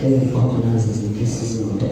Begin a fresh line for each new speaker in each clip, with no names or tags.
Recognizes the pieces of the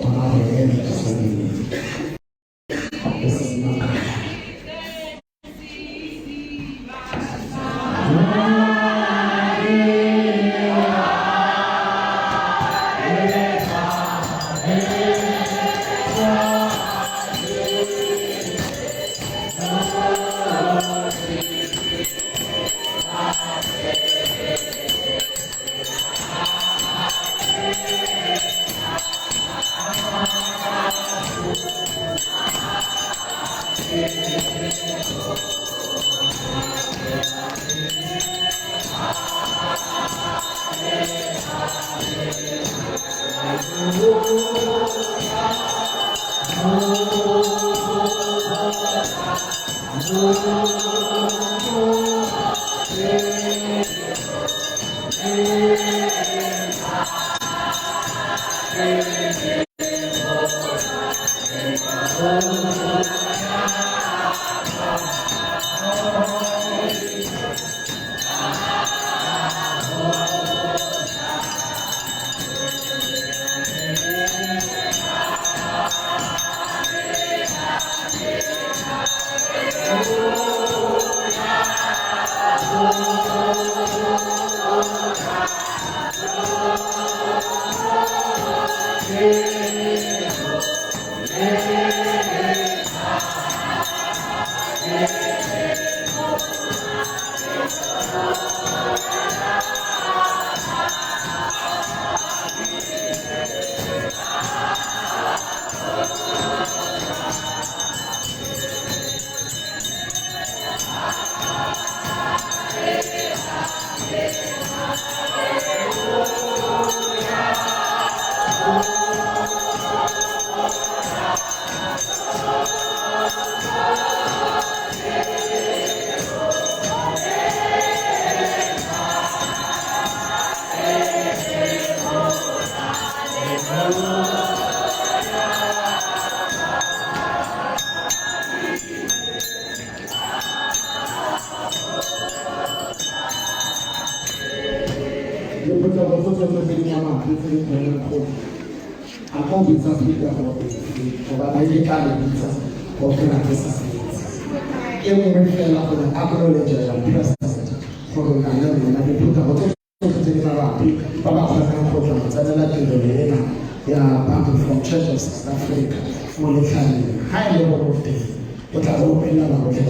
Bantu from Church of South Africa, Letlhabile, high level of day. What I open up about the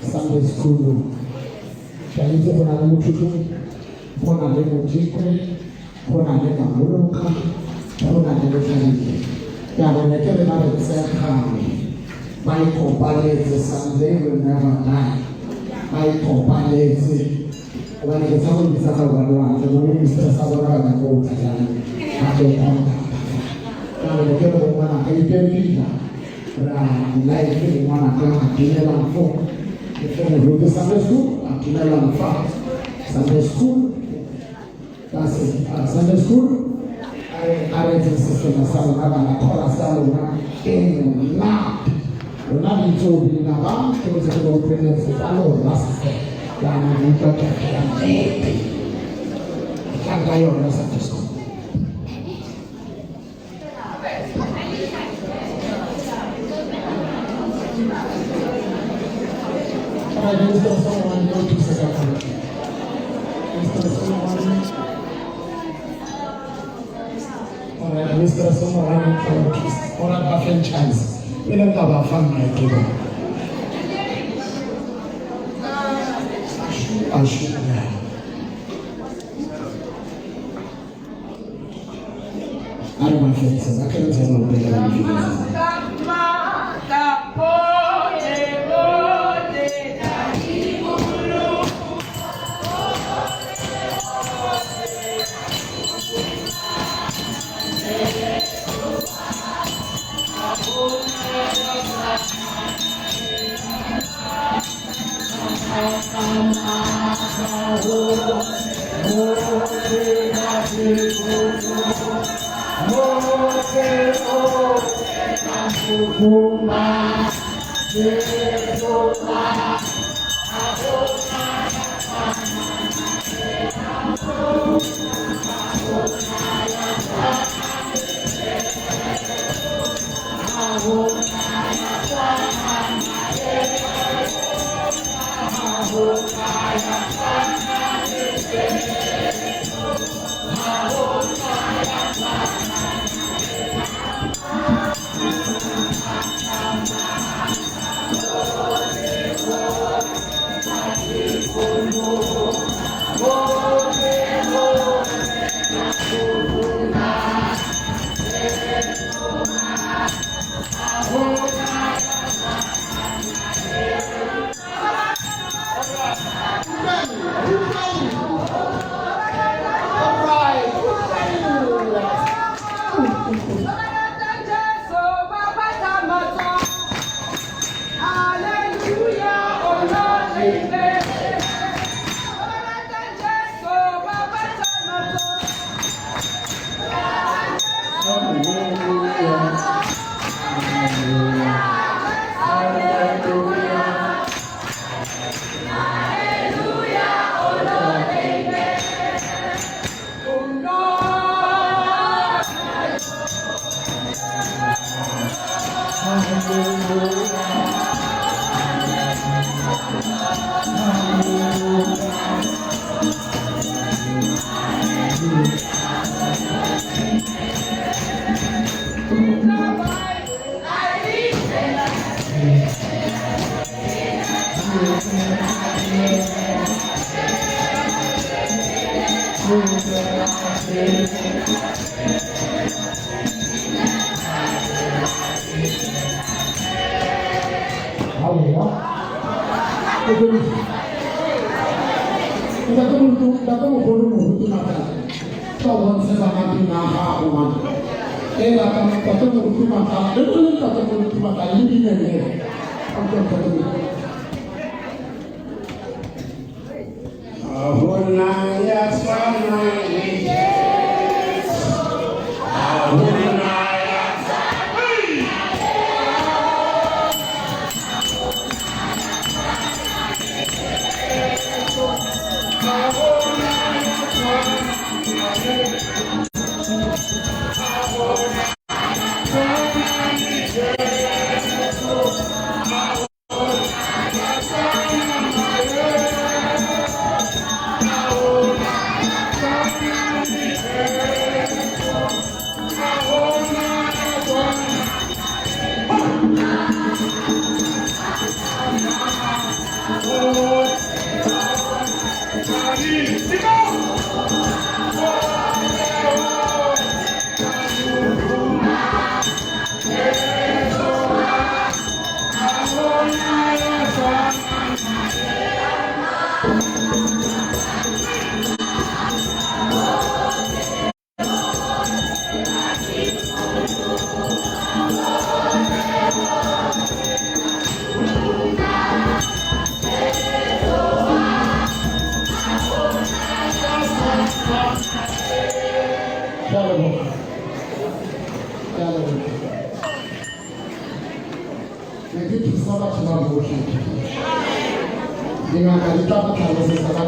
Sunday school. Chinese for Mothutlong, for Modikwe, for Maboloka, for Letlhabile. When I say my companions, Sunday will never die. My companions, when I tell you that the minister Sabara and go to them, I don't come. Now, the girl one I can be like one I can phone. The Sunday school, Sunday school, that's it. Sunday school, I read the system of Salomon, I call a Salomon, in loud. We're not in told in a bank, it was a little pregnant for follow last day. I'm not a baby. I can't buy your Sunday school. Mr. Someone or a buffet chance. We don't have a fun night together. I should I don't know if it's I can't tell no better than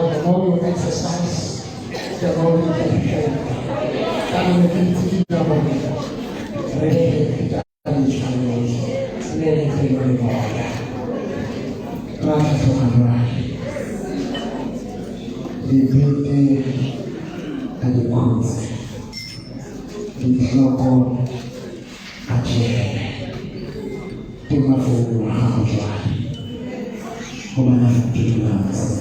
the more you exercise, the more you get paid. That will make it easy to
Rata Sokarai, the building and the goods, the local achievement, the Maboloka house, Woman to us,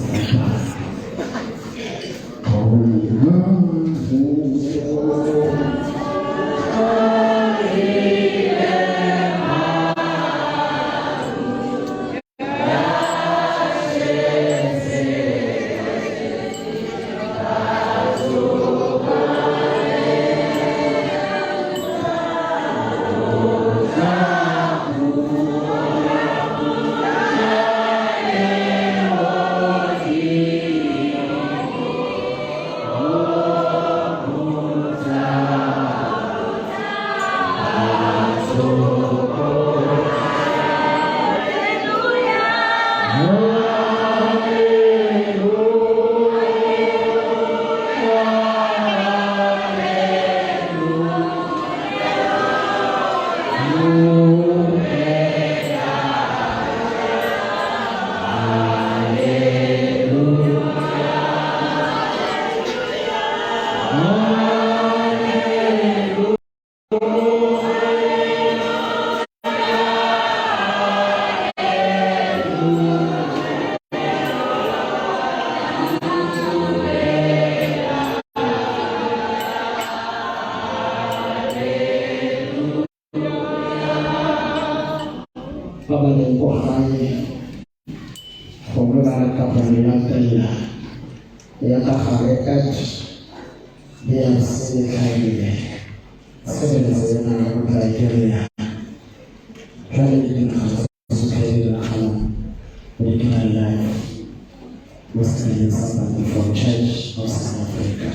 BRCSA, from Church of South Africa.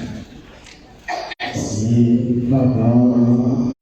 See Baba.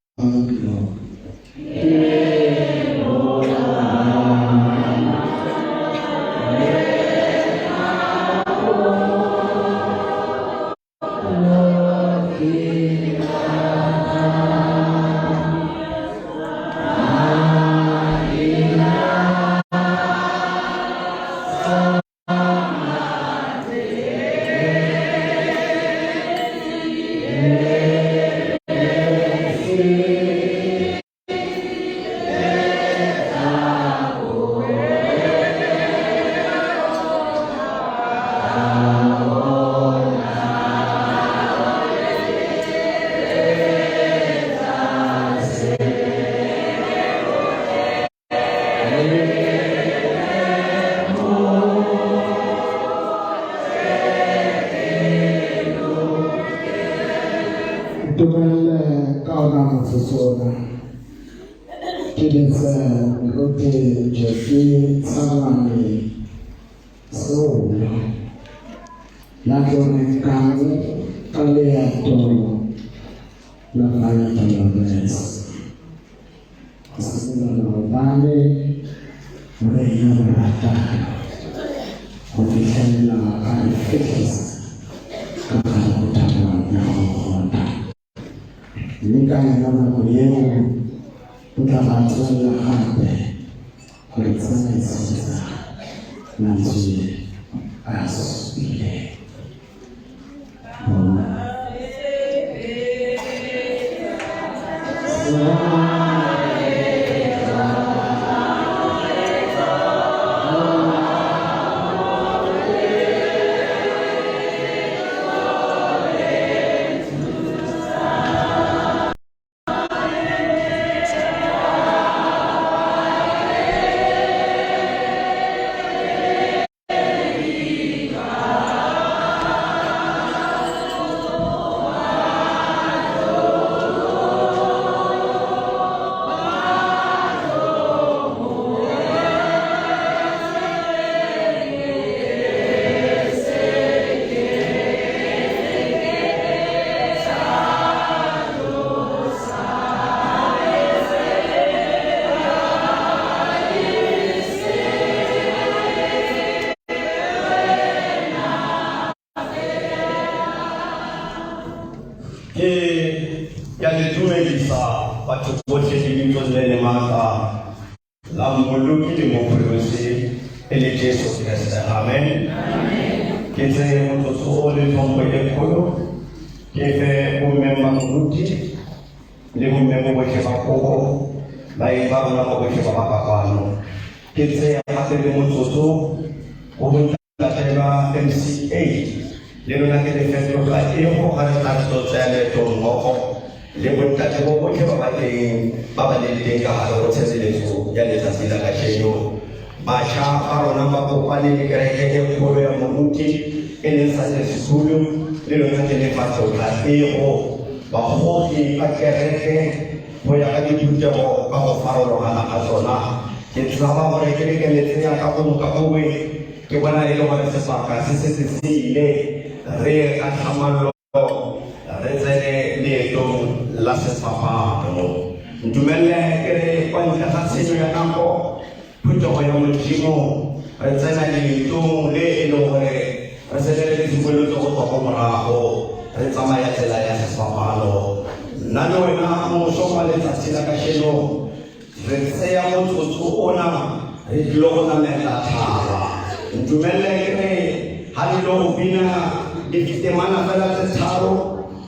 ele Jesu Kristo. Amen. Keze motoso ole tombo ekolo. Keze umema muti. Le umema weke bakoko. Lai baruna weke bakapano. Keze akele motoso ubuntatela MCA. Lelo nakele fetro ka eo harata sosiale tomoko. Le buntate bo weke baba le denga halo tselezo ya letsatsi la kasheno. Bacha arona mapopane le kereke kgolo ya momuti e le sa sekolo le lona ke le fatso la ego ba gogi ba kereke go ya ka dithutego ba go farologana ga tsona ke tsaba gore ke le ke letsenya ka go ka gowe ke bona e le gore sebaka se ile re ka thamalo re tsene leetong la sefapano ntumelle ke re kwa ntle ga tshenyo ya nako Puto ya Modimo, Retsana Lito, Le Elore, Resedele Zulu to Moraho, Retsama Yatela Yasapalo, Nano and Amo, Sopale Tassila Casheno, Retsea Motuna, Rilona Melatara, Jumele, Halilo Bina, Divitemana Vela Taro,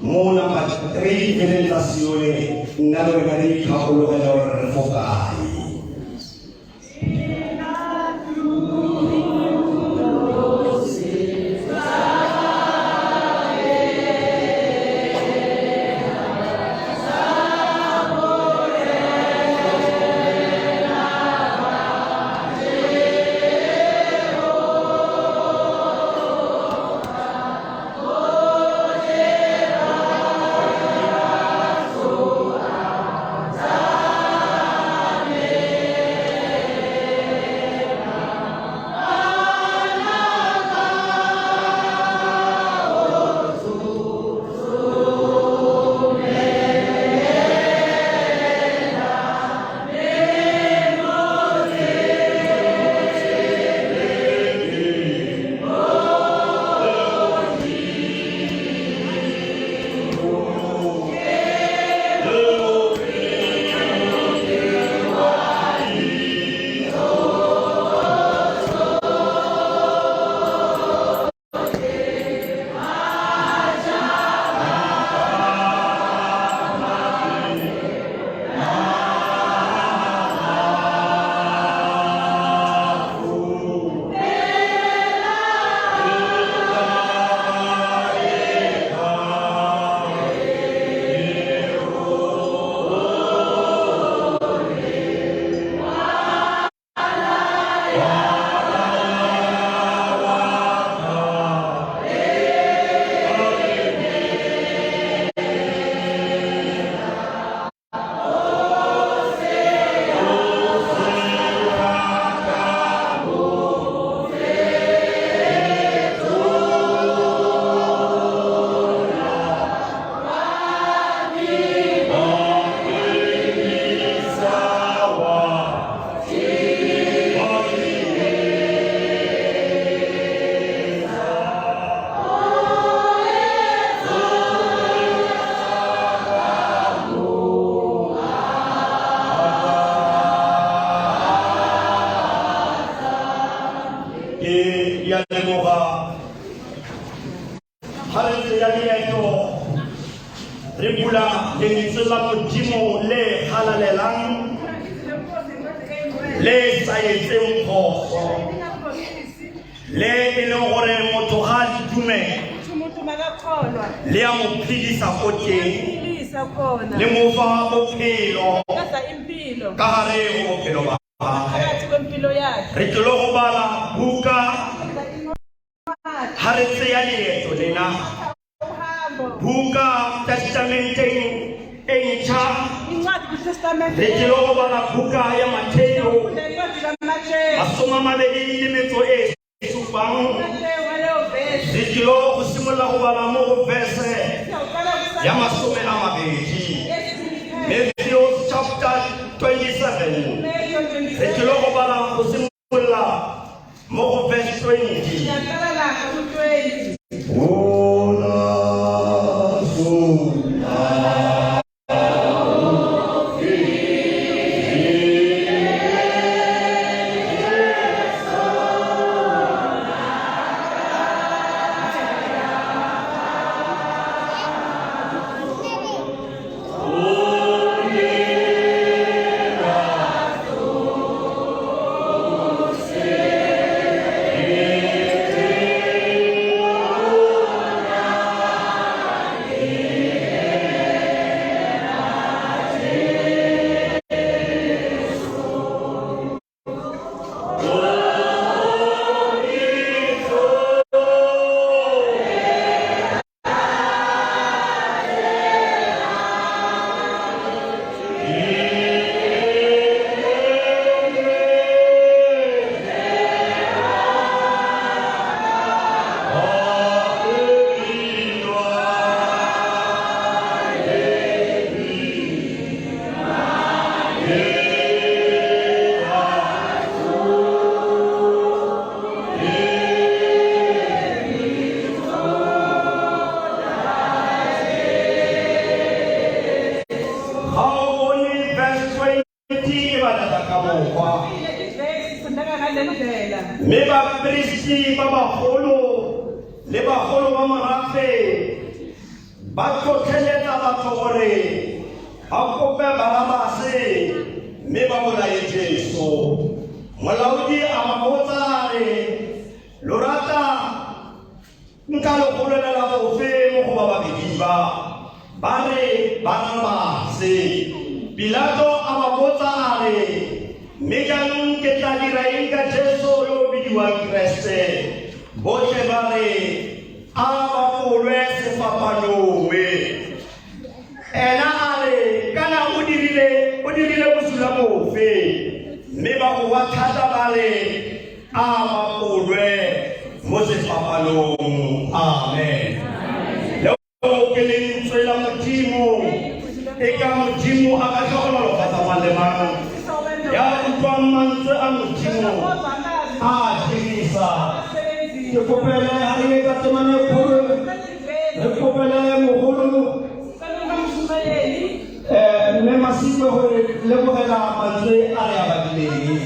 Mona Patri, Venetazione, Nano and Capolo and Fogai. Matthew chapter 27. Verse 20. mme bapristi ba bagolo le bagolo ba morafe ba tlhotlheletsa batho gore ba kope Barabase mme ba bolaye Jesu. Molaodi a ba botsa a re, lo rata nka lo golela bofe mo go ba babedi ba re Barabase. Pilato a ba botsa a re, mme jaanong ke tla dira eng ka Jesu yo o bidiwang Kreste? Botlhe ba re a ba bolwe sefapanong. Ena a re kana o dirile bosula bofe, mme ba go wa thata ba re a ba bolwe mo sefapanong. Amen. Leo ke lentswe la Modimo e ka Modimo a ka tlhokomolofatsa malemana ya utlwang mantswe a Modimo a dirisa. Ke kopele ha e ka temane kgolo, re kopele mogolo mme Masipe gore lebogela mantswe a re a badileng.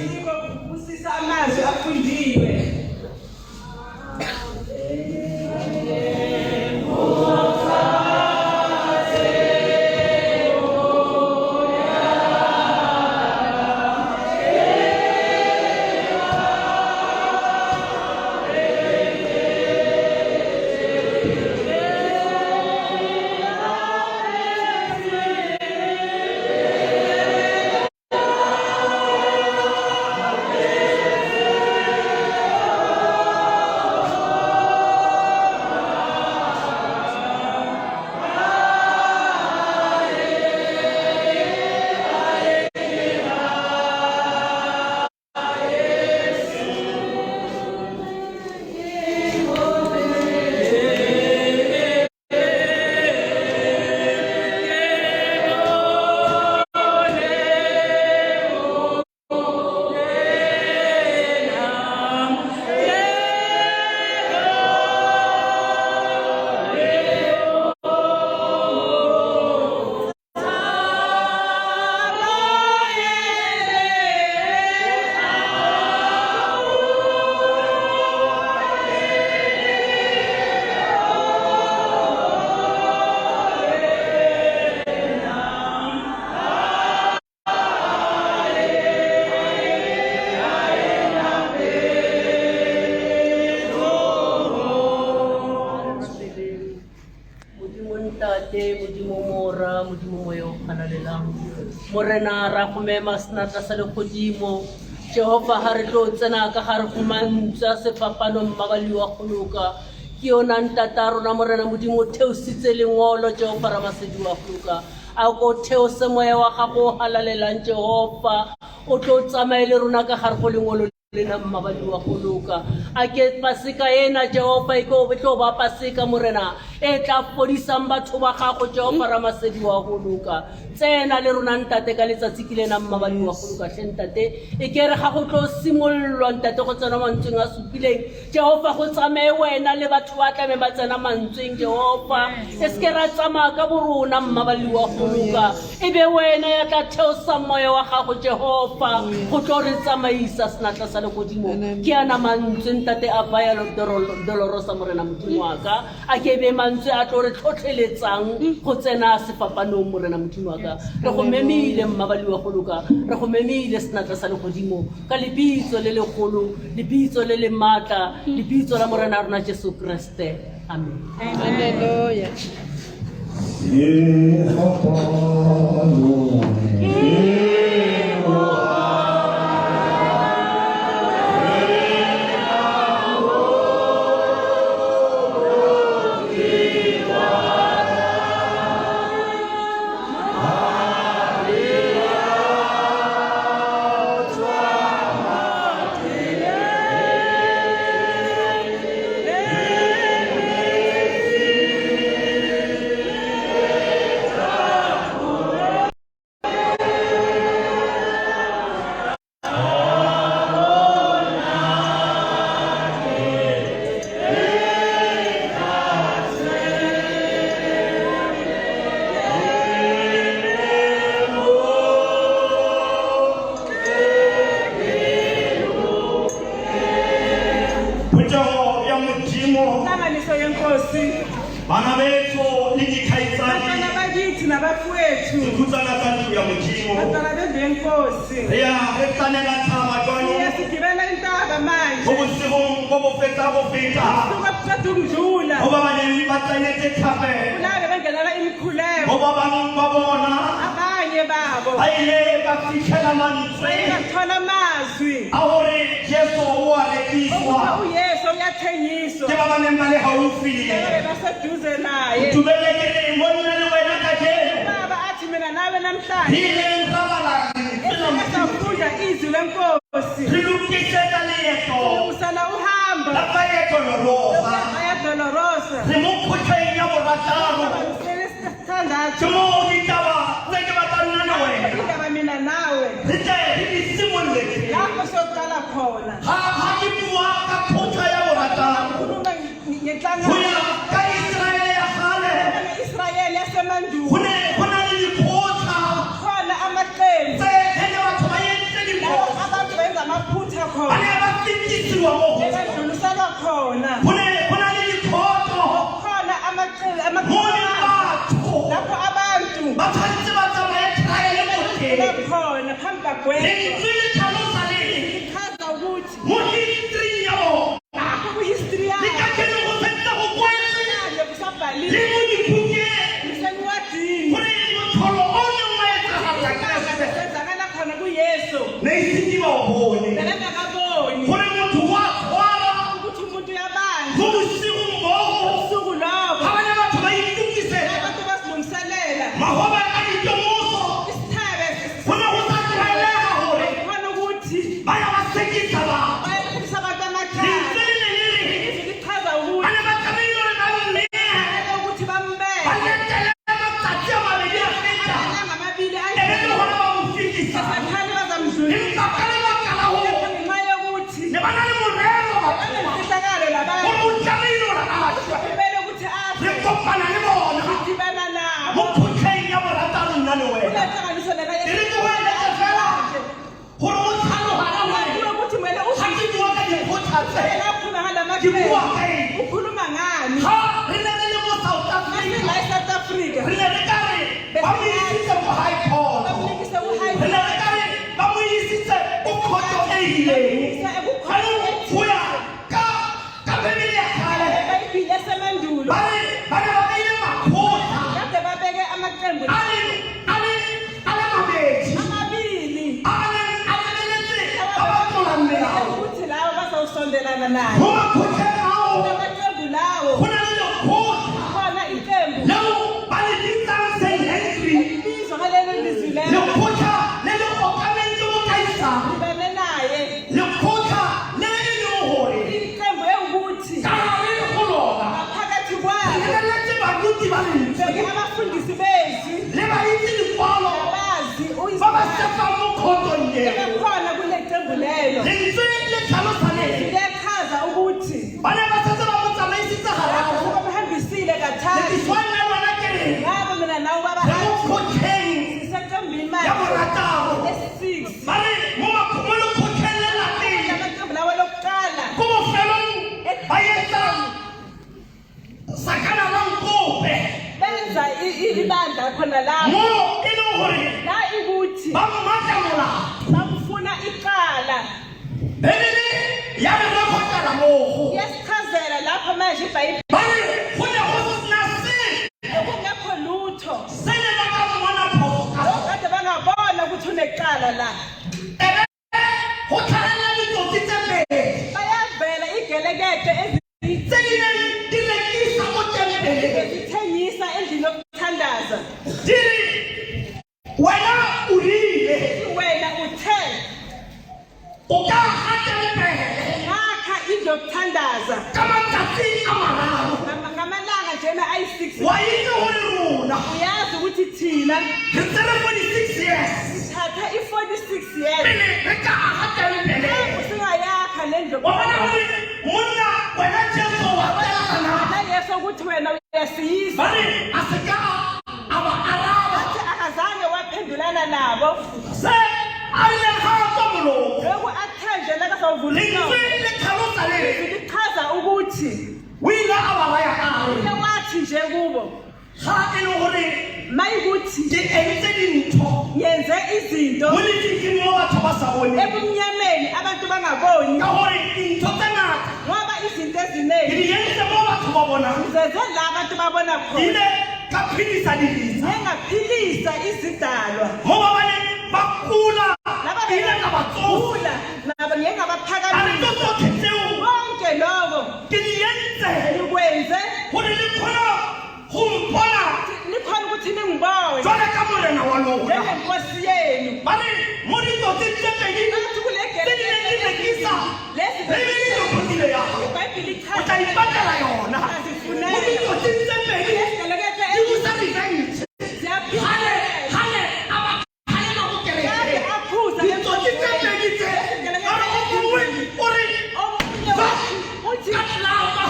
Morena ra go mema senatla sa legodimo Jehova ha re tlo tsena ka gare go mantsa sefapano mmabali wa goloka ke yona ntata rona morena modimo theositse lengolo Jehova ra basedi wa goloka a go theose moya wa gago halalelang Jehova o tlo tsamaele rona ka gare go lengolo lena mmabali wa goloka a ke Paseka ena Jehova e go tlo ba Paseka morena e tla fodisang batho ba gago Jehova ra masedi wa goloka tsena le rona ntate ka letsatsi ke lena mmabali wa goloka ntate e ke re ga go tlo simollwa ntate go tsena mantsweng a supileng Jehova go tsamaye wena le batho ba tla me ba tsena mantsweng Jehova e se ke ra tsamaya ka borona mmabali wa goloka e be wena ya tla theosa moya wa gago Jehova go tlo re tsamaisa senatla sa legodimo ke ana mantswe ntate a baya dolorosa morena modimo wa ka a ke be mantswe a tlo re tlhotlheletsang go tsena sefapanong morena modimo wa ka re go memile mmabali wa goloka re go memile senatla sa legodimo ka lebitso le legolo lebitso le le matla lebitso la morena rona Jesu Kriste amen.
Hallelujah.
Bana bethu lingikhaitsani.
Bana bakithi nabafowethu.
Sikhutsana kantu ya Modimo.
Bantwana benkosi.
Ekutsanela thaba jwalo.
Sigibela intaba manje.
Bobusigo bobofetsa bofeta.
Sokuqeda ukudlula.
Ngoba abaningi batsaletse thape.
Kulabo bengelela imikhuleko.
Ngoba abaningi babona.
Abanye babo.
Ayile bafikhela manzwi.
Bayathola amazwi.
Ahore Jesu warekiswa.
uYesu uyathengiswa.
Ke baba nemali haufi.
Baseduze naye.
Tubelekele imonela wena kajeno.
Baba athi mina nawe namhlanje.
Hile ngabala.
Esafunda izwi lenkosi.
Silukisela leto.
Usala uhamba.
Lapha yeto lorosa.
Dolorosa.
Simukhutshenya borataro. Tumo ditaba tseke batanana wena.
Indaba mina nawe.
Rite isimoleke.
Lapho soqala khona.
Ha dibua ka phutha ya borataro.
Ukhuluma ngenhlangano.
Kuya ka Israel ya khale.
Israel yasemandulo.
Khona liphutha.
Khona amaqembu.
Tseke batho bayenze liphutha.
Abantu benza amaphutha khona.
Bane bafikisiwa mo.
Bedlulisana khona.
Khona liphutha.
Khona amaqembu lapho abantu
bathalitse batsamaya eTrayele motheng.
khona phambi kwakhe.
Lentswe le tlhalosa lele.
Lichaza ukuthi
Mo history ya bona.
lapho ku-history
Le
yakhe.
ka kene go fetsa go kwetse.
Kusabhaliwe.
Le mo dikhukeng.
Kusencwadini.
Gore motholo o neng wa etsagala Kreste.
Senzakala khona kuYesu.
Ne isithi ba o bone.
Bekangakaboni
Gore motho wa tshwara.
ukuthi umuntu uyabanjwa.
Go bosigo mmogo.
Usuku lobo
Ga bana batho ba itukisela.
abantu bazilungiselela.
Magoba a ditomoso.
Isithabe
Go ne go sa tlwaelega gore
khona ukuthi
ba ya ba sekisa batho.
bayaphilisa abantu amakhaya.
Lentswe le ne le re.
Izwi lichaza ukuthi
Bane ba tsamaile gore ba mmeya.
kumele ukuthi bambeke.
Ba letele matsatsi a mabedi a feta.
Amalanga amabili
Ebe le gona ba mo fikisa.
asakhali bazamdlulisa.
Empa ka lebaka la hore
Ngenxa yokuthi
ne ba na le morero
banemfihlakalo
gore
labantu
o tlamehile gore a shwe.
kumele ukuthi
Re
afe
kopana le bona
udibana nabo.
mo phutsheng ya borataro nna le wena.
Kunenhlanganiso lena
Ke re ke wena fela gore o tlhaloganya gore
ukuthi kumele
ga ke bua ka diphutha tse
ukhuluma ngala
ke bua
maqembu.
ka eng.
Ukhuluma ngani?
Ga re ne re le mo South Africa
La eSouth Africa
re ne re ka re ba mo isitse mo High Court.
bamlikise uHigh
Re ne re ka re ba mo isitse ko khoto e ileng. Go ya ka Bibele ya kgale
eBhayibhili yasemandulo
ba ne ba beile maphutha
kade babeke amaqembu
a le mabedi
amabili
a lebeletse ba ba tlolang melao.
ukuthi lawo bazawusondelana naye.
Mo maphutheng ao
Amaqembu lawo
go na le lekgotla
khona iqembu
leo ba le bitsang St. Henry.
libizwa ngalelo lizwi lelo
Lekgotla le le okametse go kaisang.
libane naye.
Lekgotla le e leng gore
Iqembu ewukuthi
ka gare go lona
phakathi
le
kwalo
lebeletse baruti ba lentswe
beke abafundisi bezwi
le ba itse dikwalo
abazi
ba ba sefang mo khotong eo.
bekhona kule qembu lelo.
Lentswe le tlhalosa le
Liyachaza ukuthi
ba ne ba setse ba mo tsamaisitse gararo.
bamhambisile
Le
kathathu.
diswane la lona ke reng
Ngabo mina nawe baba
le mo khotheng
siseqembini
ya
manje
borataro.
esi-6
Ba re mo lekgotleng le lateng
amaqembu lawo lokuqala
ko bofelong ba etsa sakana la nkope
benza ibandla khona lapho
mo e leng gore
la ikuthi
ba mmatla molao.
bamfuna iqala.
Bebele ya re re kgotala mogo
Iyasichazela lapho manje iBhayibheli
ba re go ne go sena se
kungekho lutho
se ne ba ka mmona phoso ka sona.
kade bangabona ukuthi uneqala la.
Ebe go tlhagelela ditsotsi tse pedi
Bayavela igelekede
tse di neng di rekisa mo tempeleng.
ezithengisa endlini yokuthandaza.
Di re wena o rile
Wena uthe
o ka ga tempele
ngakha indlu yokuthandaza
ka matsatsi a mararo.
ngamalanga njena ayi-6.
Wa itse gore rona
Uyazi ukuthi thina
re tsere 46 years
thatha i-46 years
pele re ka aga tempele.
usingayakha le ndlu
Wa bona gore monna wena Jesu wa tsena
na Yesu ukuthi wena uyasiyisa.
ba re a se ka a ba araba
Athi akazange waphendulana nabo.
se a ile ga tswa molomo.
Lokhu athenjele kasawuvula
Lentswe le tlhalosa le
lichaza ukuthi
o ile a ba raya a
nje kubo
ga e le gore
mayikuthi
ke entse dintho
yenze izinto
mo lefikeng mo batho ba sa bone
ebumnyameni abantu bangaboni
ka gore dintho tse ngata
ngoba izinto
ke
eziningi
di entse mo batho ba bonang
zenze la abantu babona
di
khona
ile ka phedisa dirisa
nengaphilisa izidalwa
mo ba bane ba kula
laba
di ile ka ba tsosa
bengakula nabo
a re
ngengabaphakamisa
tso tsotlhe tseo
konke lokho
ke di entse
nikwenze
gore le kgona go mpona
nikhona ukuthi ningibone
jwale ka morena wa lona
njengenkosi yenu
ba re mo ditsotseng tse pedi
Nathi kule
tse di neng di rekisa
lezi
Bibele e kgotile ya gago
iBhayibheli
o tla ipatela yona
Azifunela.
mo ditsotseng tse pedi di busa revenge gale na go kereke ditsotsi tse pedi tse a re o mongwe o re ka tlapa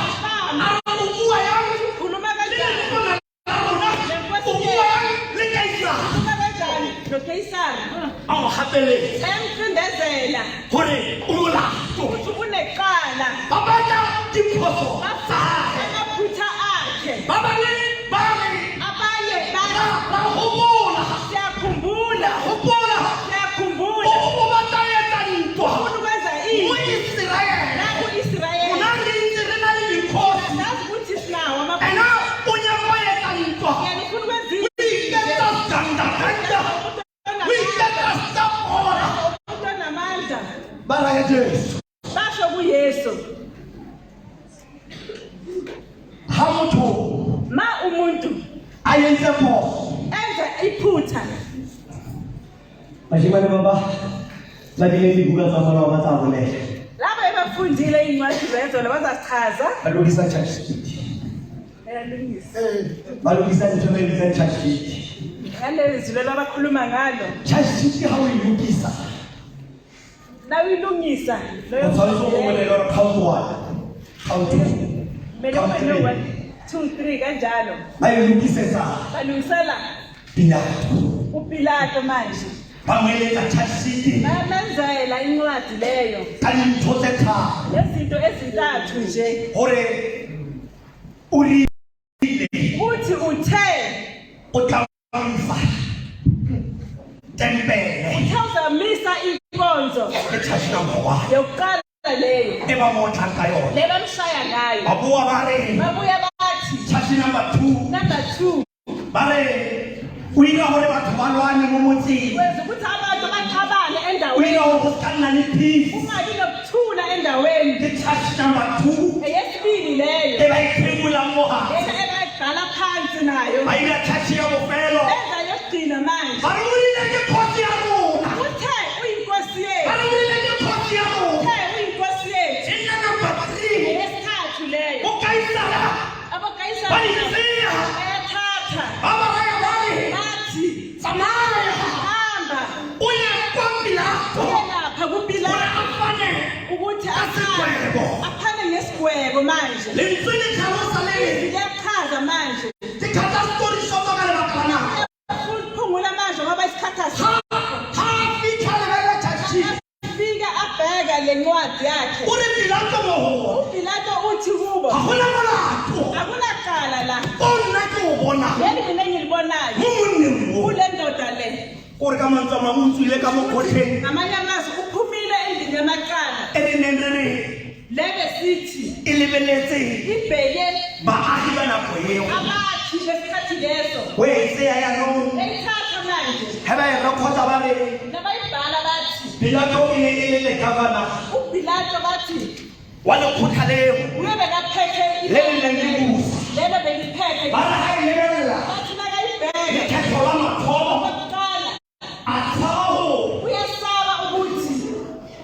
a re o bua yang
khuluma
le
kanjani
lekona la rona o bua yang le kaisara
khuluma kanjani noKaisari
a mo gapeletse
emcindezela
gore o molato
ukuthi uneqala
ba batla diphoso tsa gage
amaphutha akhe
ba bangwe ba re
abanye
ba gopola
siyakhumbula
gopola o batla etsa ntwa
ufuna ukwenza
mo
ini
Iseraele
la ku-Israyeli
gona le ntse re na le dikgosi
sazi ukuthi sinawo
ena o nyaka go etsa ntwa
yena ufuna ukwenza
o iketsa standaganda o iketsa sapora
umuntu onamandla
ba raya Jesu
basho kuyesu
ga motho
ma umuntu
a entse phoso
enza iphutha
Bashimane baba badile dibuka tsa bona ba tsa bolela
laba ebafundile iy'ncwadi zezolo bazasichaza
ba lokisa church sheet
eyalungisa
ba lokisa ntho ba lokisa church sheet
ngaleli zilo labakhuluma ngalo
church sheet ga o e lokisa
nawuyilungisa
o tshwanetse go bolela gore count 1 count 2 count 3
2 3 kanjalo
ba e lokise sa
balungisela
Pilato
uPilato manje
ba mo eletsa church sheet
bamenzela incwadi leyo
ka dintho tse tharo
lezinto ezintathu nje
gore o rile
uthi uthe
o tla mfa tempele
uzamisa inkonzo
ke church number 1
yokuqala leyo
e ba mo tla ka yona
le bamshaya ngayo
ba bua ba re
babuya bathi
church number 2
number 2
ba re o ira gore batho ba lwane mo motseng
wenza ukuthi abantu baxabane
o
endaweni
ira gore go ska nna le peace
ungabi nokuthula endaweni
ke church number 2
eyesibili leyo
e ba iphemula mo ga
yena ebadala phansi nayo
ba ira church ya bofelo
enza yokugcina manje
ba re o rile ke khosi ya rona
uthe uyinkosi
ba
yethu
re o rile ke khosi ya rona
uthe uyinkosi yethu
e nna number 3
eyesithathu leyo
o kaisara
abakayisa
ba itseya
bayathatha
ba ba raya ba re
bathi
tsamaya
hamba
o ye kwa Pilato
uyelapha
gore
kuPilato
a fane
ukuthi
Asigwebo.
aphane nesigwebo manje
lentswe le tlhalosa le le
liyachaza manje
ke kgatha story shop ka lebaka la nako
phungula manje ngoba isikhathi
ha fitlha lebella church
fika abheka le ncwadi yakhe
o re Pilato mo go
uPilato uthi kubo
ga gona molato
akunaqala la
o nna ke o bona
yena mina engilibonayo
mo monneng mo
kule ndoda le
o re ka mantswe a mangwe o tswile ka mo kgotlheng
ngamanye amazwi uphumile endlini yamaqala
e re neng re re
lebe sithi
e lebeletse
ibheke
baagi ba nako eo
abathi besikhathi leso
o e tseya yanong
eyithatha manje
ga ba e rekota ba re
nabayibhala bathi
Pilato e ne e le le governor
uPilato bathi
wa lekgotla leo
uyebekaphethe
le le neng le busa
lelo beliphethe
ba re ga e lebelela
bathi nakayibheka
lekgetho la mathomo
okokuqala
a tshaba
uyasaba ukuthi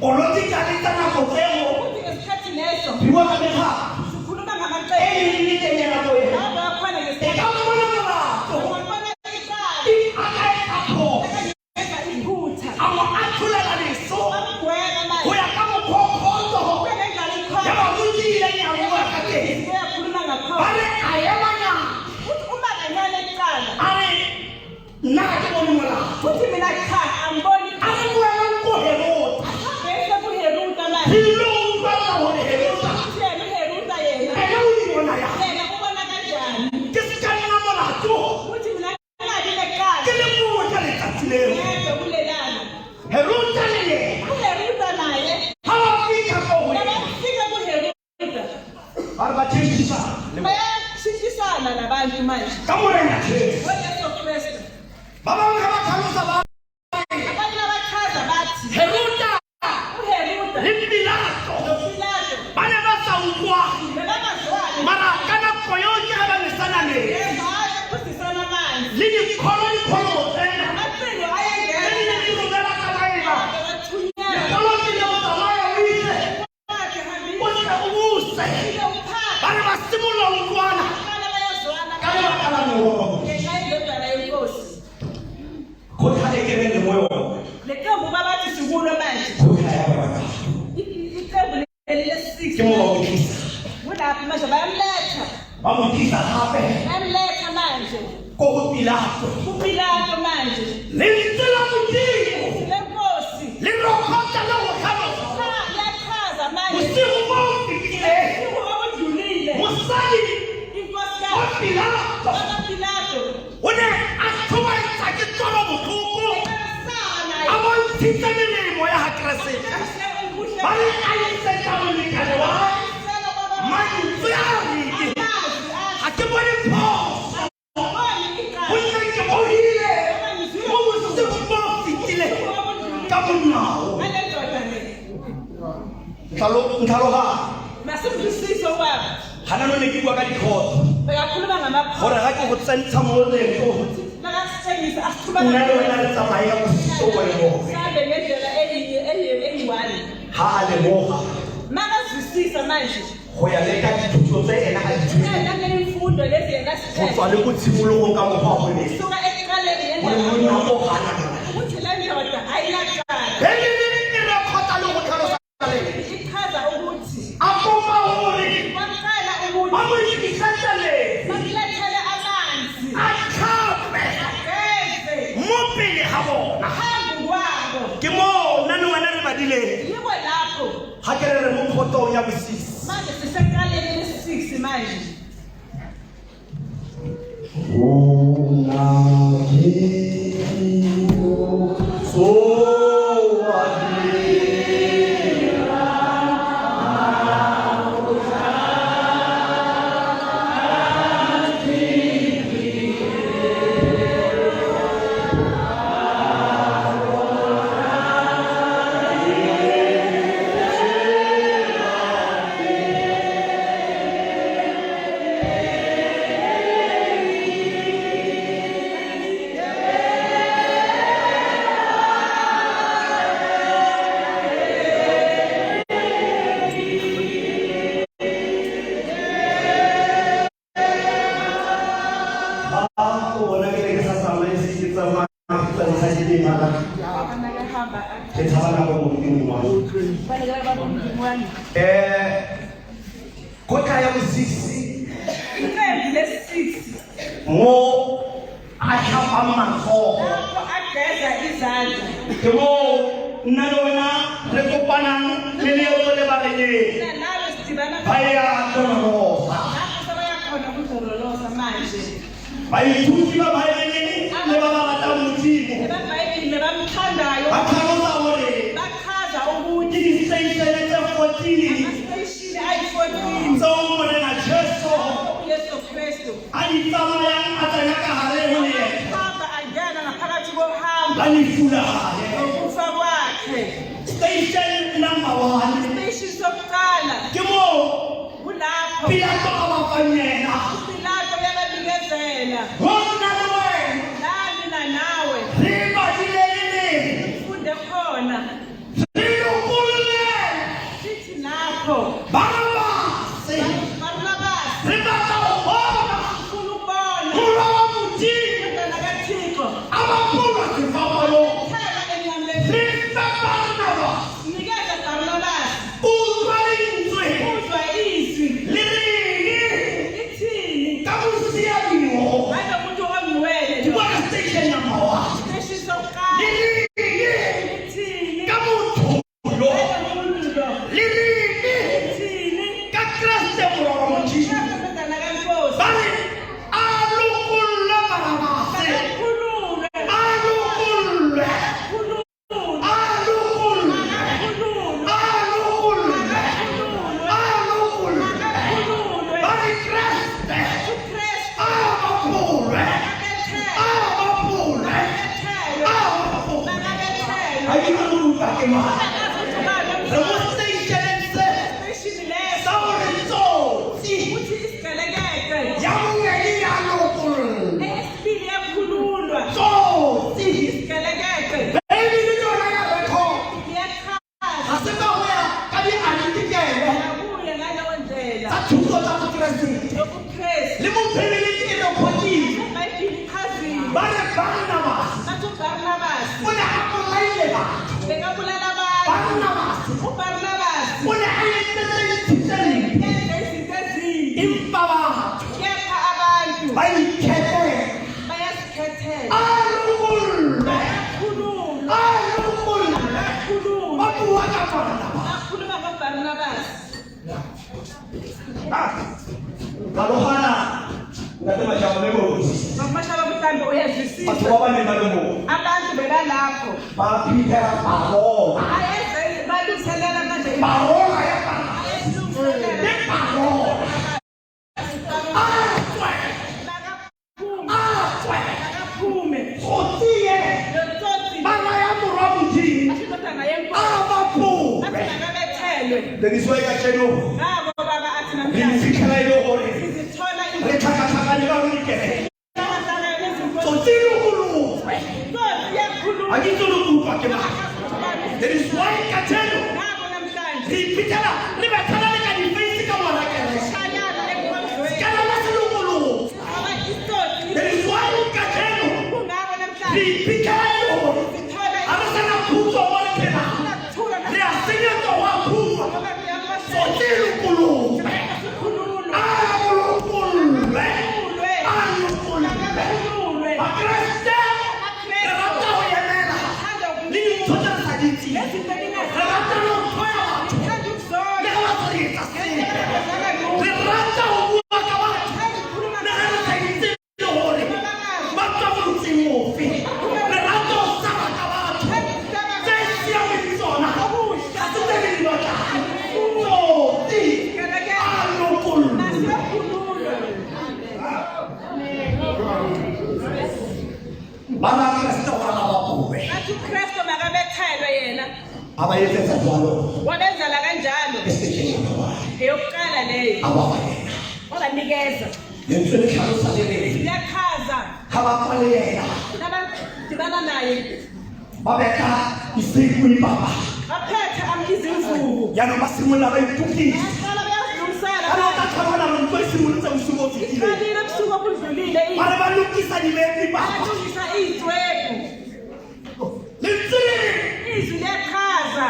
politika le tsa nako tseo
ukuthi ngesikhathi leso
di bua ka mekga
sikhuluma
e
ngamaqembu
e le teng ya nako e
laba akhona
e
ngesikhathi
ka bona molato
ungabona iqala
a ka e kapho
ekanyeka iphutha
a mo atholela leso
amgweba
go
manje
ya ka mokhokgoto
ubekendlala
ya
ikhona
barutile ya bua ka teng
uyakhuluma
ba
ngakhona
re a emanyana
uthi uma kanyana ekuqala
a re nna ga ke bone molato
uthi mina cha angiboni
a re boela ko Herota
bese kuHeruta manje
dilo utlwalla gore Herota
uthi yena uHeruta yena
ene o di bona ya
yena ubona kanjani
ke
ukuhlala nabantu manje.
Kamorena Jesu.
Oyesu Kristu.
Baba ngabakhalusa ba.
Abantu abachaza bathi
Heruta.
uHeruda
Limpilato.
noPilato
Bane basawukwa.
bebangazwani.
Mara kana koyonke abangisana ne.
Emaye kusisana manje.
Lini kholo tsena.
Amacingo ayengena.
Lini ngizobela kabayela.
Bathunyana.
Kolonke le uzalaya uyise.
Bakhe hambile.
Kodwa ubuse.
Uphatha.
Bane basimula umntwana.
Abanye bayazwana.
Kale bakala ngoba.
Ngenxa yendodana yenkosi.
Kodwa ekelele moyo.
Leqembu babathi sikulo manje.
Kodwa yaba.
Iqembu leli-6
Ke mo ukisa.
kulaphi manje bayamletha.
Bamukisa hape.
Bayamletha manje.
Kokupilato.
UPilato manje.
Lintela mutiko.
Lenkosi.
Lirokota lo khalo.
Yachaza manje.
Usiku bonke.
Obudlulile.
Musali.
Inkosikazi.
Opilato.
AbaPilato.
Une athuba isakitolo bukhulu.
Ekasaba naye.
Abonthithelele moya ha Kriste. Bale ayiseka unikale wa. Manje yari. Akibone pho. Unike bohile. Ubusiku bonke. Kabunawo. Ntalo ha.
Masibusise ubaba.
Hana no nekikwa ka dikhoto.
Bekakhuluma ngamaphupho.
Gore ga ke go tsentsa mo lento.
Bakasithengisa asikhuluma
Una le wena le tsamaya go sobo le mo.
Sabe ngendlela eyi-one.
Ha le moga.
Makazwisisa manje.
Go ya le ka dithuto tse ena a di thuto.
Nangemfundo lezi yena
Go
sithethe.
tswa le go tshimologong ka mokgwa go ne.
Suka ekuqaleni
Go le mo
yendlela
nako gana.
ukuthi le ndoda ayinaqala.
Bele le rekota le go tlhalosa le.
Ichaza ukuthi
Akoma hore.
waqala ukuthi
Ba mo ikisantale.
bakulethele amanzi.
Akhape.
Ageze.
Mo pele ha bona.
Phambi kwabo.
Ke mo nana wena re badile.
Yibo lapho.
Ha ke re mo khotong ya bosisi.
Manje siseqaleni lesi-6 manje.
Kota ya bosisi
Iqembu lesi-6
mo a tlhapa matsogo
lapho ageza izandla.
ke mo nna le wena re kopanang le leeto le barenyeng
Nawe sidibana
ba ya tlololosa
lapho sebayakhona ukuzololosa manje.
baithuti ba barenyeng le ba ba ratang modimo
EbaBhayibhilini bamthandayo
ba tlhalosa gore
bachaza
ke
ukuthi
di-statione tse 14
amastation ayi-14
tseo morena Jesu
uYesu Kristu
a di tsamayang a tsena ka gare go leeto
hamba angena ngaphakathi kohambo
la lefulane
ukufa kwakhe.
station number 1
Station sokuqala
ke mo
kulapho
Pilato a ba fanyena
uPilato uyabanikezela.
gona le wena
Nami na nawe
re badilelele
funde khona
re lokolle
sithi nakho
Barabase
Barnabas
re batla go bona
ufuna ukubona
mola wa modimo
indodana kaThixo
a ba pulwa sefapalo
phela
re
enyameni.
fa Barnabas
Nikeza Barnabas
uzwa lentswe
uzwa izwi
le reng
lithini
ka bosiamio
ngabe umuntu kuphela
tsa thuso tsa bokeresete
yobuKristu
le mophebeledi e rekhodile
eBhayibheli ichazile
ba re Barnabas
bathi uBarnabas
o ne a bolaile batho
bekabulala abantu
Barnabas
uBarnabas
o ne a etsetse dithiteng
yenza izinto ezimbi
empa batho
kepha abantu
ba ikgethela
bayazikhethela
alukulwe
bayakhululwa
ba bua ka Barnabas
bakhuluma ngoBarnabas
kalogana ntate mashaba le botsi
Mashaba mhlambe uyazwisisa
batho ba ba neng ba le moo
abantu belalapho
ba phithela parola
ayeze balungiselela manje
parola ya
ayezilungiselela
le parola
akaphume
Otie
yotsotsi
bana ya morwa modimo
ashidodana
a
yenkosi
baphume
athi makabethelwe
That is why I tell you,
ngabo baba athi
re
namhlanje
fitlhela e le gore
sizithola
re tlhakatlhakane ka bonikele
izinto nezinkosi
tsotsile golongwe
yakhuluma
ga ke itse le kutlwa ke naga that is why ka tell you
ngabo namhlanje
re iphitlhela re betlela le ka di-face ka ngwana kereke
shayana enkonzweni
ka lana se le golongwe
aba isitoti
that is why ka tell you
ngabo
re
namhlanje
iphitlhela e le gore
sizithola
ga re sana khutso mo letlelang
ukuthula
re a senyetsa wa khutso tsotsile golongwe a golongolwe a lokolwe bakreste re rata go emela le dintho tse re sa di itseng re rata le go thoya batho le ga batho re etsa sepe re rata go bua ka batho le ga re sa itse le gore ba tswa mo motseng ofe re rata go saba ka batho tse siameng tsona ga se tse re di batlang tsoti a lokolwe ba bakreste gore ga ba bue
athi uKristu makabethelwe yena
a ba etsetsa jalo
wabenzela kanjalo eyokuqala leyo
ababalena
wabanikeza
lentswe le tlhalosa le reng
liyachaza
ga ba kwa le yena
nabadibana naye
ba beka iseiku ipapa
baphethe izimvubu
yaanong ba simolola ba itukisa
aqala bayazilungisela
ka ba ka tlhabana ntlo e simolotse bosuku o fetileng
iqalile ebusuku obudlulile
ba re ba lokisa dibepi papa
bayalungisa iy'dwebu
lentswe le reng
izwi liyachaza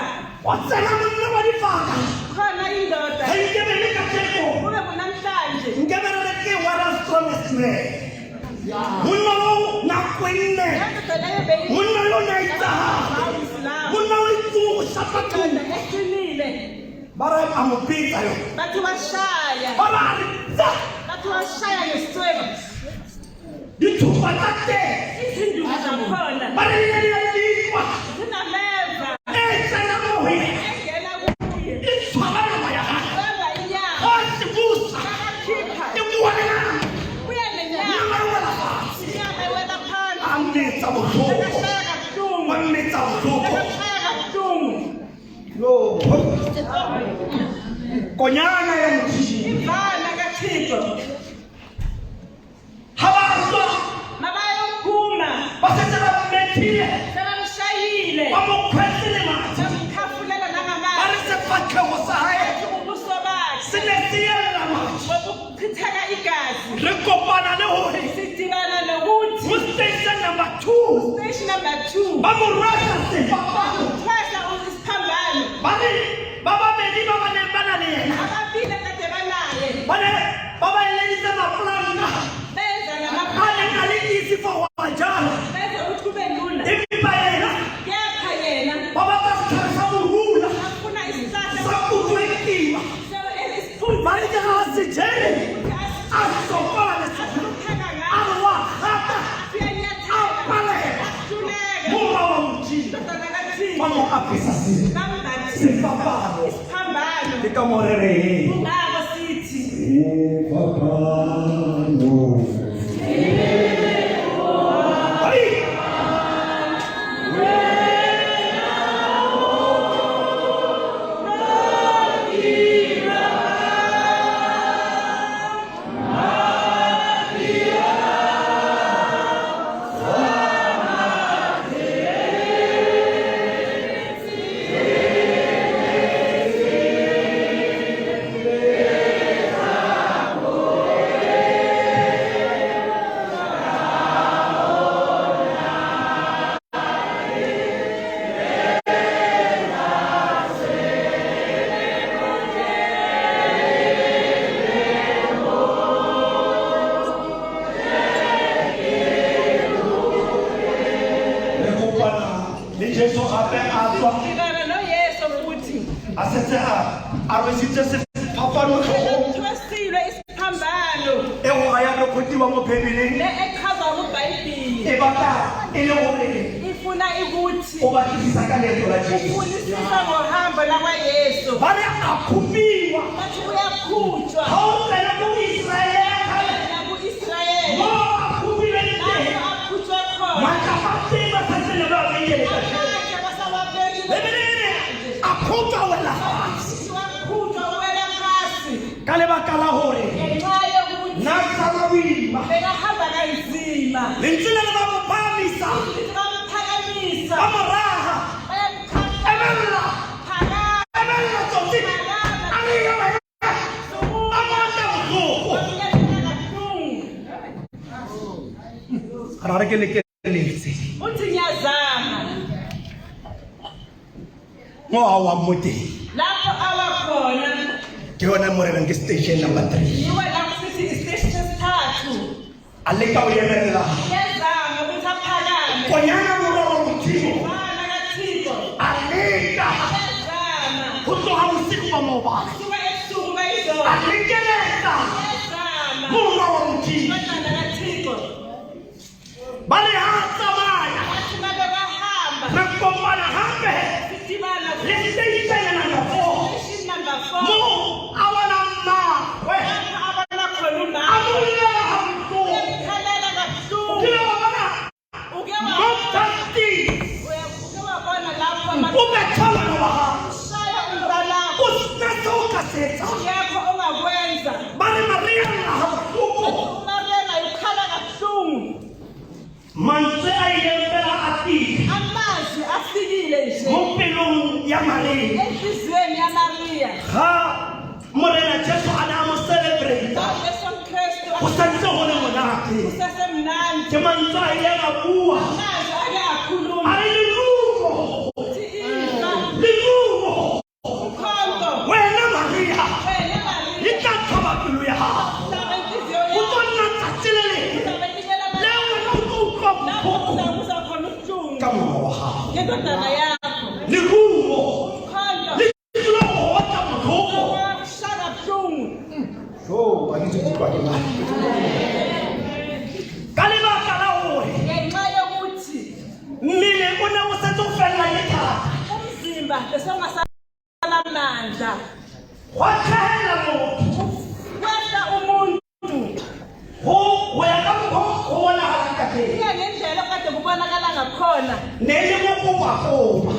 wa tsena monna wa difaka
khona indoda
ga nkebele ka teko
kube kunamhlanje
nkebelele ke wara strongest man monna o nako e nne
yandoda leyo
monna yo na itsaga
beyisilamu
monna o itsugo go shapa
indoda
tlong
eqinile
ba re a mo pitsa yo
bathi washaya
ba ba re tsa
bathi washaya ngesicwebu
dithupa tsa teng
izinduku zakhona
ba re le dikwa
zinameva
e tsena mo go ena
engena kuye
e tshwara nama ya gago
bamba inyama
a se busa
akakhipha
e buanelana
kuya nenyama
nyama e wela fatshe
inyama ewela phansi
a mmetsa botlhoko
akashaya kabuhlungu
ba mmetsa botlhoko
akashaya kabuhlungu
yo konyana ya mothini
imvana kathixo
ga ba tswa
mabayophuma
ba setse ba mmethile
sebamshayile
ba mo kgwetse le mathe
bamkhafulela
ba
nangamandla
re sefatlhego sa gae
ubuso bakhe
se ne se elela mathe
bobuchitheka igazi
re kopana le gore
sidibana nokuthi
mo station number 2
station number 2
ba mo rwesa sefapano
thwesa isiphambano
ba re ba babedi ba ba neng ba na le yena
ababili kade banaye
ba ba eleditse maplanka
benza
a
namaphana
neng a le isi for wa jalo
benza ukuthi kube lula
empa yena
kepha yena
ba batla setlhare sa morula
afuna isihlahla
sa kutu e kima
esiphunzi
ba re ke ga a se jele a sokola le sona
asilupheka
a
ngayo
re wa gata a
siyanyathela
palega
ahluleka
mora wa modimo
ndodana kathixo
ba mo apesa se
bambathi
sefapano
isiphambano
ke ka mo re reng
kungako sithi
sefapano Hai! bua mo Bibeleng
le echaza ngoBhayibheli
e batla e le gore
ifuna ukuthi
o batlisisa ka leeto la Jesu
ufunisisa ngohambo lakwaYesu
ba re a khupiwa
bathi uyakhutshwa
ha o tsena mo Israele
naku-Israyeli
mo a khupileng teng
lapho akhutshwa khona
matlapa a teng ba santse le ba beile ka
amandla basawabekile
Bibeleng a khutshwa wela fatshe
wakhutshwa uwela phasi
ka lebaka la gore
ngenxa yokuthi
nna ke tsama boima
bekahamba kanzima
lentswe le ba mo phamisa
bamuphakamisa
ba moraga emella tsotsi a re ya ba a mata botlhoko ra re ke lekeletse
uthi ngiyazama
mo a wa mo teng
lapho awakhona
ke yona mo re reng ke station number 3
yiwe lapho sithi isiteshi sesithathu
a leka o emelela
ngiyazama ukuthi aphakame
konyana mororo modimo
bana kaThixo
a leka
ngiyazama
go tloga bosigo ba maobane
suka ebusuku bayizona
a lekeletsa
ngiyazama
mororo modimo
bana kaThixo
ba le ha tsamaya
bathi babe bahamba
re kopana gape
sidibana
le station number 4
station number 4
mo a bona mmagwe
lapho abona khona
a
umama
molela ga botlhoko
uyamkhalela kabuhlungu
ke le wa bona
uke
mo tati
wabona lapho
o bethabana wa gago
amashaya umntanakho
o sena se o ka se etsang
yakho ongakwenza
ba re mariana ga botlhoko
umarela ukhala kabuhlungu
mantswe a ileng fela a tile
amazwi afikile nje
mo pelong ya maria
enhliziyweni yamariya
ga morena jesu a ne a mo celebrata
Yesu Kristu
go santse go le monate
usesemnandi
ke mantswe a ileng a bua
amazwi ake akhuluma
a re lerumo
uthi iza
lerumo
umkhonto
wena maria
wena
le
mariya
tla tlhoba pelo ya gago
hlaba inhliziyo
go
yakho
tlo nna tsatsi le lengwe
uzabenikela
le wena o tlo utlwa
lapho
botlhoko
uzakuza khona ubuhlungu
ka mongwe wa gago
ngendodana yakho
lerumo
umkhonto
le tlo go otla botlhoko
shaka buhlungu
so ba di tshwa ke mang ka lebaka la gore
ngenxa yokuthi
mmele o ne o setse o felela ke thata
umzimba besengasala amandla
gwa tlhagelela motho
kwehla umuntu
go ya ka mokgwa go bonagalang ka teng
iya ngendlela okade kubonakala ngakhona
ne le mo kopakopa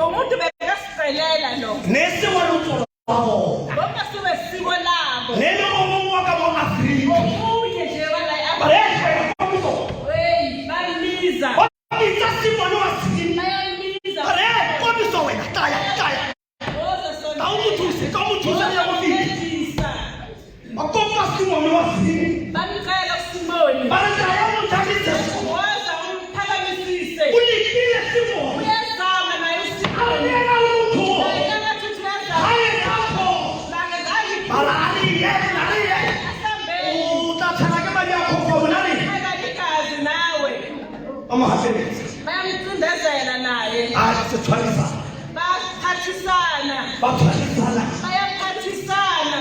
umuntu bekasicelela lo
ne se wa lotolo wa bona
ngoba sibe siko labo
ne le o mongwe wa ka mo Afrika
omunye nje wala
ba re tlhaga ka motho
hey bayimiza
ba bitsa simone wa sini
bayimiza
ba re komiso wena taya ka o mo thuse ya go fita ba kopa simone wa sini
bamcela usimoni
ba re taya mo thabisa
waza umphakamisise
o lekile simone
uyazama naye
a
usimoni
re yena motho
yena ngathi uyazama
ga e kapho
bangezange
ba re a re yena
asambeni
o tla tshela ke madi a kgokgo monane
igazi nawe
ba mo gapeletsa
bayamcindezela naye
a se tshwarisana
baphathisana
ba tshwarisana
bayaphathisana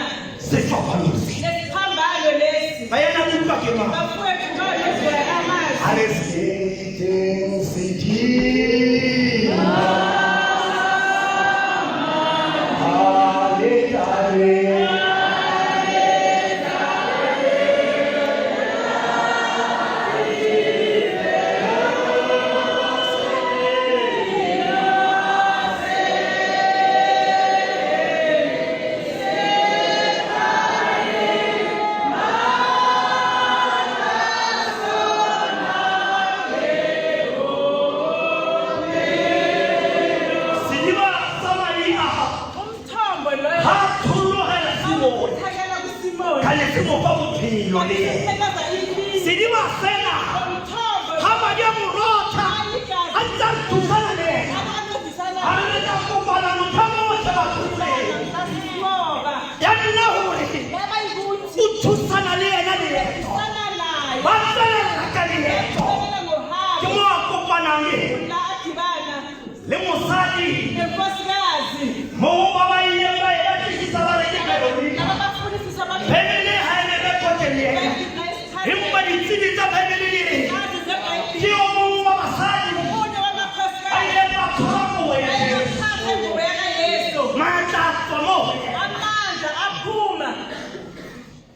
sefaphanosi
nesiphambano lesi
ba yena utlwa ke mang
bafowethu banezela amazwi
a re seteng sedima
umthombo loyo
ha thologela simone
uthakela kusimoni
ka le se mo fa bophelo le yena
bakisekeza impilo
sedima sena
umthombo
ga madi a morotha a ntse a thusana le yena
abancedisana
a re le ka kopana motho a motlhe ba thuseng
sasiyoba
ya nna gore
yaba yikuthi
o thusana le yena leeto
sana naye
ba tswelela ka leeto
uthakela
ke
ngohambo
mo a kopanang le
la adibana
le mosadi
nenkosikazi
mo ba ba ileng ba e batlisisa ba re ke Carolina
nababafunisisa
family ha e ne be kote le yena empa di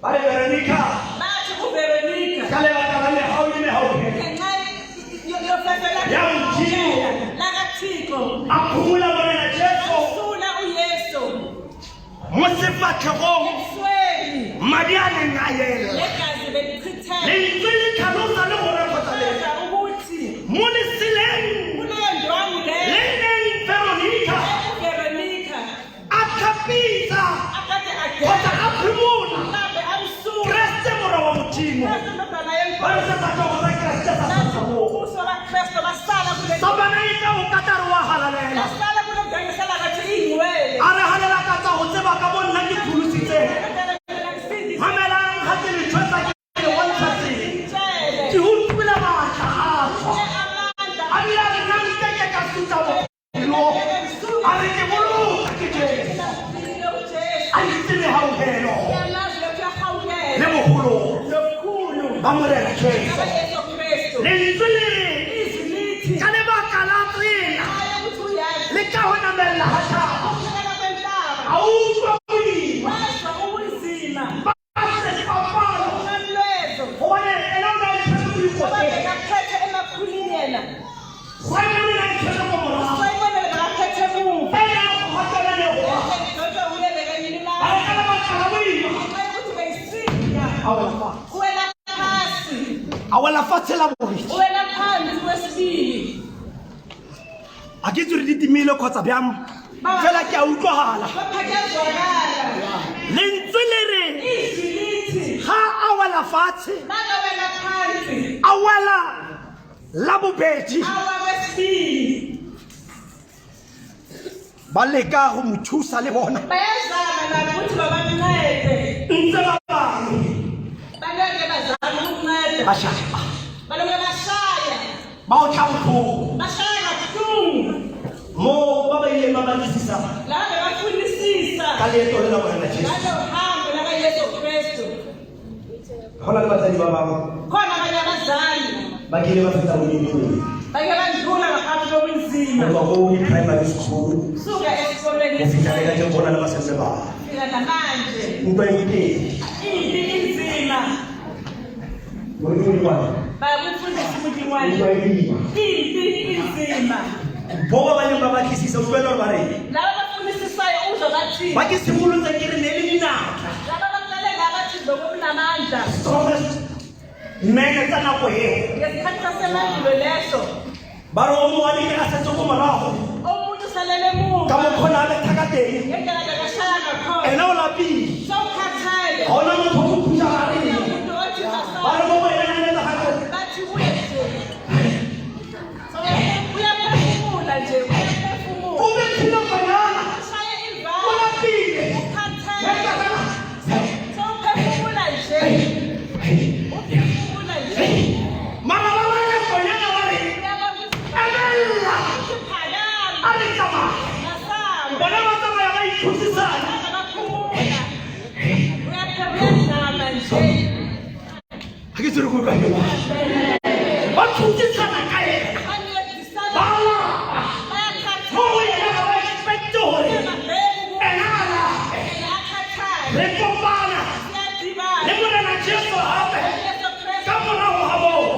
Bare Veronica.
bathi kuVeronica
Kale bakalane how you know.
ngenxa yofefela
Yamjingo.
lakaThixo
Akhumula bona Jericho.
usula uYesu
Mosifatlhogong.
esweni
Madiane ngayela.
legazi belichithele
Le itswele tlhalosa le gore kgotsaleng.
Benza ukuthi
Mo leseleng.
kuleyo ndwangu
Le
leyo
neng Veronica.
uVeronica
Akhapisa.
akade
Kgotsa
agela
a phimola.
mhlambe amsula
Kreste mora wa Modimo.
indodana
Ba
yenkosi
se batlo go Kreste sa sa mo.
ubuso kaKristu basala kule
Sabana ita o kataro wa halalela.
basala kule ndwangisela kathi ingcwele
Are halela ka tsa go tseba ka bonna ke phulusitse. Mamelang ha ke le tshwetsa ke wa ntse. Ke utlwela batla a tswa. A di a nna ntse ka sutsa mo. Lo. Are ke bolo ke je. A itsene ha o helo. Le mogolo. Ba mo rela tshwetsa. Le itswele. Ka le baka la tsela. Le ka hona mella ha tha. A utlwa boi. Ba se papalo. Hone ena o na le tshepo ko teng. Wa nna le tshepo ko mora. Ena o hatela le ho. Ba ka la baka la boi. Awela fatsela boi. A ke tsuri ditimile kgotsa byang. Fela ke a utlwahala. Lentswe le re ga a wela fatshe a wela la bobedi ba leka go mo thusa le bona ntse ba bangwe ba shapa ba o tla botlhoko mo ba ba ileng ba batlisisa ka leeto le la bona la Jesu go na le batsadi ba bangwe ba kile ba feta mo dimeleng go tswa go di-primary school go fitlhelela ke bona le ba setse ba ntwa e teng modimo ntwa e dima bo ba ba neng ba batlisisa o utlwela gore ba reng ba ke simolotse ke re ne le dinaka strongest men tsa nako eo ba re o mo wa dike a setse ko morago ka mokgona a betha ka teng ena o lapile ga ona motho o mo thusa gareng ba re mo boenanetsa gape o bethile banyana o lapile mara ba bane banyana ba re emella a le tsamaya bona ba tsamaya ba ithusisana ga ke tsere go utlwa ke ba thusisana ka ena ba lapa mo go ena ga ba expecte gore ena a lape le kopana le morena Jesu gape ka morago ga moo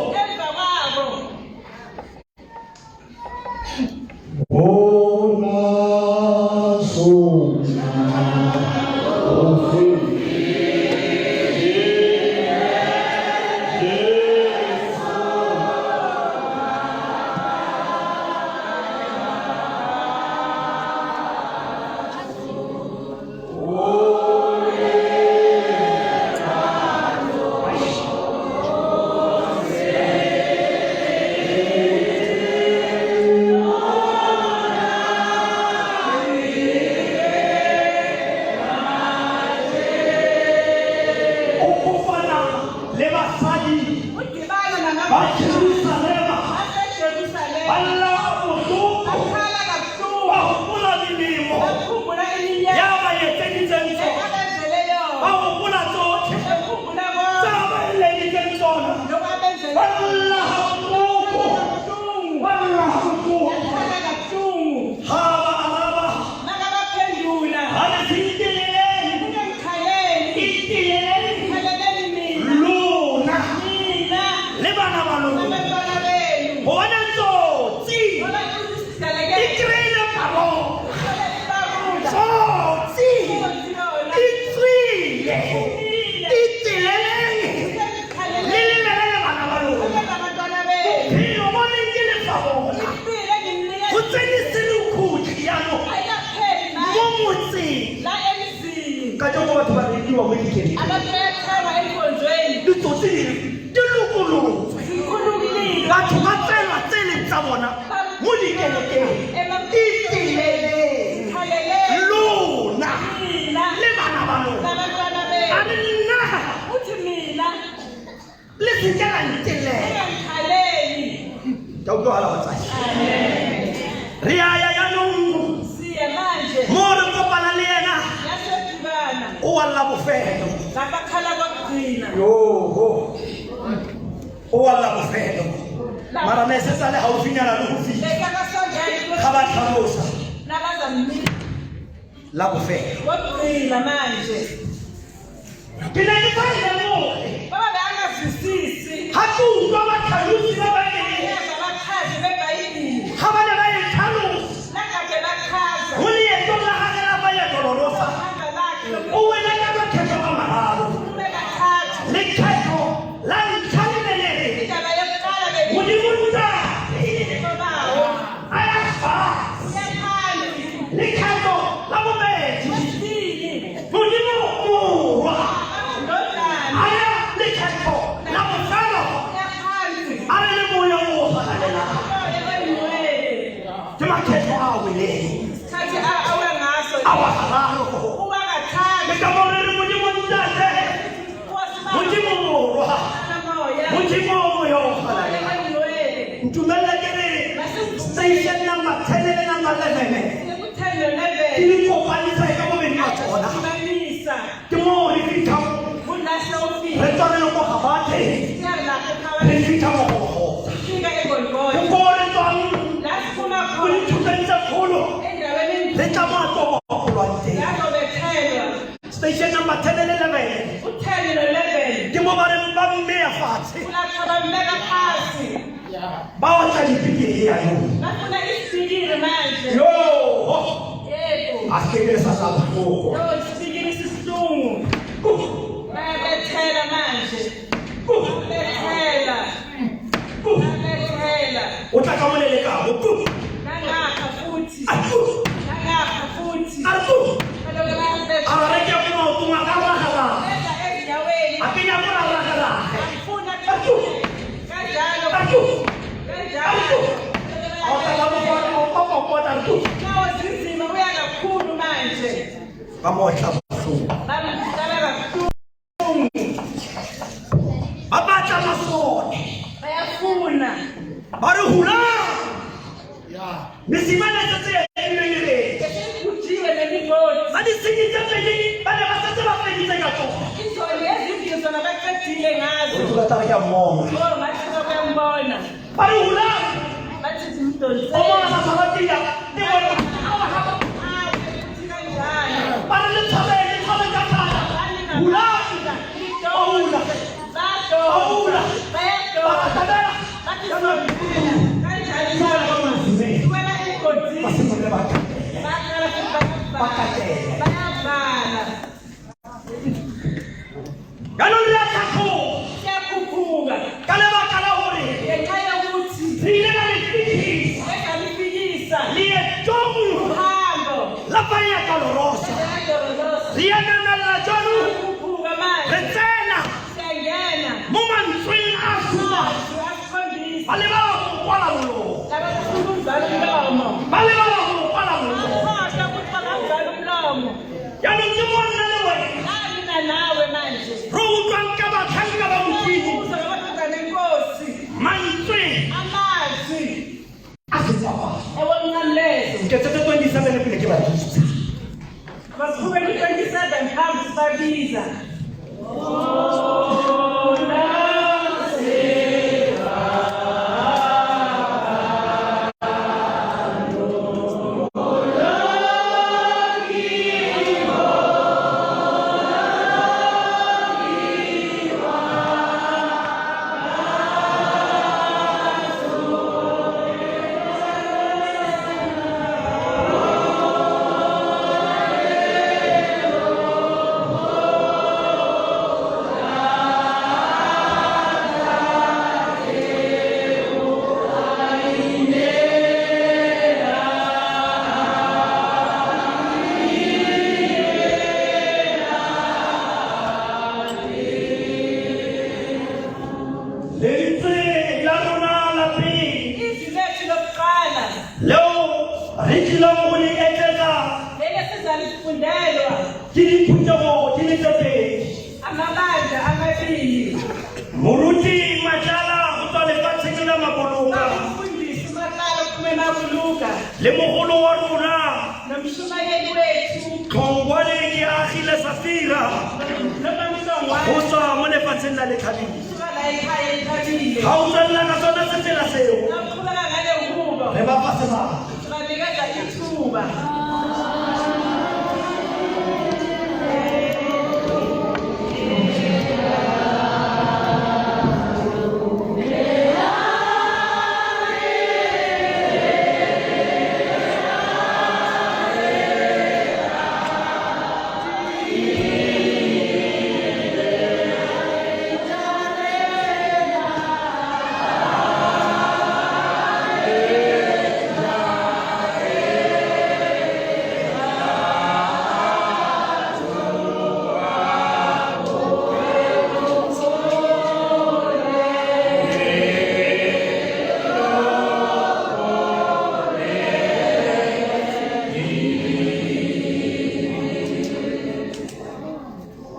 rekeliwa mo dikeng ditsotsi di lokolotse batho ba tselwa tseleng tsa bona mo dikelekeng lona le bana ba lona a re nna le seke la ntelela ka utlwala batsadi re ya yaanong mo re kopana le ena o walla bofelo o walla bofelo mara ne se sa le haufinyana le go fitlha ga ba tlhalosa la bofelo ke ne ke sa lemoge ga ke utlwa batlhalosi ba baeng ga ba ne ba e tlhalosa mo leetong la gage la baetololosa o wele ka makgetho a mararo lekgetho la ntlha le lelele modimo ntate a ya fase lekgetho la bobedi modimo morwa a ya lekgetho la bofelo a re le moya o galalela ke makgetho a weleng a wa gararo le ka more re modimo ntate modimo morwa modimo moya o galalela ntumella ke re station number 10 le number 11 ke di kopanisa ka bobedi ba tsona ke mo re fitlhang re tswa re le mo gabate re fitlha mo go ko re tswang go dithuteng tse kgolo re tla mo atlomo go lwanteng station number 10 le 11 ke mo ba reng ba mmeya fatshe ba watla dipikiri ya yo a se ke sa sa boko o tla ka molele ka go a re ke mo tuma ka raga a ke ya mo raga Bamohla buhlungu abatla masone
bayafuna
bari hula nisimana tse ebelele
kujiwe nemigodi
badi sinyitse tse bale basatse ba feditse ka tsona
izolo ezimbili zona baqedile ngazo
uthula ya mmomo
ngathi bayambona
bari hula
bathi zimdonse
oma sasabatia ni bona bari le thabele ka thata hula hula hula bakatela Go tswa mo lefatsheng la Letlhabile.
Suka la ekhaya eLetlhabile.
Ga o tswelela ka sona setsela seo.
Ngiqhubeka ngale ukuba.
Re ba fa sebaka.
Sibanikeza ithuba.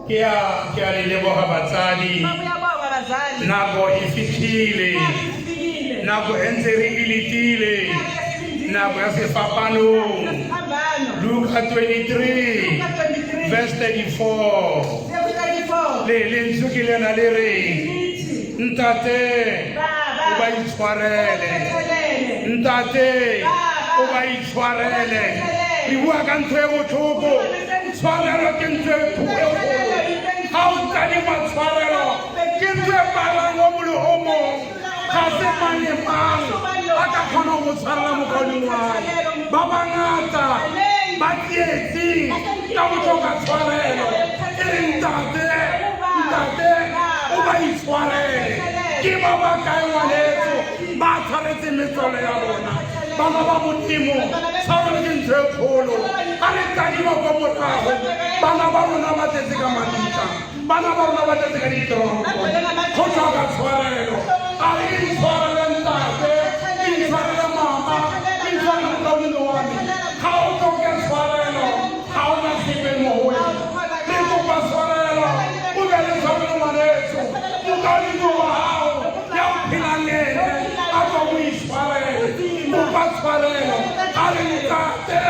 Kia le leboga batsadi.
Ngiyabonga bazali.
Nako e fitlhile. Nako e ntse re iletile. Nako ya sefapanong. Luka 23 verse 34. Le ntse ke lena le re ntate o ba itshwarele. Ntate o ba itshwarele. Re bua ka ntho e botlhoko. Tshwarelo ke ntho e kgolo. Ha o tsadi matshwarelo ke ntho e palang o mole o mong. Ga se mang le mang a ka kgona go tshwarela mokauleng wa hae. Ba bangata ba tsietsing ka go tlhoka tshwarelo. E re ntate o ba itshwarele. Ke ba ba kae ngwaneso ba tshwaretse metswalo ya bona. Bana ba Modimo tshwarelo ke ntho e kgolo. A re tadima kwa morago. Bana ba rona ba tletse ka matitla. Bana ba rona ba tletse ka ditoropo. Go tlhoka tshwarelo. A re intshwarele ntate, intshwarele mama, intshwarele mokauleng wa me. Ga o tlhoke tshwarelo, ga o na sepe mo go wena. Le kopa tshwarelo, o be le tshwarelo ngwaneso. Mokauleng wa gago ya o phelang le ene a tswa go itshwarele. Kopa tshwarelo. A re ntate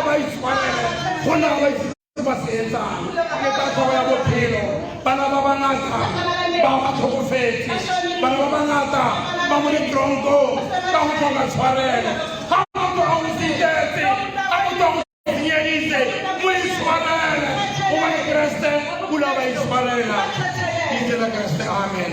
ba itshwarele. Go na ba itse ba se etsang. Ke tatso ya bophelo. Bana ba bangata ba ba tlhokofetse. Bana ba bangata ba mo ditronko ka go tlhoka tshwarelo. Ga motho a o sitetse, a motho a go senyeditse, mo itshwarele. O ba ke Kreste, o la ba itshwarela. Itela Kreste, amen.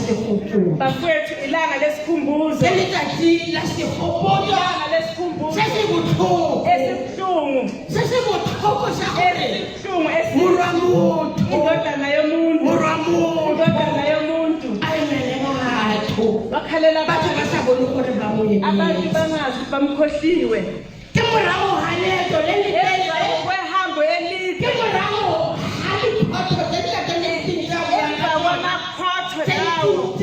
Bakwethu ilanga lesikhumbuzo.
Elithathi lasikhopota.
Ilanga lesikhumbuzo.
Sesibuthongo.
Esibuhlungu.
Sesibuthongo sakore.
Esibuhlungu
Muramuntu.
Indodana yomuntu.
Muramuntu.
Indodana yomuntu.
Ayimele batho.
Bakhalela
Batho ba sa bone gore ba mo yena.
abantu bangazi bamkhohliwe.
Ke morago ga leeto le le
Emva kwehambo elide.
ke morago ga diphoto tse di kakanetseng tsa
Emva kwamaphotho lawo.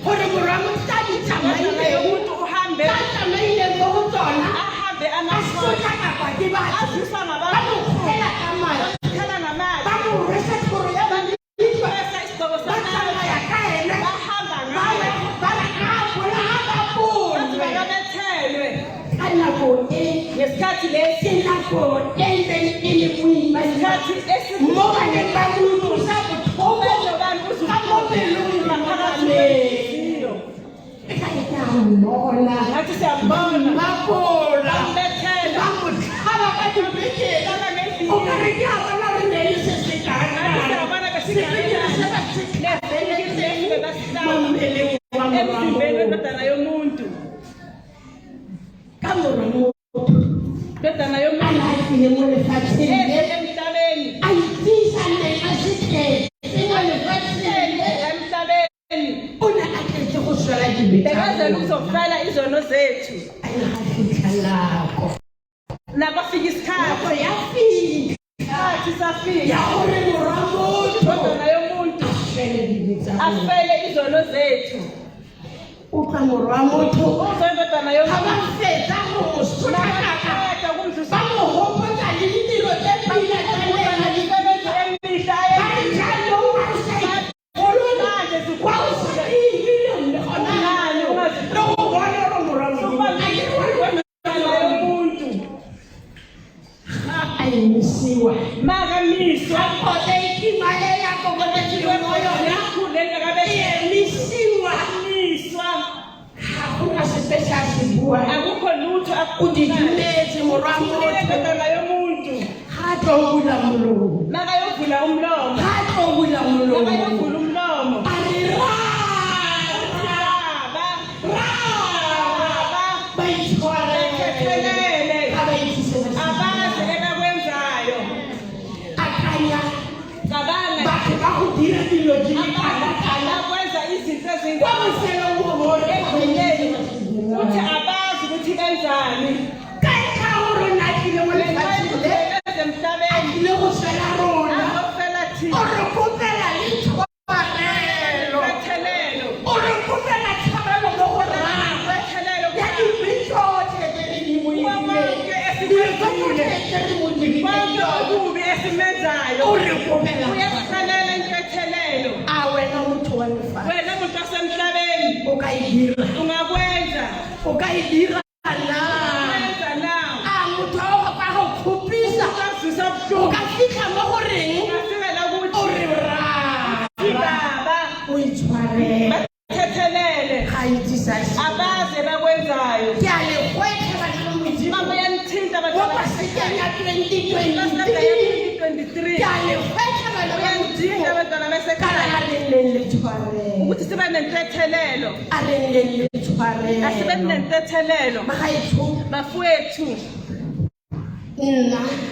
gore morago tsa di
Indodana yomuntu uhambe.
tsamaile mo go tsona
Ahambe
a
amaphotho.
sotla kapa ke batho
Azisa
ba
ngabantu.
mo kgela ka madi
Bakhala ngamali.
ba mo rwesa thoro ya baditwa
Besa isigqoko
ba
sakhe.
tsamaya ka ene
Bahamba
ba
ngaye.
ba ga bona ga ba
Bathi
bone
bakabethelwe.
ka nako e
Ngesikhathi lesi
ke nako e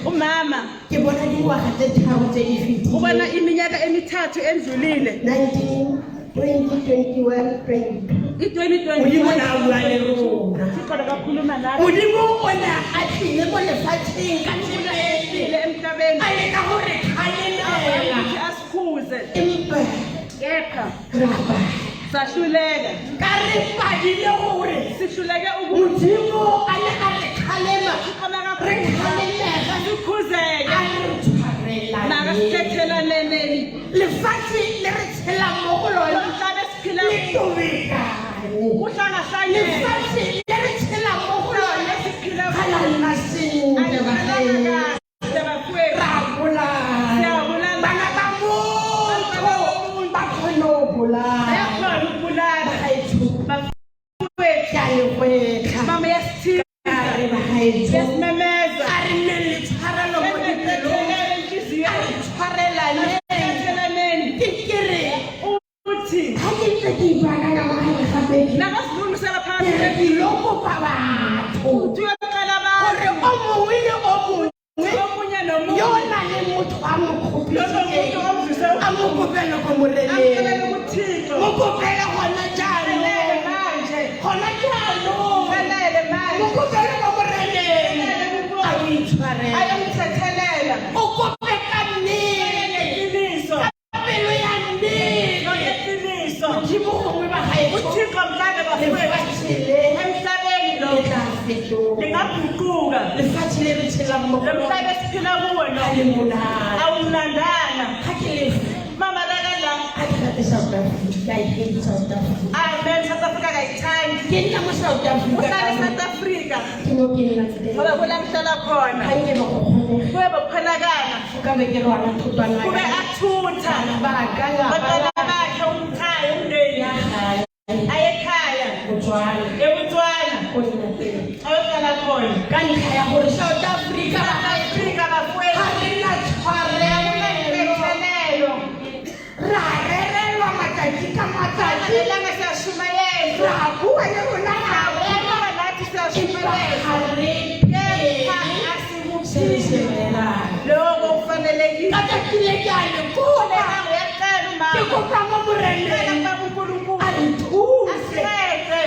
Umama
ngibona ingwaga zethawu ze-50
ubona iminyaka emithathu endlulile
2021 Modimo ona a tlile mo lefatsheng ka tsela e
emhlabeni
a leka gore kgalela
asikhuze
empa
kepha
raba
sahluleka
ka re badile gore
sihluleke
Modimo a le a re kgalema re kgalemega
sikhuzeke
maka
sithethelane
lefatshe le re tshela mo go lona
lomhlaba esiphila
le tobekane
uhlangahlangene
lefatshe le re tshela mo go lona
esiphila
kgalana sentle bagae bana ba motho ba kgone go bolaya ke a le gwetlha
mama yasithina
a re bagaetso
yasimemeza
a re nne le tshwarelo mo dipelong a re tshwarelane ke kere
uthi
ga ke ntse ke ipaakanya mogare gape
nakasilungisela
ke
phakathi
re dilo kopa batho
tuyocela
gore o mongwe le o mongwe
omunye
yo
nomunye
o na le motho a mo kgopisitseng
lomuntu omzise
a mo kopele ko moreleng
amkelele kuthixo
mo kopele gona jaanong
manje
gona jaanong
felele manje
mo kopele ko moreleng a o itshwarela
ayomthethelela
o kope ka nnete
iqiniso
pelo ya nnete
iqiniso
modimo gongwe bagaetso
uthixo mhlawumbe bafowethu
lefatshele
emhlabeni lo
le tla fetoga
lingaguquka
lefatshe le re tshelang mo go
lo mhlaba esiphila kuwo lo
ga le monate
awumnandana
ga ke lefa
mama lakala
I hate South Africa. I hate South Africa.
amen South Africa kayithandi
Ke nna mo South Africa.
uhlala eSouth Africa
Ke no ke nna today.
ngoba kula mhlala khona
Ga nke ba go kgone.
kuye bakhona
kube athutha abantwana bakhe umkhaya umndeni ayekhaya ebutswana ayohlala khona South Africa bafowethu rarelelwa matsatsi ka matsatsi langa siyashumayela rabuwa yero la nathi siyashumayela asimuphile lokho kufanelekile katakilekane kuba uyaqala uma ngikupama murende uNkulunkulu asireke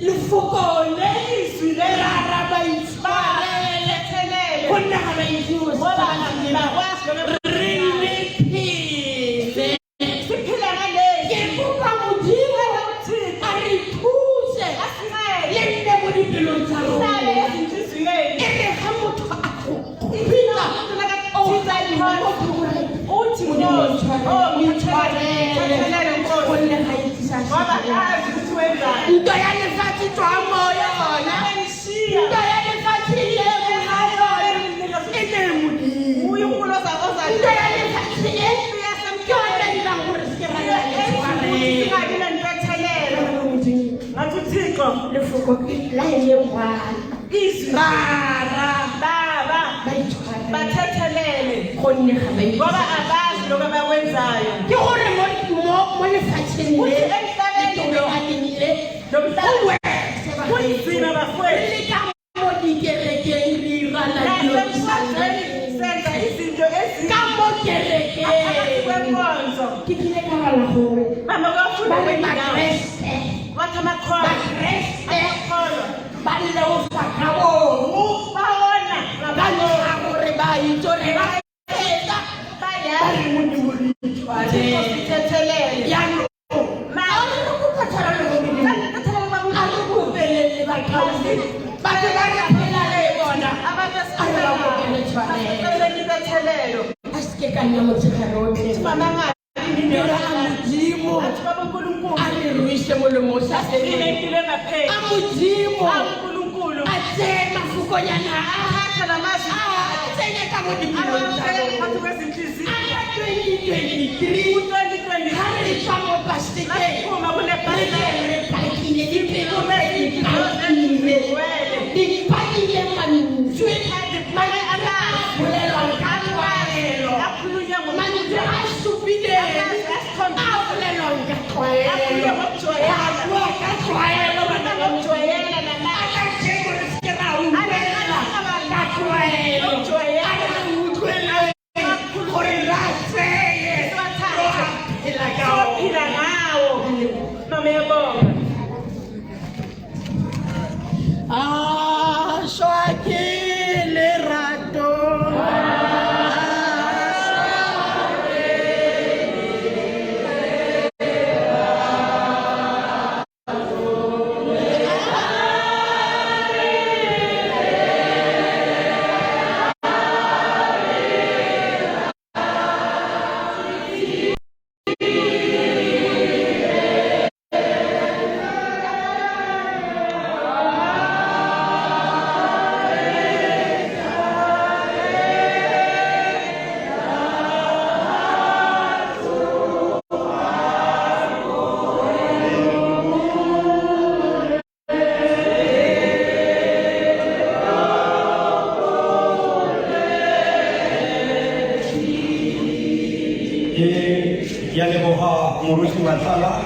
lifuko lezwi lerara bayitshwarele thelele khona abayithusa ngoba ngibakwazi bathethelele ngoba abazi lokho abakwenzayo ke gore mo lefatsheng le emhlabeni nomhlaba kunzima bafowethu ka mo dikerekeng ribala senza izinto ka mo kerekeng kwenkonzo kikile kala gore mama bafuna ukwenza wathi amakhono balle ufakabo baona ngabalo akore bayitore bayeza bayari muntu sithethelele yano ukuphathana lokubelele bakhazi bathi bayaphela le bona abasebethelelo asike kanya motshekharote mama ngathi ndora amudimo aliruise molomo sasele amudimo uNkulunkulu athema fukonyana ahatha namazi athenge kamodipilo phansi kwezinhliziyo 2023 hari chamo Paseka uma kule pakile impilo dipakile manjwe mane ana bulelo kakwelo akhulunya ngomanje asubide bulelo ngakwelo kakwelo bana ngomjoyela nana akachego resikerawu kakwelo joyela ukwela kore raseye phila ngawo mama yabonga shwakile rato
Murusi Matala,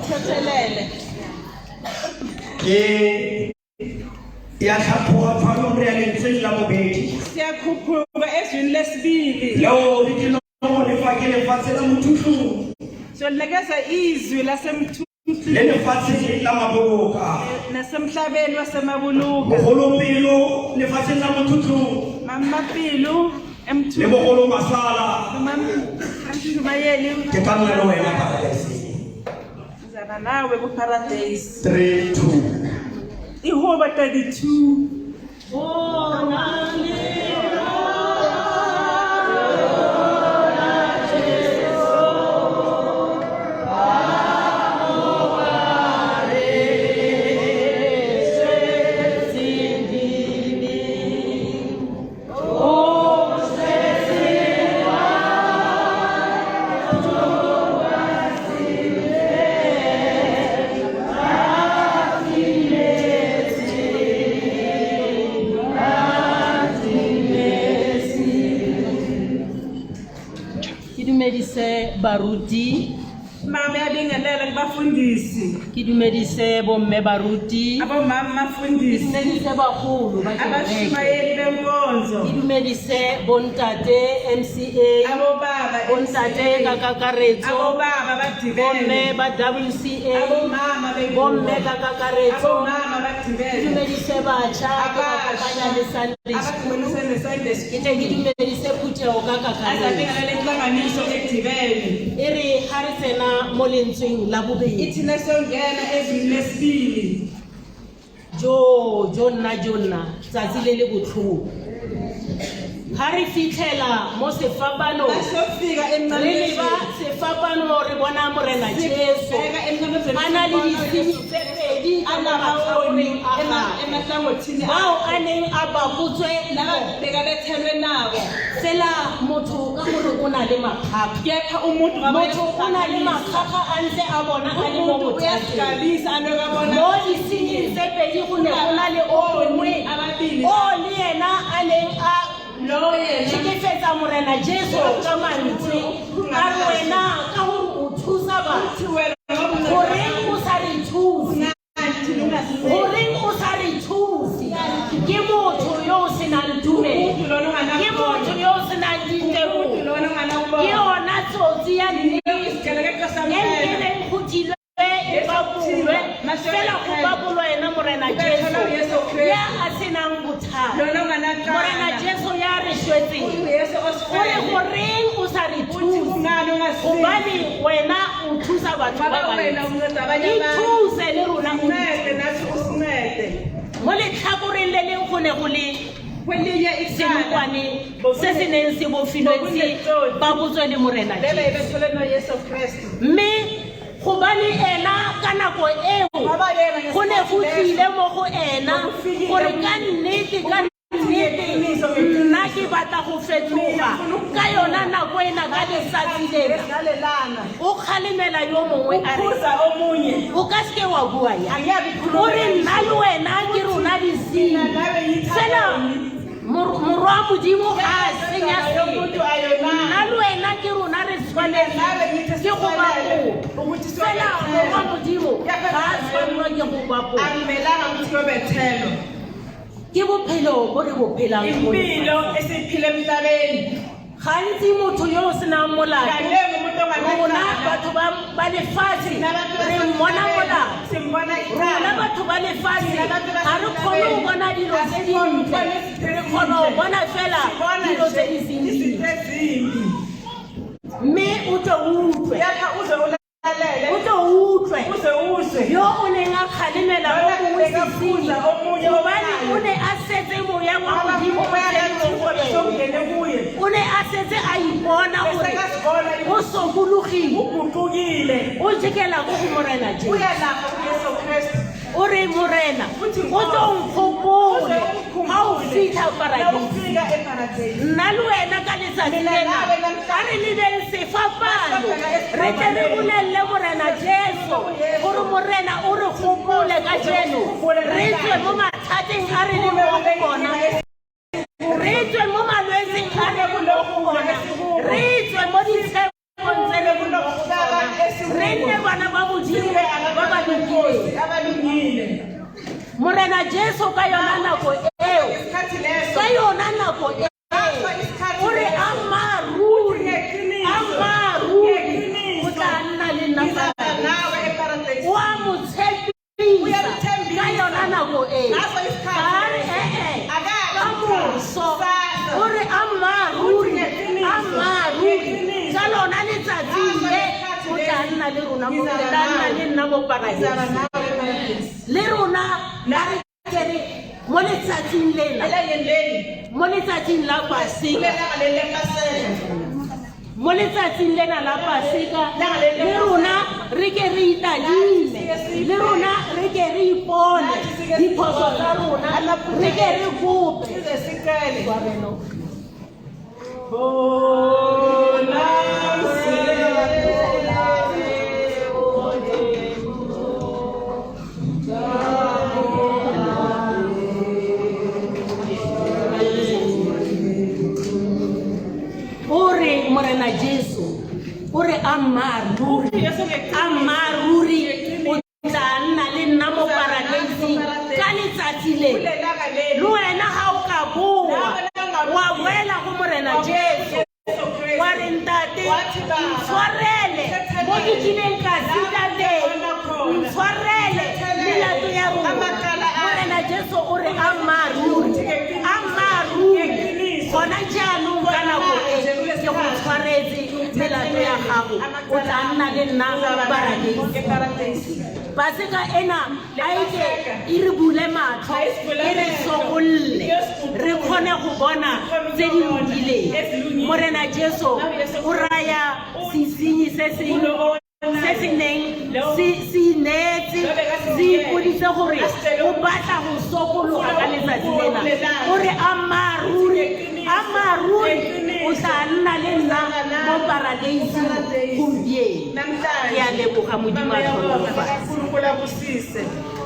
sithethelele
ke yathaphuka phano reality la mobedi
siyakhuphuka ezwini lesibili
lo lithi no lefakele fatse la Mothutlong
so lekeza izwi lasemthuthini
lele fatse la Maboloka
nasemhlabeni wasemabuluka
ngolopilo lefatse la Mothutlong
mamapilu
le bogolo masala ke ka nna le wena paradise
Zana nawe ku paradise
3-2
Ihoba 32
Baruti
Mama yabingelela kubafundisi
ki dumedise bomme baruti
abomama mafundisi
dumedise bagolo ba
abashumayeli benkonzo
ki dumedise bontate MCA
abobaba
bontate kakakaretso
abobaba badibele
bomme ba WCA
abomama
bomme kakakaretso
abomama badibele
dumedise bacha abakanya le Sunday school
Sunday
ki dumedise phutego kakakaretso
azabingelela inhlanganiso edibele
ere hare tsena mo lentsweng la bobedi
ithi nasongena ezwini lesibili
jonna tsatsi le le botlhoko ha re fitlhela mo sefapano
basofika
re
emnqamleni
leba sefapano re bona morena Jesu a na le disini tse pedi ka matlhakoreng a gagwe
emahlangothini
bao a neng a bapotswe
bekabethelwe nabo
fela motho ka gore o na le makgakga
kepha umuntu
motho o na le makgakga a ntse a bona a le mo
umuntu
bothateng
uyasigabisa anokabona
mo disining tse pedi go ne go na le o mongwe
ababili
o le yena a neng a
lo yena
tlhekefetsa morena Jesu ka mantswe a re wena ka gore o thusa batho goreng o sa re thuse goreng o sa re thuse ke motho yo o senang tumelo ke motho yo o senang ditebogo ke yona tsotsi ya nnete e nkeleng go tilwe e babolwe fela go babolwa ena morena Jesu ya a senang bothata morena Jesu ya re shwetseng gore goreng o sa re thuse gobane wena o thusa batho ba bantsi ithuse le rona mo letlhakoreng le leng go ne go le senokwane se se neng se bofilwetse ba botswe le morena Jesu mme gobane ena ka nako eo go ne go tlile mo go ena gore ka nnete nna ke batla go fetoga ka yona nako ena ka letsatsi lena o kgalemela yo mongwe a re o ka seke wa bua ya o re nna le wena ke rona disini fela morwa modimo ga a senya nna le wena ke rona re tshwanetse ke go bapo fela morwa modimo ga a tshwanelwa ke go bapo ke bophelo bo re bophelang
impilo esiphile emhlabeni
gantsi motho yo o senang molato rona batho ba lefatshe re mmona molato rona batho ba lefatshe ga re kgone go bona dilo tse dintle re kgone go bona fela dilo tse di seng mme o tle utlwe yo o neng a kgalemela o mongwe sesini gobane o ne a setse moya wa modimo o ne a setse a ipona gore o sokologile o jekela go go morena Jesu o re morena o tlo nkgopole ga o fitlha paradise nna le wena ka letsatsi lena a re lebeng sefapano re tle re bolelele morena Jesu gore morena o re gopole ka jeno re tswe mo mathateng a re le mo go bona re tswe mo malwetseng a re mo go bona re tswe mo ditshepong tse re mo go bona re nne bana ba modimo ba ba lokileng morena Jesu ka yona nako eo ka yona nako eo o re amaruri o tla nna le nna o a mo tshepisa ka yona nako eo ka nna le rona mo ke tla nna le nna mo paradise le rona la re kere mo letsatsing lena mo letsatsing la Paseka mo letsatsing lena la Paseka le rona re ke re itadile le rona re ke re ipone diphoso tsa rona re ke re kope ore morena Jesu ore amaruri o tla nna le nna mo paradise ka letsatsi le wena ha o ka boa wa boela go morena Jesu wa re ntate ntshwarele mo ke tlileng ka sita teng ntshwarele melato ya rona morena Jesu ore amaruri gona jaanong ka nako e ke go tshwaretse melato ya gago o tla nna le nna paradise Paseka ena a ike e re bule matlho e re sokolle re kgone go bona tse di lokileng morena Jesu o raya sesenyi se neng se inetse se ipoditse gore o batla go sokologa ka letsatsi lena gore amaruri o tla nna le nna mo paradise gompieno ke a leboga modimo a tlhonolofatse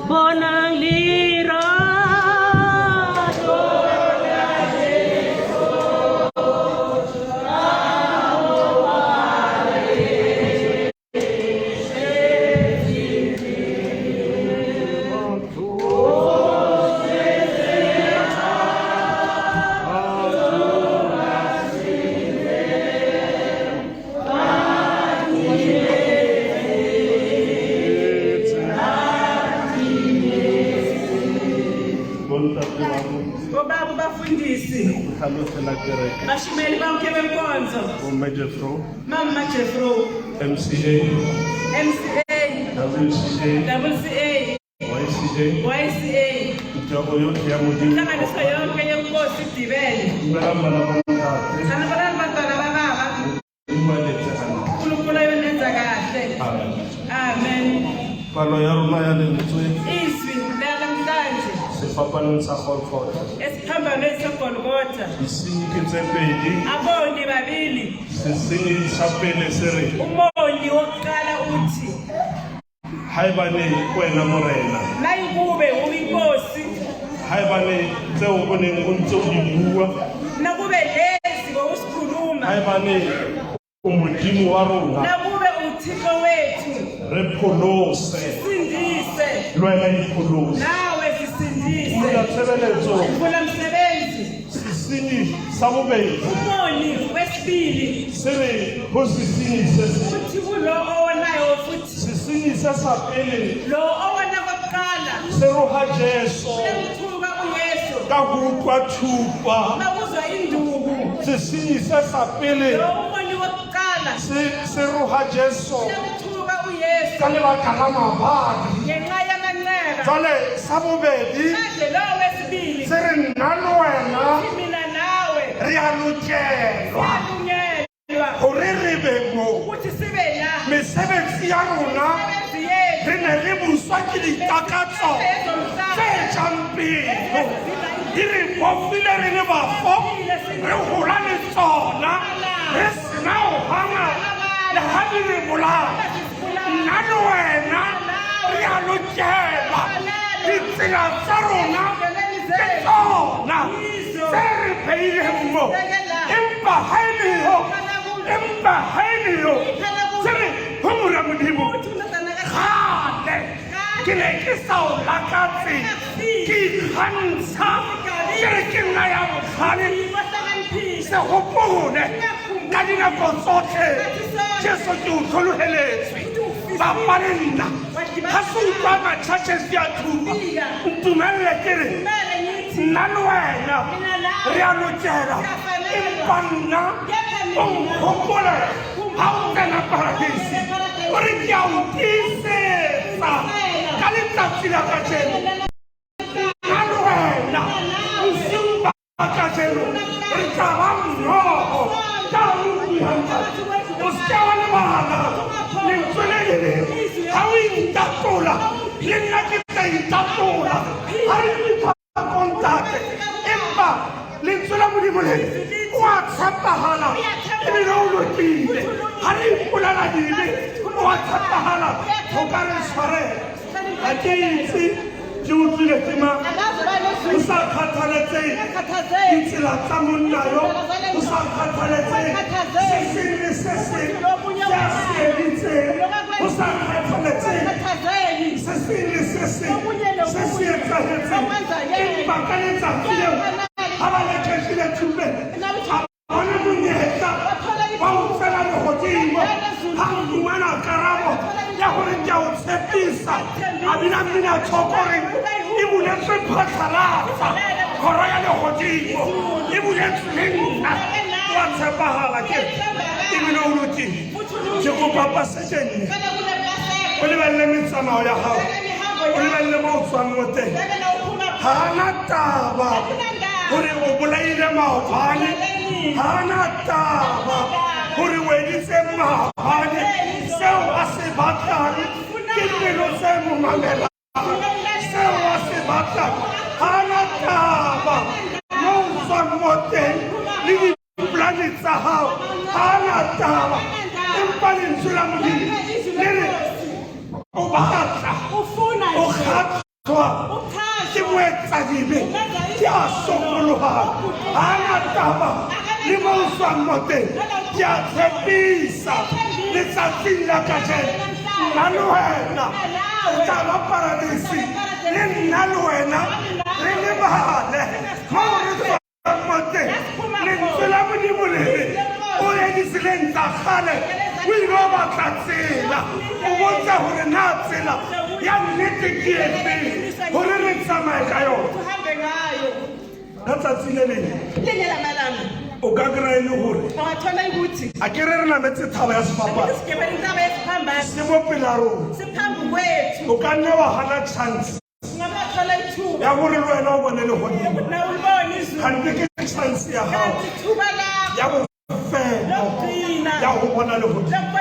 bonang lerato
Bashimeli bonke benkonzo
Mama Jeffro,
MCA
WCA, YCA, Njogo yote ya Modikwe,
hlanganiso yonke yenkosi idibene
Mbalambala bantate,
sanabala bantwana bababa
Umaletsana.
uNkulunkulu yonenza kahle amen
Palo ya rona ya lentswe,
izwi namhlanje
sefapanong sa Golgotha.
esiphambanweni segolgotha
Isinyi ke tse pedi,
aboni babili
sesenyi sa pele se re,
umoni wokuqala uthi
haebane wena morena,
nayikube uyinkosi
haebane tseo o neng o ntse o di bua,
nakube lezi bowusikhuluma
haebane o Modimo wa rona,
nakube uthixo wethu
re pholose,
sindise
le wena ipholose.
nawe sisindise
Mula tshebeletso,
kula msebenzi
sesenyi sa bobedi,
umoni wesibili
se re ho sesenyi se se,
uthi kulo owonayo futhi
sesenyi se sa pele,
lo owona kokuqala
se roha Jesu,
semthuka uyesu
ka ho utlwa thupa.
bakuzwa induku
Sesenyi se sa pele,
lo umoni wokuqala
se roha Jesu,
semthuka uyesu
ka lebaka la mabadi.
ngenxa yamanxeba
Jwale sa bobedi,
manje lo wesibili
se re nna le wena
mina nawe
re a lokelwa
siyalungelwa
hore re be mo.
ukuthi sibe la
Mesebetsi ya rona
imisebenzi yethu
re ne re buswa ke ditakatso tse jang pelo, di re bofile re le bafo, re gola le tsona, re sena ho hanga le ha di re bolaya. Nna le wena re a lokelwa, ditsela tsa rona ke tsona tse re beileng mo. Empa ha e le yo se re ho mora Modimo gale ke ne ke sa o lakatse ke ikgantsha ke re ke nna ya botlhale se gopole ka dinako tsotlhe Jesu ke o tlhologeletswe papa le nna ga se utlwa ma-churches di a thuba ntumelele ke re nna le wena re a lokela empa nna o nkgopole ga o tsena paradise o Ore ke a o tiisetsa ka letsatsi la kajeno. Nna le wena bosiung ba kajeno re tla ba mmogo ka o buihanka. O seke wa lebala lentswe le le leng. Ha o itatola le nna ke tla itatola. Ha re ipha kontate empa lentswe la Modimo le o a tshepahala ebile o lokile. Ha re ipolala dibe o a tshepahala o ka re tshwarela. Ha ke itse ke utlwile ke mang o sa kgathaletseng ditsela tsa monna yo, o sa kgathaletseng se seng le se seng se a se editseng, o sa kgathaletseng se seng le se seng se se etsahetseng. Empa ka letsatsi leo ha ba lekgetlhile thupe a bone monyetla wa ho tsena legodimo ha fumana karabo ya gore ke a o tshepisa a bina mmina tshokore e buletswe phatlhalatsa kgoro ya legodimo e buletswe le nna wa tshepahala ke ebile o lokile. Ke kopa pasekenne o lebelele metsamao ya gago, o lebelele mo o tswang mo teng. Ha ana taba gore o bolaile maobane, ha ana taba gore o editse maobane. Seo a se batlang ke pelo tse mo mamelang, seo a se batlang ha ana taba mo o tswang mo teng le dipolane tsa gago, ha ana taba. Empa lentswe la Modimo le re o batla, o kgatlhwa ke moetsadibe, ke a sokologang. Ha ana taba le mo o tswang mo teng. Ke a tshepisa letsatsing la kajeno nna le wena o tla ba paradisi, le nna le wena re lebale mo re tswang mo teng. Lentswe la Modimo le re o edisitseng tsa kgale o ile o batla tsela, o bontsha gore na tsela ya nnete ke efeng gore re tsamaye ka yona. Ka tsatsi le leng o ka kry-a le gore a ke re re nametse thaba ya sefapano se mo pela rona, o ka nne wa gana chance ya gore le wena o bone legodimo. Kante ke chance ya gago ya bofelo ya go bona legodimo.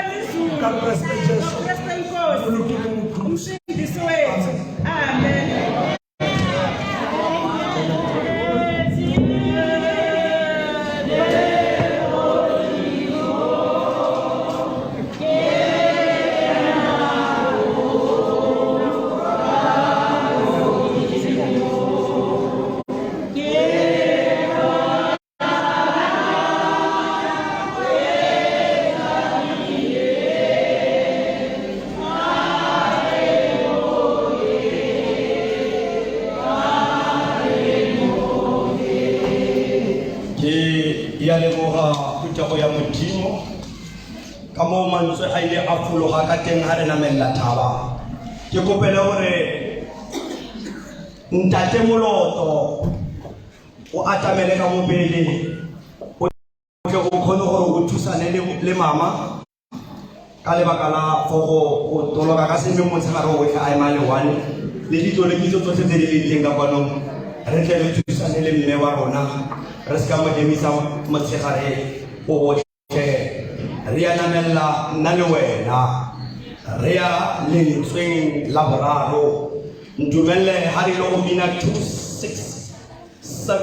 Ka Kreste Jesu o lokile mopholosi. Amen.
ya leboga kutego ya Modimo ka mo mantswe a ile a fologa ka teng ha re namella thaba. Ke kopele gore ntate moloto o atamele ka mobele o tle go kgone gore o thusane le mama ka lebaka la go toloka ka seme motshegare o otlhe a ema le one le ditolokitso tsotlhe tse di leng teng ka kwanong re tle re thusane le mme wa rona re se ka mo emisa motshegare o otlhe re ya namella nna le wena re ya lentsweng la boraro ntumelle ha re lo go bina 267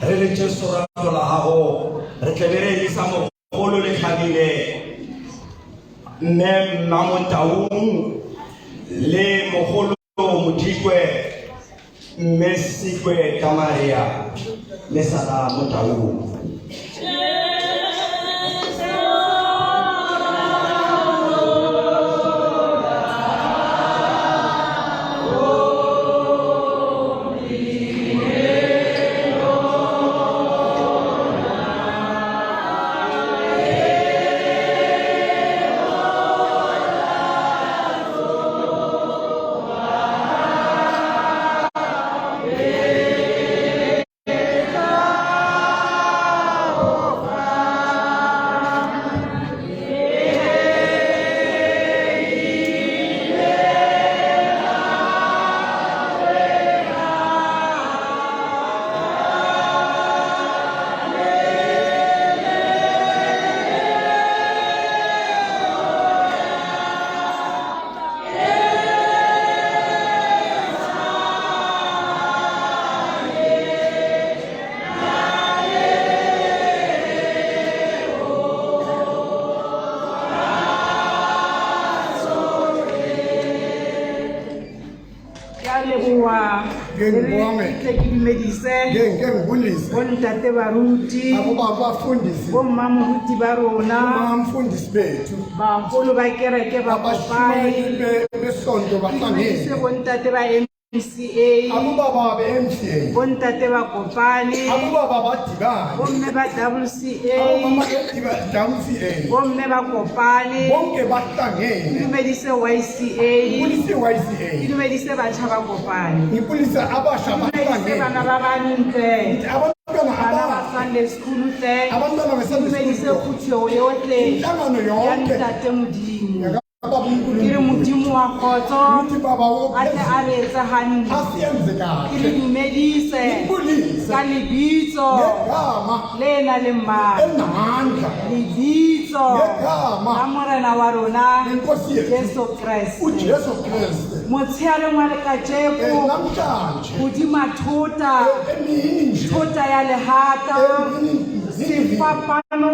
re le Jesu rato la gago re tle re emisa mogolo Letlhabile mme Mmakau le mogolo Modikwe mme Sikwe ka Maria le sala Motau.
Ke dumedise bontate baruti bomma moruti ba rona bagolo ba kereke ba kopane dumedise bontate ba MCA bontate ba kopane bomme ba WCA bomme ba kopane dumedise YCA dumedise batjha ba kopane dumedise bana ba bantle bana ba Sunday school tle dumedise khutshego yotlhe ya ntate modimo ke re modimo wa khotso a tle a re etsa hantle ke le dumedise ka lebitso le na le mmala lebitso la morena wa rona Jesu Kriste motsheare ngwa le kajeko godima thota ya lehata sefapano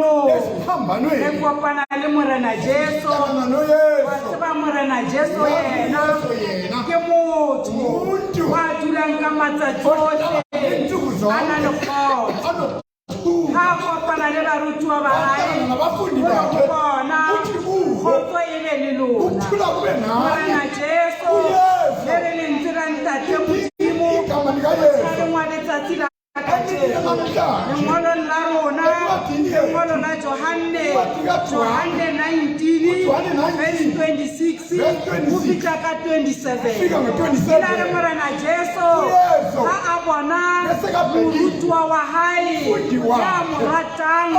e kopana le morena Jesu wa tseba morena Jesu yena ke motho wa dulang ka matsatsi ohle a na le kgotso ha kopana le barutwa ba hae bona kgotso e be le lona morena Jesu le re le ntse ra ntate modimo ka le ngwa letsatsi la lengolo la rona lengolo la Johane 19 verse 26 go fihla ka 27 ila re morena Jesu ha a bona morutwa wa hae ya mo ratang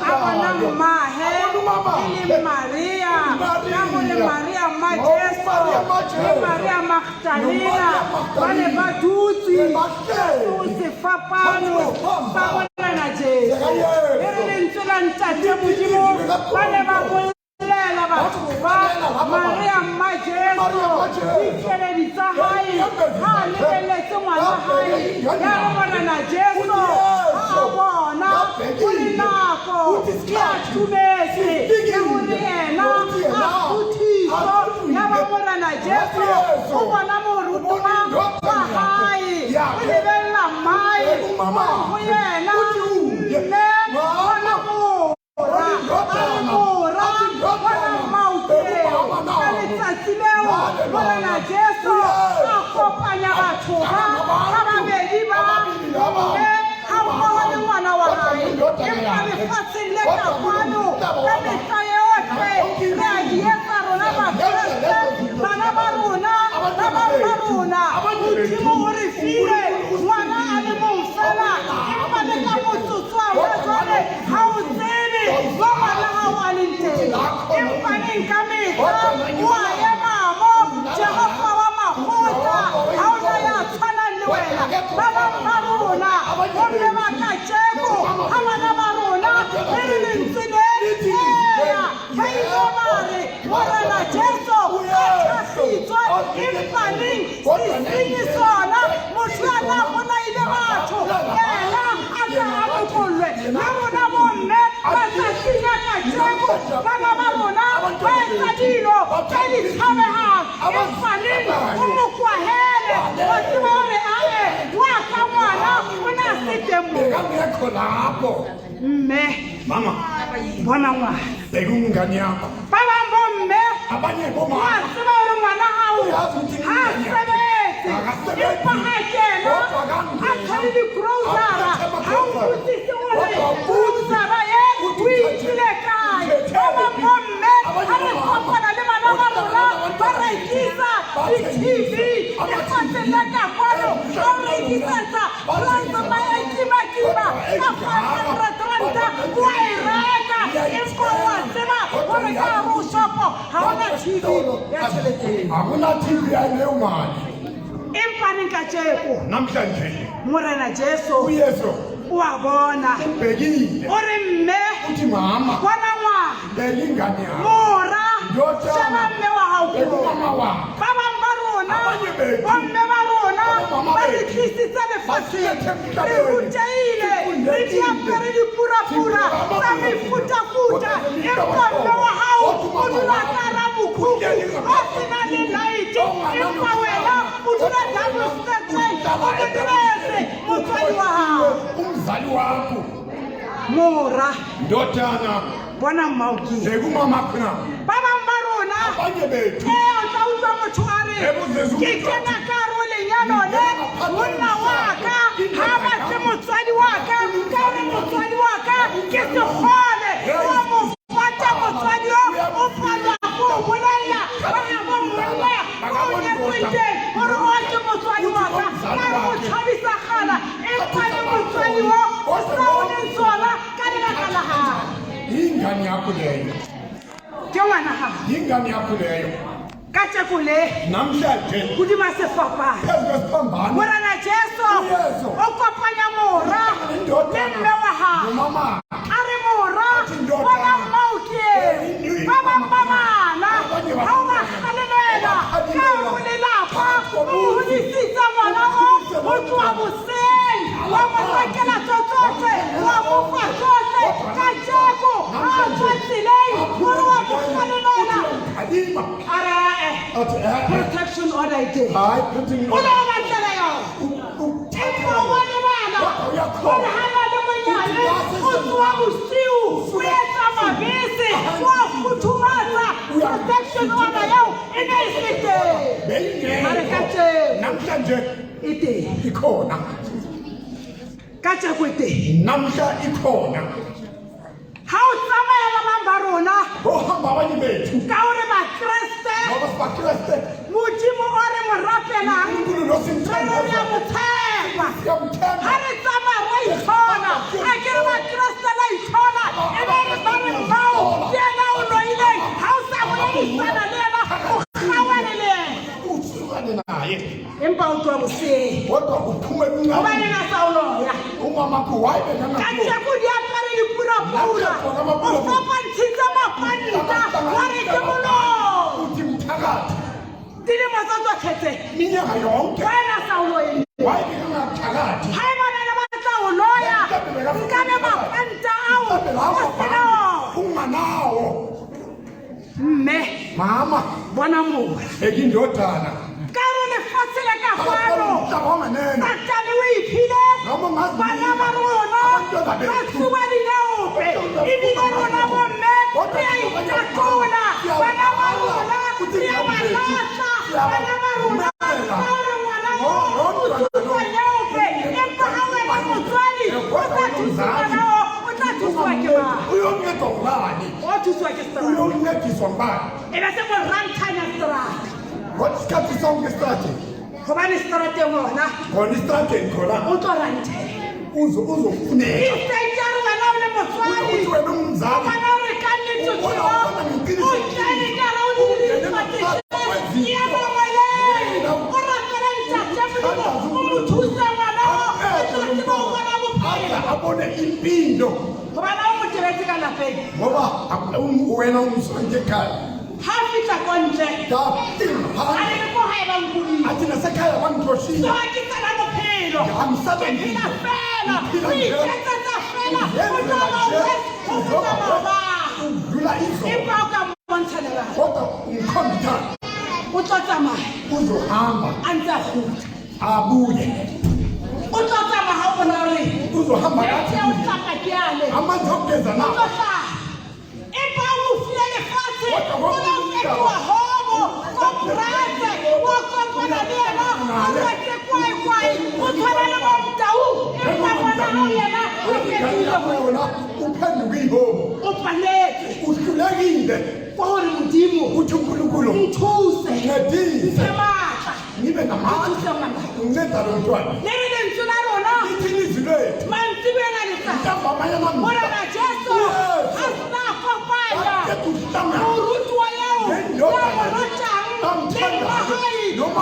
a bona mmahe e le Maria ya mo le Maria ma Jesu le Maria Magdalena ba ne ba dutse sefapano ba bona Jesu re le ntse la ntate modimo ba ne ba bolela batho ba Maria ma Jesu dikeledi tsa hae ha lebeletse ngwana hae ya bona Jesu ha bona o le nako ya tumetse ya mo yena a futhiso ya ba bona Jesu o bona morutwa wa hae o lebella mai o yena mme bona mora bona mauteo ka letsatsi leo morena Jesu a kopanya batho ba babedi ba mme ha mmoho le ngwana wa hae empa lefatsheng le ka kwano ka mehla yohle re a di etsa rona bakreste bana ba rona modimo o re file ngwana a le mong fela empa le ka motsotso wa jwale ha o tsebe wa ngwana hao a leng teng empa neng ka mehla o a emamo Jehova wa makgotla ha o na ya tshwanang le wena ba bang ba rona bomme ba kajeko ha bana ba rona le le lentseneng eya ba ile bare morena Jesu a thasitswe empa neng sesenyi sona motho a na bona ile batho yena a tla a lokollwe le rona bomme ba tsatsing a kajeko bana ba rona ba etsa dilo tse di tshabehang empa neng o mokwahele wa tseba hore ae wa ka ngwana o na se teng moo mme
Mama,
bona ngwana
bekungani yakho.
ba bang bomme
Abanye
wa
bomama.
tseba hore ngwana hao ha sebetse empa ha kena a tshware di-grousara ha o botsise hore grousara ye o itile kae ba bang bomme ha re kopana le bana ba rona ba rekisa di-TV lefatsheng la ka kwano ba o rekisetsa ransa ba ya kimakima ka 500 wa e reka empa wa tseba hore ka hare ho shopo ha ona TV ya tjheleteng
Hakuna TV ya leo mali.
empa neng kajeko
Namhlanje
morena Jesu
uYesu
wa bona
ubhekile
o re mme
uthi mama
bona ngwana
belingani yakho.
mora sheba mme wa hao ke
Mama wa
ba bang ba rona bomme ba rona ba re tlisitse lefatsheng re ruteile re diapere dipurapura tsa mefutafuta empa mme wa hao o dula ka hara mokhukhu o sena le light empa wena o dula Damonsville o
Dotana.
Bona Mauki.
Seguma makna.
Baba Marona.
Abanye bethu.
Utauza mochwari. Kitena karole nyalo le. Muna waka. Haba se motswadi waka. Kare motswadi waka. Kese khole. Wa mofata motswadi o. Ofala ko bolaya. Bana bo molla. Ko nyekwinde. Oro wache motswadi waka. Kare mochabisa khala. Empane motswadi o. Osaone nsola. Kare bakala ha.
Ingani yakho leyo.
Jongana ha.
Ingani yakho leyo.
Kacha kule.
Namhlanje.
Kudima sefapa.
Phezulu
Mora na Jesu. Okopanya mora. Nemme wa ha.
Mama.
Are mora. Bona mauke. Baba na. Hawa halelela. Kawule lapa. Unisisa mwana o. Utu abusei. Wa mwakela totote. Wa mufa tote. Kachako. Achatilei. Mora wa halelela.
Hadima.
Protection order ite.
Hayi putting
Una mantala yo. Eko wale bana. Ona hana de manyane. Utwa usiu. Uyesa mabisi. Wa kutumasa. Protection order yo. Ina isite. Marekache.
Namhlanje
Ite.
ikhona.
Kacha kwete.
Namhla ikhona.
How sama ya mama rona.
Ohamba abanye bethu.
Kaure ba Kriste.
Ngoba sibakreste.
Mujimo ore morapela.
uNkulunkulu nosimthemba.
Ya muthemba.
Siyamthemba.
Hari sama rayikhona. Akere ba Kriste layikhona. Ebere bani mbao. Yena unoile. Hausa wena lena. Khawalele.
Uthukane naye.
Empa utwa busi.
Kodwa uphume kungabi.
Obani ngasawuloya.
Umama kuwayibe ngamakhulu.
Kacha kudia pare lipura pura. Usopa nthiza mapanita. Wari kemulo.
Uthi mthakathi.
Dile mazazo khete.
Minyaka yonke.
Wena sawuloya.
Wayibe ngamathakathi.
Hai bana na batawuloya. Ngane mapanta awu. Osino.
Unganawo.
Mme.
Mama.
Bona mo.
Ekindodana.
Karole fasile ka kwano. Satani uyiphile. Bana barona. Basuba dineupe. Ibile rona bomme. Uyayitatola. Bana barona. Uyamalasa. Bana barona.
Uyoncediswa ngubani? Isikhathi sonke isitrategi. Khona isitrategi khona. Uzofuneka. Ukuthi wena umzali. Abone impilo. Ngoba wena umsonke ekhaya.
Hafika konje.
Athi nasekhaya bangithoshile.
Ngiyakhala ngophelo.
Ngihambisabenzi.
Ngiphela. Uyithetha safela.
Udlula izolo.
Impaka monthana.
Kodwa umkhombitha.
Utsotama.
Uzohamba.
Anzakhutha.
Abuye.
Utsotama hawubonari.
Uzohamba kathi.
Uyaqaqiyale.
Amanzi okugeza na.
Utsotsa. Impawu ufike phansi. Unomfika hobo. Kombrate. Wakopona lena. Aweke kwayi. Uthwala bomdawu. Impakwana awuyena.
Uphenduke ihobo.
Ubaleke.
Uhlulekile.
Fori mudimo.
Uthi uNkulunkulu.
Ngithuse.
Ncedise.
Semaka.
Ngibe namandla. Unceda lo mntwana.
Leli ntuna rona.
Ithini izwi lethu.
Mantibela lesa.
Ntamba amanye amandla.
Bona na Jesu. Asina kopaya. Urutu wa leo. Yamo rochang. Leli mahai. Yamo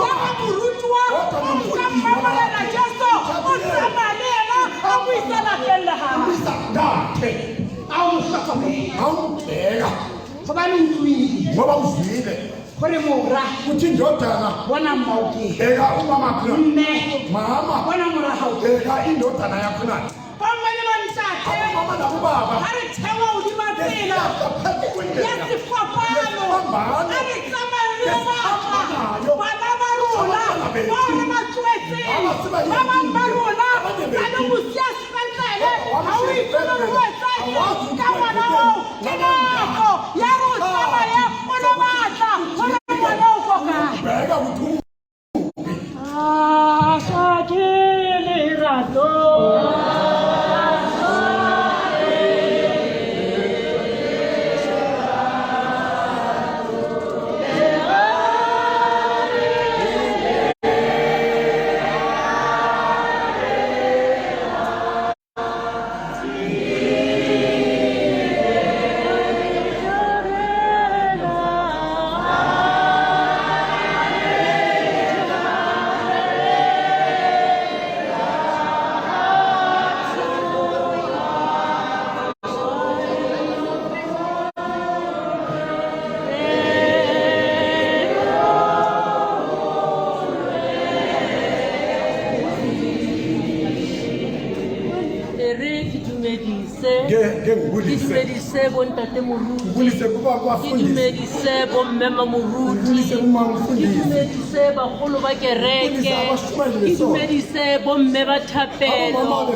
urutu wa. Kama na Jesu. Usama lena. Awisala kella ha.
Bisa ndathe.
Awusakome.
Awubheka.
Kobani untwini.
Ngoba uzwile.
Khore mora.
Uthi indodana.
Bona mauki.
Bheka umama khona.
Mme.
Mama.
Bona mora hawu.
Bheka indodana yakho nani.
Bambele bansathe.
Mama nabobaba.
Ari thewa ulimatsela. Yesifapano. Ari tsamarela baba. Bana barona. Bana matswetse. Baba barona. Bana musiasi kantsele. Awuyithola uwetsa. Kawa
Dumedise bontate moruti, dumedise bommema moruti, dumedise bagolo ba kereke, dumedise bomme ba thapelo,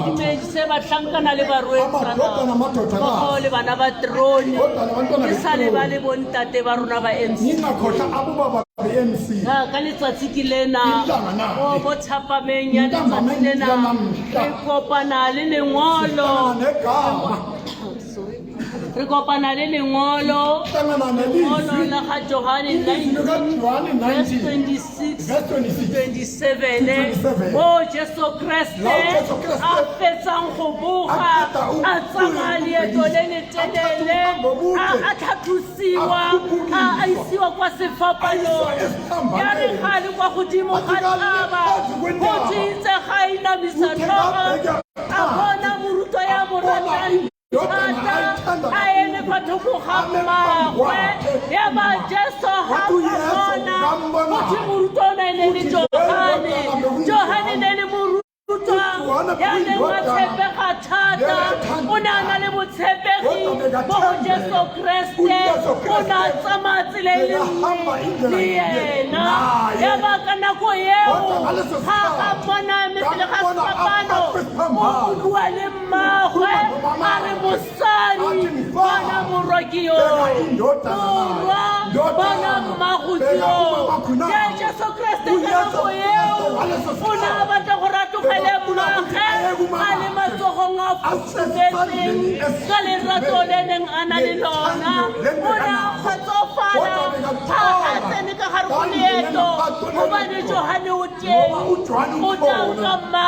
dumedise bahlankana le barwetsana mmogo le bana ba trone, ke sa lebale bontate ba rona ba MC. Ka letsatsi ke lena bo thapameng ya letsatsi lena re kopana le lengolo re kopana le lengolo la ga Johane 19:26-27 mo Jesu Kriste a fetsang go boga a tsamaya leeto le letelele a tlhathusiwa a isiwa kwa sefapanong ya re gale kwa godimo ga taba go tshitse ga inamisa tlhogo a bona moruto ya moratani I am a to Hamma, ya Jesu Hamma, Mothutlong and Johani and Muruto, Yane Matebe Hatata, Unana le Mutebe, Jesu Kriste, Una Samatzile, Yabakanakoye, Hapana, Mr. Haspano, Ugualema, Musari, Bana Muragio, Bana Mahutio, Jesu Christ, Una Batahorato Helema, Alimazohonga, Salirato and Analilona, Una Hatofana, Seneca Harmonieto, Ubani Johanu, Udama,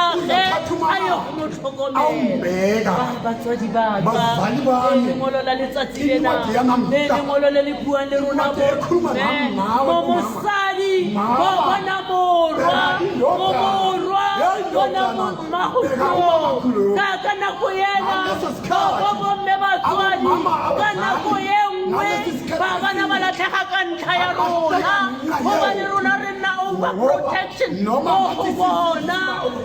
Ayo Mutogome. Molo la letsatsi lena le molo le buang le rona mo mosadi bona morwa bona mahutlo ka nako yena bo mme batswadi ka nako yenngwe ba bana ba latlhega ka ntlha ya rona gobane rona re nna over protection mo go bona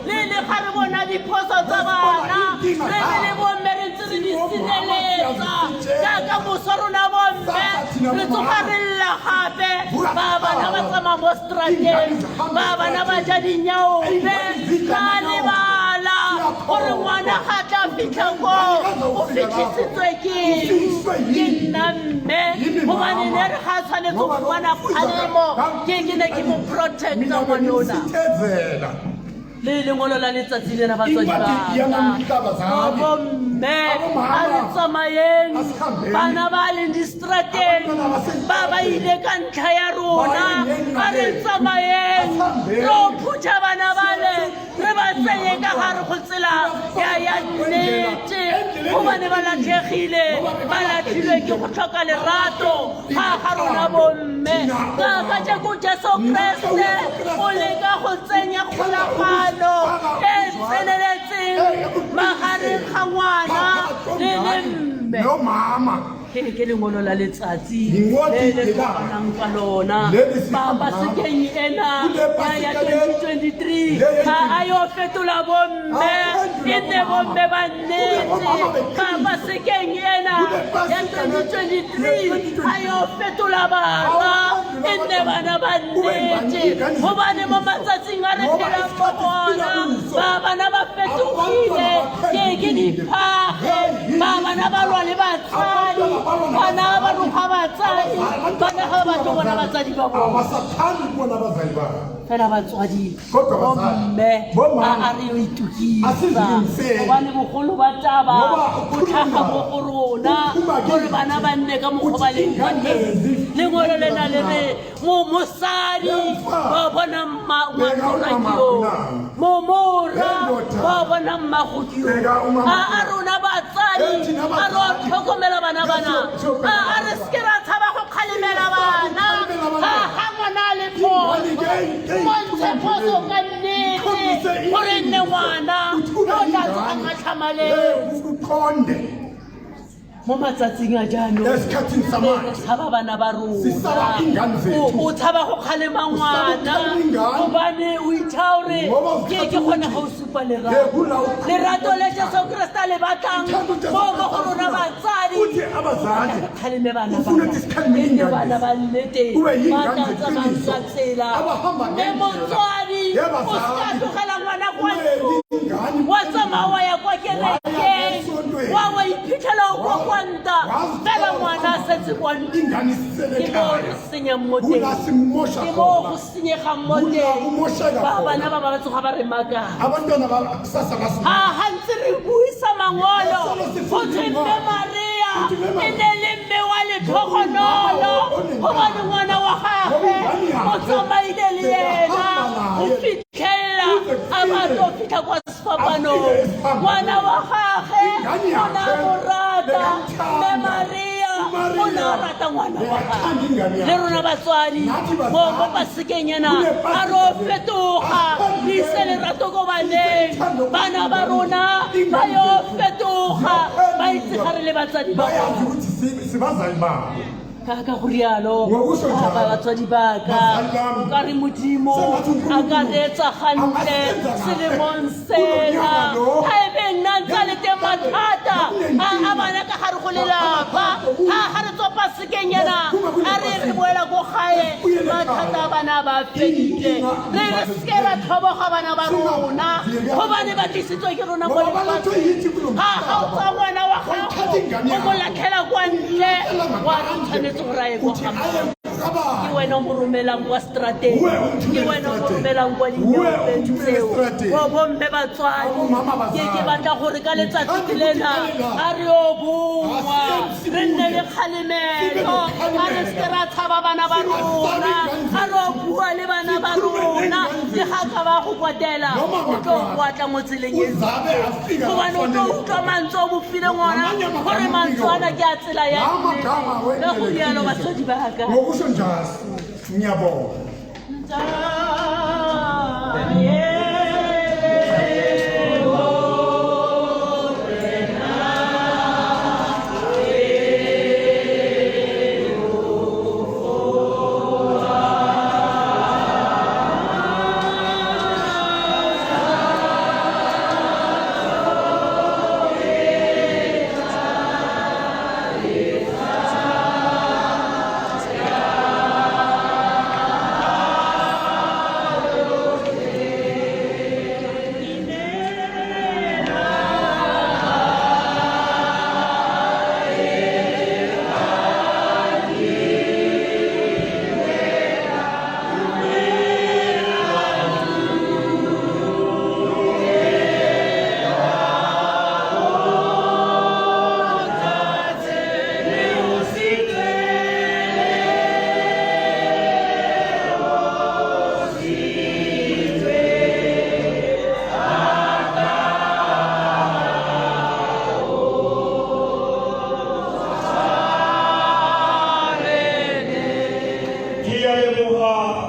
le ga re bona diphoso tsa bana re le bomme re ntse re di sireletsa jaaka moswarona bomme re tsoga re lla gape ba bana ba tsamaya mo strateng ba bana ba ja dinyaobe ka lebala gore ngwana ga tla fitlha ko o fitlhisitswe ke nna mme gobane ne re ga tshwanetse go bona kgalemo ke ne ke mo protecta ngwanona le lengolo la letsatsi lena batswadi ba bomme a re tsamayeng bana ba leng distrateng ba ba ile ka ntlha ya rona a re tsamayeng ro phutha bana bale re ba tsenye ka gare go tsela ya nnete gobane ba latlhegile ba latlhilwe ke go tlhoka lerato ga rona bomme ka jaaka Jesu Kriste o leka go tsenya kgolagano magareng ga ngwana le mme
no mama
ke lengolo la letsatsi le kopanang ka lona ba sekeng ena ya 2023 ga ayo fetola bomme e ne bomme ba nnete ba sekeng ena ya 2023 ayo fetola bana e ne bana ba nnete gobane mo matsatsing a re phela mo bona ba bana ba fetogile ke diphage bana ba lwa le batsadi bana ba ruga batsadi bana ga ba tlo bona batsadi ba bona
abasathandi ukubona abazali babo
fela batswadi
Kodwa bazali,
bomme
bomama,
a re yo itukisa
asizimisele.
gobane bogolo ba taba
Ngoba
go tlhaga mo go rona
uphuma kithi.
gore bana ba nne ka mokgwa ba leng ka teng lengolo lena le re mosadi ba bona ngwanakio momora ba bona mmagokio a rona batsadi a re o tlhokomela bana a re seke ra tshaba go kgalemela bana ga ngwana a le phoso montshe phoso ka nnete gore nne ngwana o tla tsogang matlhamaleng
uqonde
mo matsatsing a jaanong
esikhathini samanje
tshaba bana ba
Sisaba ingane zethu.
rona o tshaba go kgalema ngwana
Usaba ingane.
gobane o itha gore
Ngoba
ke kgone go supa
Yebula ukhulu.
lerato le jesu krista le batlang
Uthando uJesu
mo
Kriste
go rona batsadi
uthi abazali
kgaleme bana
ufuna ukuthi sikhalimele
ene
ingane
bana ba nnete
Ube
ba
yingane
tla tsamayang
zeqiniso.
ka tsela
Abahamba
le
ngendlela.
motswadi
Yebazali.
o ska tlogela ngwana kwa
Ube
ntlong
yingane.
wa tsamaya wa ya kwa kerekeng
esontweni.
wa iphitlhela o kwa kwa nta
Wazi-
fela ngwana a setse kwa ntlong
ingane
ke mo
isiselekhaya
re senyang mo teng
Hula simosha
ke mo
khona.
go senyegang mo
Hula
teng
kumosheka
ba
khona.
bana ba ba tsoga ba re maka
abantwana bakusasa
ha gantsi re buisa mangolo
Solo se
go thwe
fudile
mme
ngwana.
maria
Go thwe mme
e ne le mme wa letlhogonolo gobane ngwana wa gagwe o tsamaile le ena go fitlhelela a batlo fitlha kwa sefapanong ngwana wa gagwe o na mo rata mme maria o na rata ngwana wa gagwe le rona batswadi mo pasekeng ena a re o fetoga re ise lerato ko baneng bana ba rona ba yo fetoga ba itse ga re le batsadi ba
bayazi
rona
ukuthi sibazali babo
ka go rialo
Ngokusho njalo.
batswadi ba ka
Bazali bami.
o ka re modimo
Sengathi
a ka
uNkulunkulu
reetsa gantle
angasenza kahle.
selemong
Kulo
sena
nyaka lo.
ga e beng nna ntse a le teng mathata a bana ka gare go lelapa ga re tswa pasekeng yana a re boela ko gae mathata a bana ba fedile re seke ra tlhoboga bana ba rona gobane ba tlisitswe ke rona mo
Ngoba baletho yithi kulo
ga ga o tsa ngwana wa gago
Uthatha ingane
o mo
yakho.
latlhela kwa ntle wa re tshwanetse gore a ye kwa
uthi
gago
aye
ke wena o mo romelang kwa strateng
Uwe o mthumele
ke wena o mo
strateng.
romelang kwa
Uwe o
dinyapeng
mthumele
tseo
strateng.
o bomme batswadi
Abomama
ke
bazali.
batla gore ka letsatsi
Ka
lena
letsatsi lena.
a re o bongwa
Asiye
re nne le
Sibe
kgalemelo
le kgalemelo.
a re seke ra tshaba bana ba
Singasabi
rona
ngane
a re o bua le bana ba
Sikhulume
rona
ngane
le ga ka ba go kwatela
Noma
o tlo
makhaya.
kwatla mo tseleng e
uzabe afika
gobane o tlo
kufanele
utlwa mantswe o bofile ngwana
Ngamanye amagama
gore mantswe ana ke a tsela ya
La magama
nnete ka go rialo
wendele
batswadi ba ka
ngokusho njalo ngiyabonga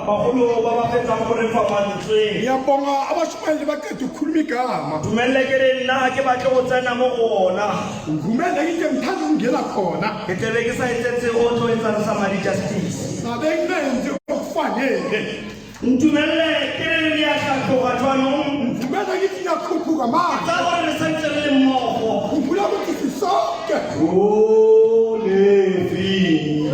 bagolo ba ba fetsang gore fapantsweng
ngiyabonga abashumayeli baqeda ukukhuluma igama
dumelle ke le nna ke batle go tsena mo go ona
ngivumele into ngithanda ukungena khona
ke tlebe ke sa etsetse go tlo etsang samadi justice
sabe ngenze okufanele
ntumelle ke le le ya tlhatloga jwanong
ngivumele ngithi ngiyakhuphuka manje
tsa gore re santse re le mmogo
khumbula ukuthi sisonke
Levi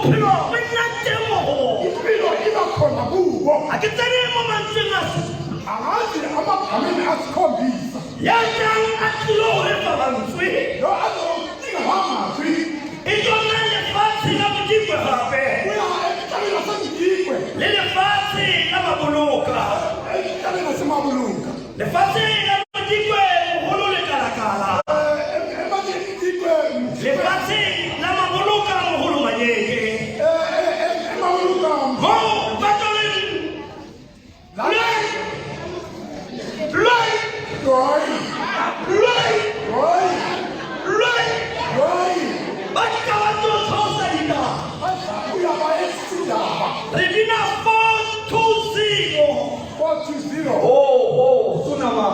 bophelo bo nna teng mo
impilo iba khona kubo
a ke tsene mo mantsweng a
angazi amagameni asikhombisa
yatang a tlilo ho lefa mantswe
lo azodinga amazwi
itona lefatshe la Modikwe gape
uya emhlabeni waseModikwe
le lefatshe la Maboloka
emhlabeni waseMaboloka
lefatshe la Modikwe moholo le kalakala
eModikwe
lefatshe la Maboloka moholo manyeke
eMaboloka
mo batoleng Redina 420. Oh, Sunama.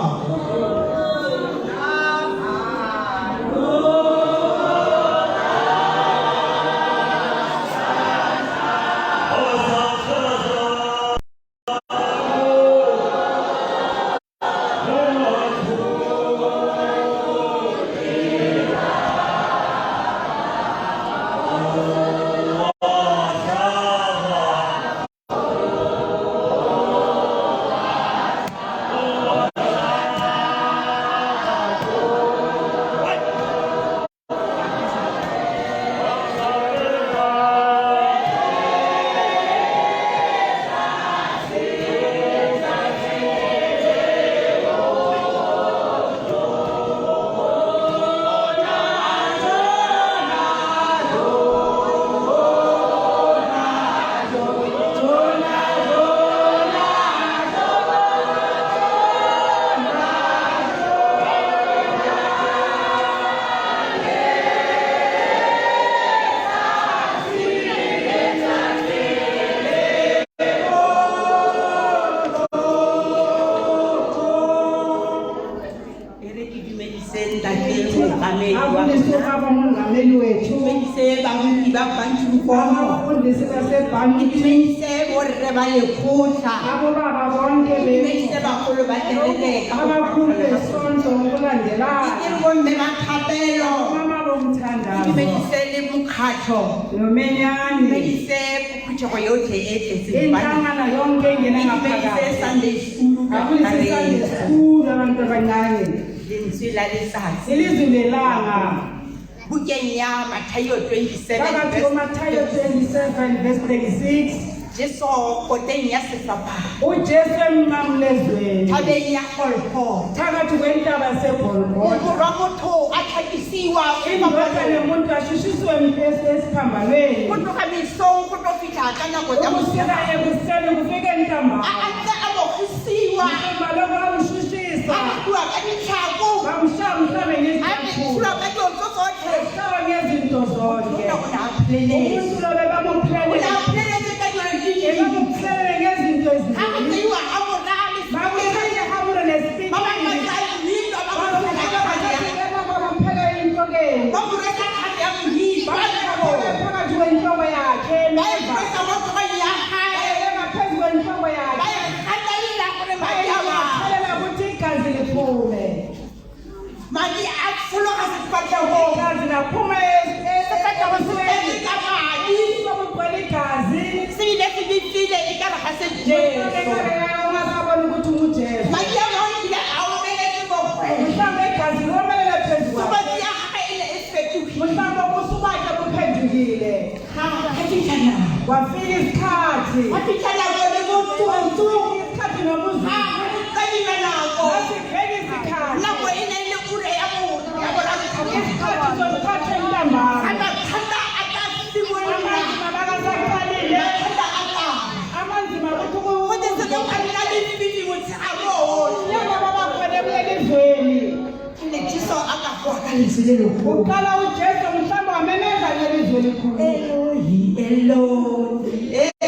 Jesu koteng ya sefapa.
O Jesu mmamlezwe.
Tabeng ya kolpo.
Phakathi kwentaba seGolgotha.
Umurwa motho athakisiwa
indodana yomuntu ashushiswe emfesi esiphambanweni.
Kutoka misong kutofika kana kodwa
ukusela ekuseni kufike ntambama.
Aka abokusiwa.
Maloko awushushisa.
Akuwa kanithako.
Bamshamhlame ngezinto.
Akuwa kanyozo zonke.
Shawa ngezinto zonke.
Unaplele.
Umuntu lo bebamplele.
Unaplele
bebamplele ngezinto eziningi.
Akuyiwa amorali.
Bakukhanya hamura nesipini.
Baba ngazali yinto
babapheka inhlokeni.
Bamureka khandi yamyini.
Phakathi kwenhloko yakhe.
Bayifisa moto bayaha.
Ngaphezu kwenhloko yakhe.
Bayakhanda ilapho lemayama.
Bayakhela ukuthi igazi liphume.
Manje akufulo kasiphathe ho.
Igazi laphuma esiphathe kwesibili. Sobugcwele igazi.
Sibile sibifile ikala kasejesu.
Ungasabona ukuthi unguJesu.
Manje wonke awubeleke bokwe.
Mhlawumbe igazi lomelele phezulu.
Kuba siyaha ile espectu.
Mhlawumbe usubakhe kuphendukile.
Kathithana.
Wafika isikhathi.
Kathithana kwele muntu.
Isikhathi nomuzi.
Kanina nako.
Asikhengi isikhathi.
Nako ine ure yabo. Yabo la
isikhathi sokuthatha intambama.
Abakhanda akasimona.
Abakasaqalile. Amanzima
Kodwa sekukhanina libibi ukuthi abo.
Yaba babakhona emlelizweni.
Lejiso akafuaka lizilo.
Uqala uJesu mhlawumbe wamemeza ngelizwe elikhulu.
Elohi, Elohi,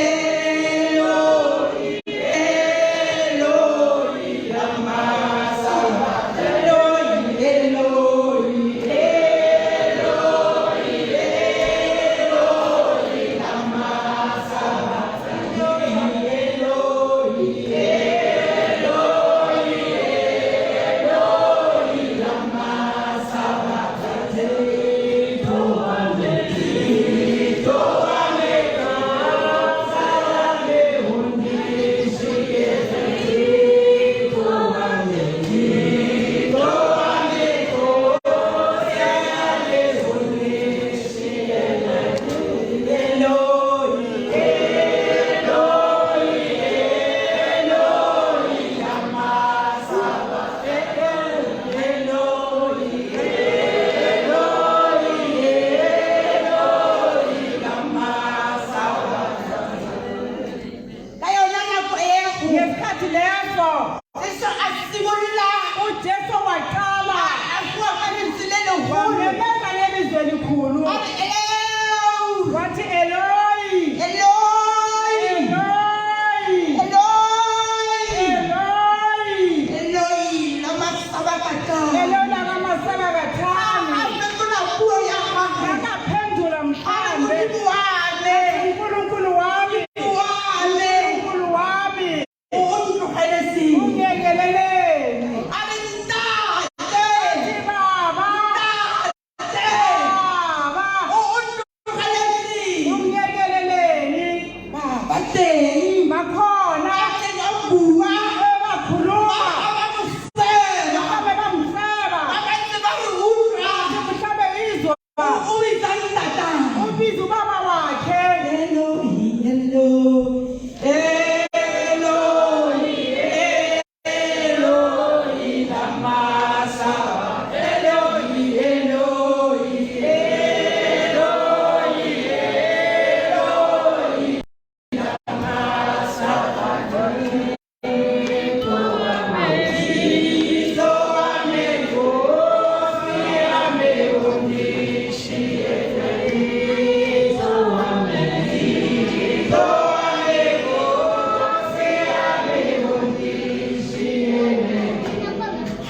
Elohi, Elohi, lama sabachthani. Elohi, Elohi, Elohi, Elohi, lama sabachthani. Elohi, Elohi, Elohi, Elohi, lama sabachthani.
phakathi leso
eso a simolola
uJesu waqala
a bua ka lentswe le legolo
wamemeza ngelizwi elikhulu
a re, "Eloi,
wathi Eloi
Eloi,
Eloi
Eloi,
Eloi
Eloi, lama sabachthani."
Eloi lama sabachthani
A fetola puo ya gagwe.
akaphendula
A re,
mhlambe
"Modimo wa me,
uNkulunkulu wami
Modimo wa me,
uNkulunkulu wami
o ntlogele seng."
ungekeleleni
A re, "Ntate,
Athi baba
ntate,
baba
o ntlogele seng."
ungekeleleni
Ba teng
bakhona
ba teng ba bua,
bakhuluma
ba mo fela,
babe bamfeba
ba ba ntse ba re utlwa.
mhlambe izwa
O bitsa ntata.
ubiza ubaba wakhe
Eloi, Eloi, Eloi, Eloi, lama sabachthani. Eloi, Eloi, Eloi, Eloi, lama sabachthani. Maukizo amekosi, ameondishi, Maukizo amekosi, ameondishi.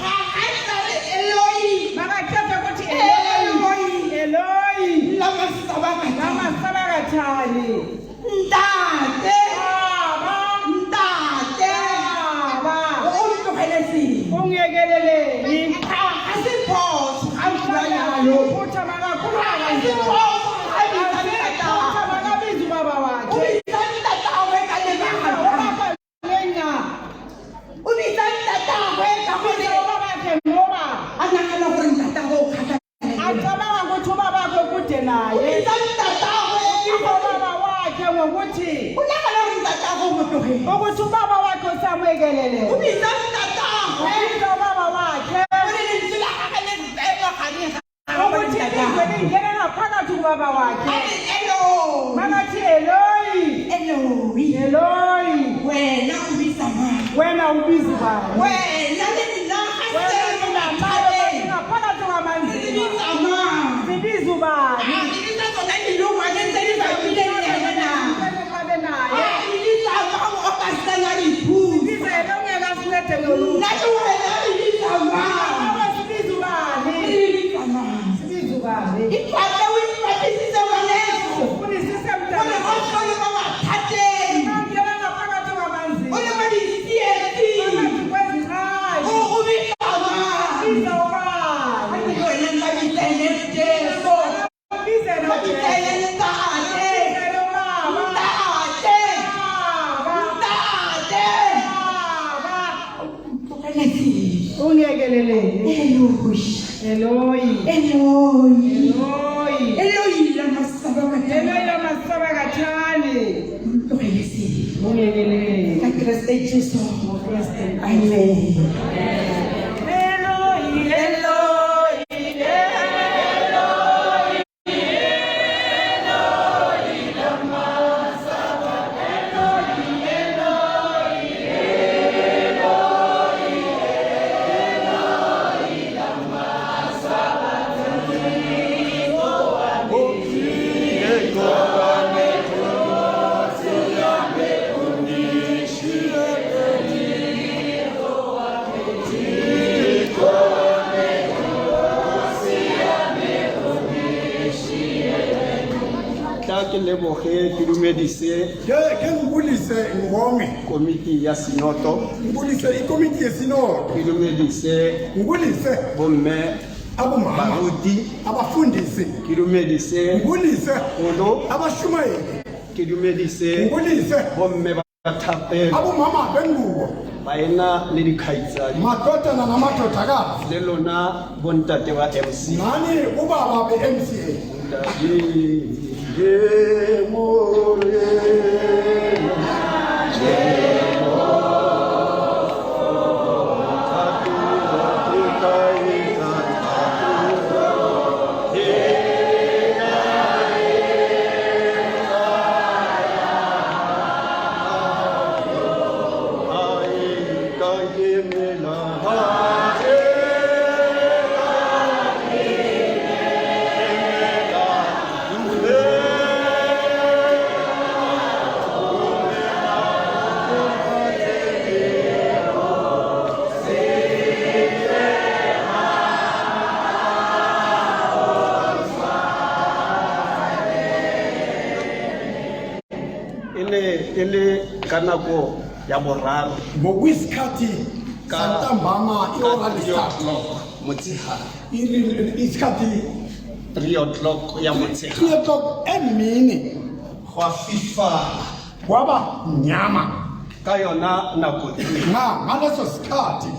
Hayi Eloi,
makathetha ukuthi
Eloi,
Eloi
lama sabachthani.
lamasabakathani
Ntate,
baba
ntate,
baba
o ntlogele seng.
ungekeleleni
Ha se phoso ha o bua jalo.
uphutha makakhulu
Ha se phoso ha o bitsa ntata.
uphutha makabiza ubaba
O
wakhe
bitsa ntatagwe ka lebaka.
lenya
O bitsa ntatagwe ka gore
ubabakhe ngoba
a nagana gore ntatagwe o kgatlhagane.
acabanga ukuthi ubabakhe kude
O
naye
bitsa ntatagwe ka gore
ubaba wakhe ngokuthi
o nagana gore ntatagwe o mo tlogetse.
ukuthi ubaba wakhe usamwekelele
O bitsa ntatagwe
ubiza ubaba wakhe
gore lentswe la gagwe le tsena gare ga gagwe
ukuthi
le
izwe
ntatagwe.
lingene ngaphakathi kubaba
A
wakhe
re, Eloi,
makathi Eloi
Eloi,
Eloi
wena o bitsa mang?
wena ubiza ubani
Wena le nna ga
wena
se
ninayo
mathapeng.
ngaphakathi
Re
kwamanzima
bitsa mang?
sibiza ubani
Ah, re bitsa tsona dilongwane tse di bapileng le wena.
Babe naye
Ah, re bitsa mang o ka sena dithuso?
biza yena ungekasincede ngolutho
Nna ke wena re bitsa mang?
Baba, sibiza ubani
Re bitsa mang?
sibiza ubani
Iphathe o ipatlisise ngwaneso.
unisise
O le
mntana
mo tlhole mo mathateng.
ungena ngaphakathi
O
kwamanzima
le mo ditsietsing.
phakathi kwezingxaki
O bitsa mang?
biza
Ha
ubani
ke wena nka bitsa ene Jesu.
bize
Ka bitsa ene ntate.
nojelo baba
Ntate.
baba
Ntate.
baba
Tlogele seng.
ungekeleleni
Eloi.
Eloi
Eloi.
Eloi
Eloi lama sabachthani.
Eloi lamasabakathani
Tlogele seng.
ungekeleleni
Ka Kriste Jesu.
Kriste
Amen.
Eloi
Eloi.
tla ke leboge ke dumedise
ke ngibulise ngibonge
komiti ya sinoto
ngibulise ikomiti yesinodo
ke dumedise
ngibulise
bomme
abomama
baruti
abafundisi
ke dumedise
ngibulise
kgolo
abashumayeli
ke dumedise
ngibulise
bomme ba thapelo
abomama bengubo
baena le dikgaitsadi
madodana namadodakazi
le lona bontate ba MC
nani ubaba be-MCA
ele kanako ya boraro
ngokwisikhathi
Ka-
santambama ihora
ka 3
lesithathu
o'clock motshegare
isikhathi
3 o'clock ya motshegare
3 o'clock emini
gwa fifa
kwaba mnyama
ka yona nako
ngaleso sikhathi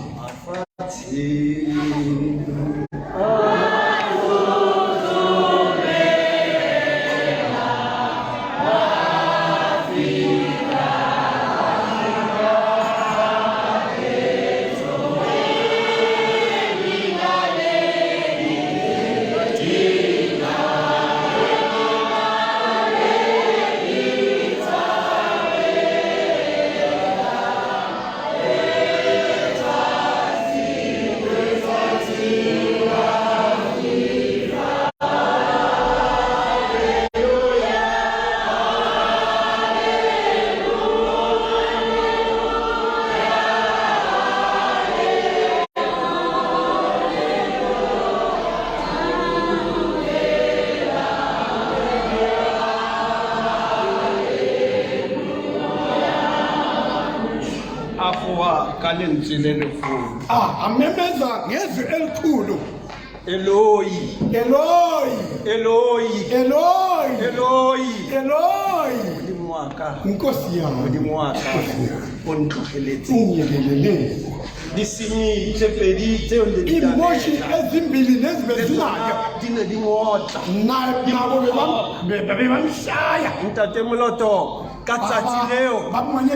lentswe le legolo
amemeza ngezwi elikhulu
Eloi
Eloi
Eloi
Eloi
Eloi
Eloi
Modimo wa ka
Nkosi yami
Modimo wa ka o ntlogeletse
unyekelele
disenyi tse pedi tse o le di
imoshi ezimbili nezibezinayo
di ne di ngotla
nabo bebamshaya
ntate moloto ka tsatsi leo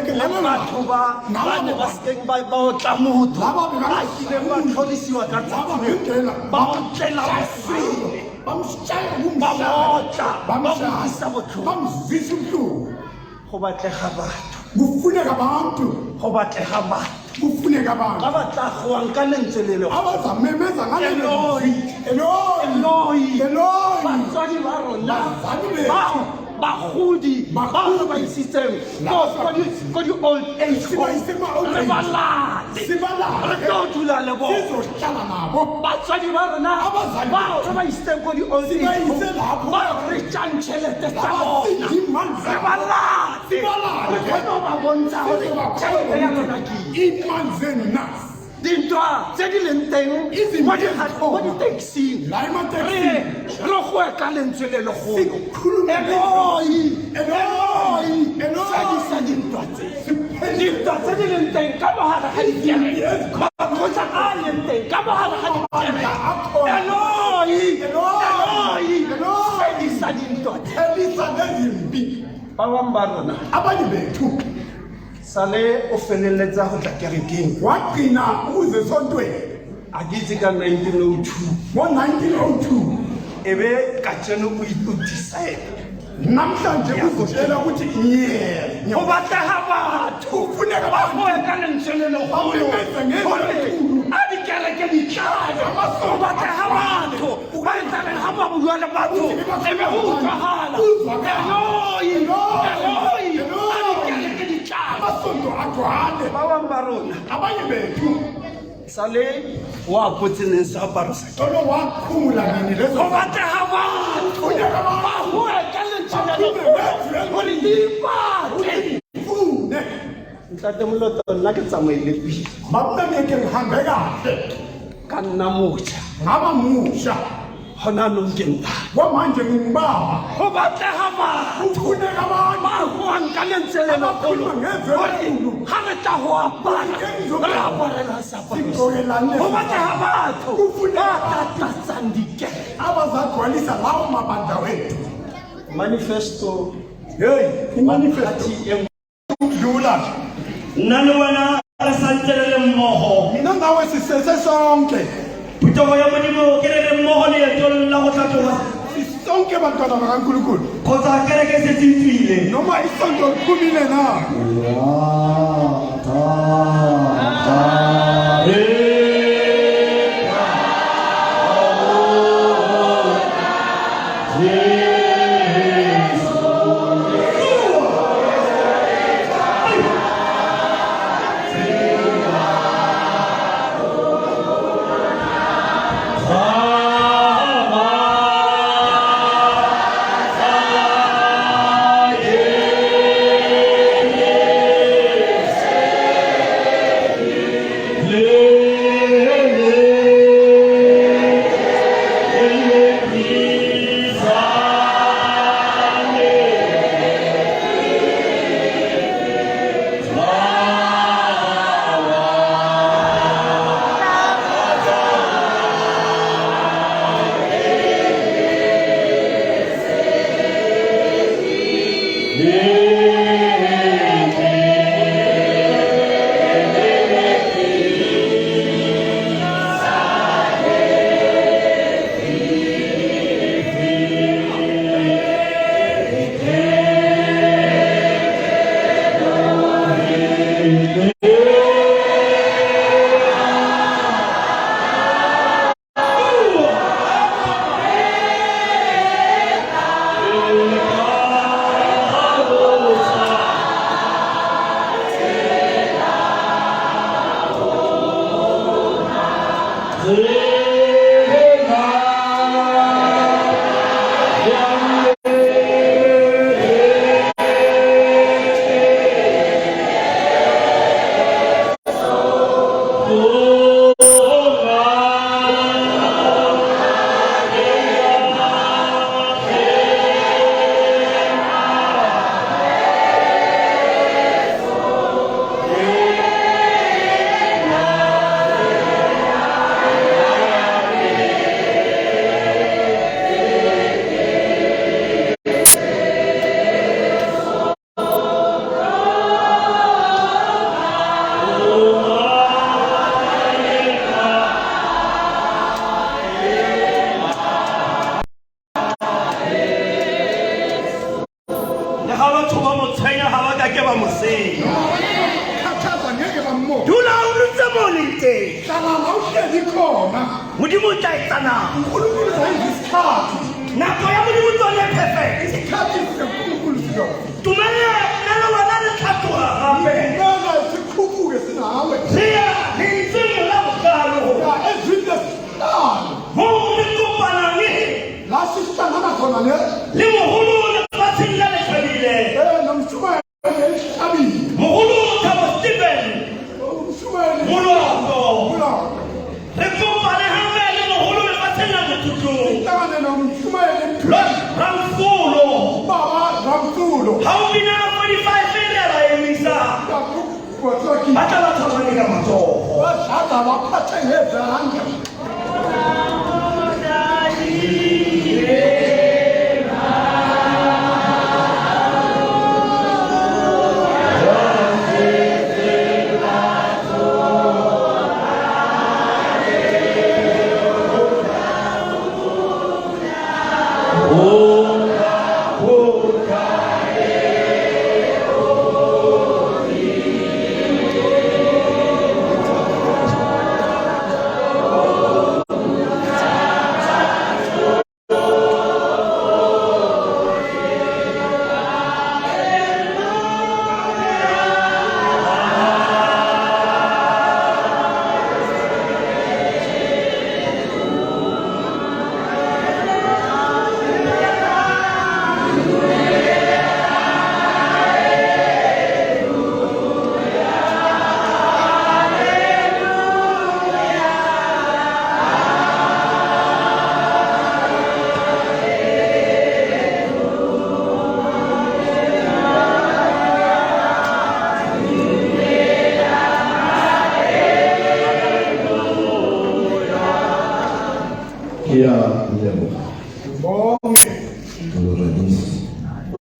le batho ba ne ba sekeng ba otla motho ba kile ba tlholisiwa ka tsatsi leo ba otlela bofelo
bamshaya
ba motla ba
bamshaya
botlhoko
bamzisa ubuhlungu
go batlega batho
kufuneka abantu
go batlega batho
kufuneka abantu
ba batla go anka lentswe le lego
abazamemeza
Eloi
Eloi
Eloi
Eloi
batswadi ba rona
Batswadi bethu.
bao bagodi bao ba isitseng ko di old age re balale re tlo dula le bona
sizohlala nabo
batswadi ba rona
Abazali
bao re ba isitseng ko di old age
Sibayise lapho.
ba re tjang tšhelete tsa bona
Imali
re balale
Sibalale.
re kgone go ba bontsha gore tšhelete ya lona ke eng.
imali zenu nasi
dintwa tse di leng teng mo di-taxing
la emateksini
re goe ka lentswe le legolo
Sikhulume
Eloi
Eloi Eloi
fedisa dintwa tse di leng teng ka mogare ga dikereke makgotla a a leng teng ka mogare ga dikereke Eloi fedisa dintwa tse
elisa nezimbi
ba bangwe ba rona
abanye bethu
sale o feleletsa go tla kerekeng
wagcina uze esontweni
a ke itse ka 1902
ngo-1902
ebe ka tseno o decide
namhlanje uzotshela ukuthi
go batlega batho
Kufuneka
ba goe ka lentswe le legolo
Bamemeze ngezwi
gore
elikhulu.
a dikereke di tlale go batlega batho ba etsareng ga ba bua le batho e be go utlwagala Eloi a dikereke di tlale
amasonto agcwale
ba bangwe ba rona
abanye bethu
sale wa potseneng seaparo sa
tolo wakhumula nini lezo
go batlega batho ba goe ka lentswe le legolo gore di ipate
fune
ntate moloto nna ke tsamaile pele
babunameke ngihambe kahle
ka nna motšha
ngaba musha
gona nong ke nta
kwamanje ngingibaba
go batlega batho
kufuneka abantu
ba goang ka lentswe le legolo gore ga re tla go apara re aparela seaparo
sigqokelane
go batlega batho ba tatatsang dikereke
abazagcwalisa lawo mabandla wethu
manifesto
heyi imanifesto
ati e
dlula
nna le wena re santsele mmogo
mina nawe sisese sonke
putogo ya modimo ke re le mmogo leetong la go tlhatloga
sisonke bantwana bakankulunkulu
kgotsa kereke se tsitswile
noma isonto liphumile na
tshwenya ha ba ka ke ba moseng
Khathaza ngeke bammo.
dula o ntse mo leng teng
Hlala la uhlezi khona.
modimo tla etsana
uNkulunkulu uzayenza isikhathi.
nako ya modimo tsone perfect
Isikhathi sikaNkulunkulu siyona.
tumela nalo wana le tlhatloga gape
Ngeke sikhuphuke sinawe.
siya lentseng la bokalo
Ya ezwini lesihlanu.
mo re kopanang
La sihlangana khona le.
le moholo lefatsheng la Letlhabile
Nomshumayeli Letlhabile.
moholo Thabo Stephen
Nomshumayeli
Moloko
Moloko.
re kopane hape le moholo lefatsheng la Mothutlong
Sihlangane nomshumayeli
Rankotea
Baba Ramtulo.
ha o bina 45 ere ba emisa
Watsaki.
ba tla ba tshwarane ka matsogo
Bashada baphathe ngezandla.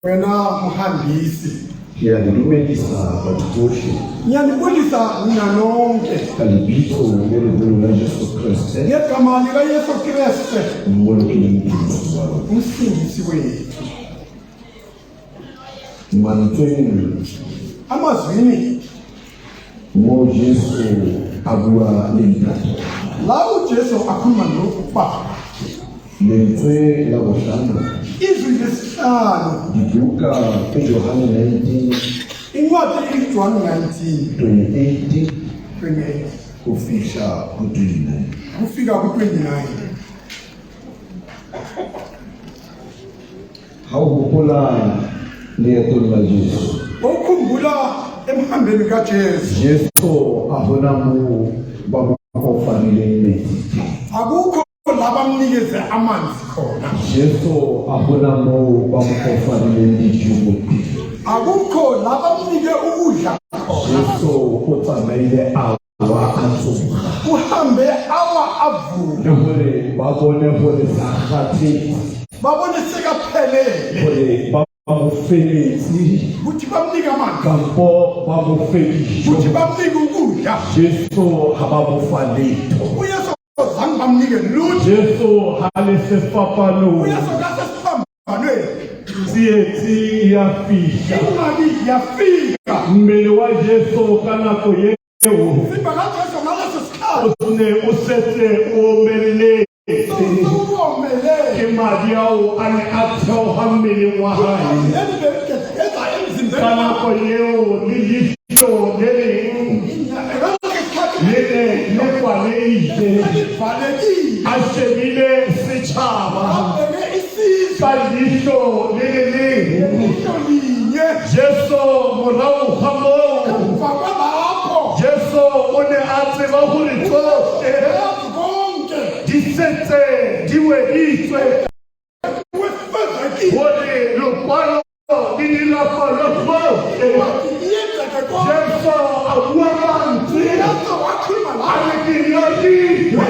Wena muhambisi.
Ngiyalilumekisa batho bohle
Ngiyanibulisa nina nonke.
ka lebitso le legolo la Jesu Kriste
Ngegama likaYesu Kriste,
mmoloki le mopholosi wa rona.
umsindisi wethu.
Mantsweng
Amazwini
mo Jesu a bua le ntate
la uJesu akhuluma noBaba.
lentswe la bohlano
Izwi lesihlanu,
dibuka tse Yohane 19
incwadi iJohn 19:28
28 go fihla go 29.
kufika ku-29.
Ha o hopola leetong la Jesu,
Ukhumbula emhambeni kaJesu,
Jesu a hona moo ba mo kofanileng metsi.
akukho labamnikeze amanzi khona,
Jesu a hona moo ba mo kofanileng dijo.
akukho labamnike ukudla khona.
Jesu o tsamaile a wa a tsoga
Uhambe awa avuka,
le hore ba bone hore sakgathe
babone sekaphelele
hore ba mo feletse
ukuthi bamnike amanzi,
kampo ba mo fedijo.
ukuthi bamnike ukudla.
Jesu ha ba mo fa letho.
uYesu zange bamnike lutho.
Jesu ha le sefapano
uYesu kasesiphambanweni,
tsietsi ya fihla.
imali yafika.
Mmele wa Jesu ka nako eo
Simba kaJesu ngaleso sikhathi
o ne o setse o omeletse.
uwomele.
Ke madi ao a ne a theoga mmeleng wa hae.
Yeli beligedgeda emzimbeni
Ka
wakhe.
nako eo le leitlho le leng
Ngaleso sikhathi
le ne le kwaleile.
livalekile.
A shebile setšhaba
Abheke isizwe
ka leitlho le le leng.
ngelihlo linye.
Jesu morago ga moo,
Emva kwalapho
Jesu o ne a tseba gore tsohle
yazi konke
di setse di weditswe
kufezekile.
gore lokwalo le dilafalo tsohle.
Iyenzeke konke.
Jesu a bua mantswe
Yesu wakhuluma
a
nawe.
re ke nyadilwe,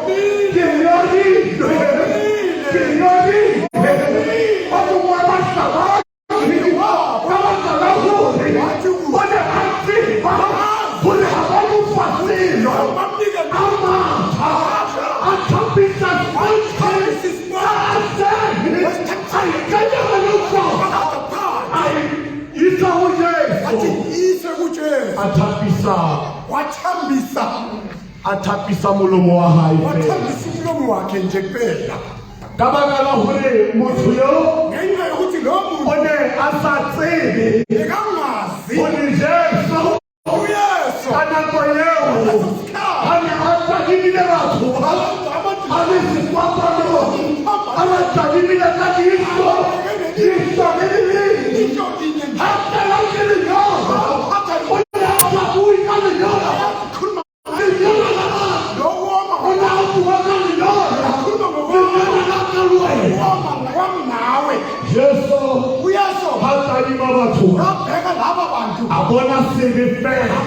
ke nyadilwe, ke nyadilwe. Ba bongwe ba hlaba ba batla gore o ne a tseba gore ga ba mo fatselo
Bamnike
a matha a tlhapisa tsotlhe a ikanyega le tsona.
ise kuJesu
athapisa
wathambisa
molomo wa hae
wathambisa umlomo wakhe nje kuphela
ka baka la hore motho yo
ngenxa yokuthi lo
o
muntu
ne a sa tsebe
ekangazi
hore Jesu
uyesu
ka nako eo ha ne a tadimile batho a le sekwapano a ba tadimile ka diso diso le lebedi hape la ke lenyora o ne a sa bui ka lenyora o ne a bua ka lenyora Jesu ha tadima batho a bona sebe fela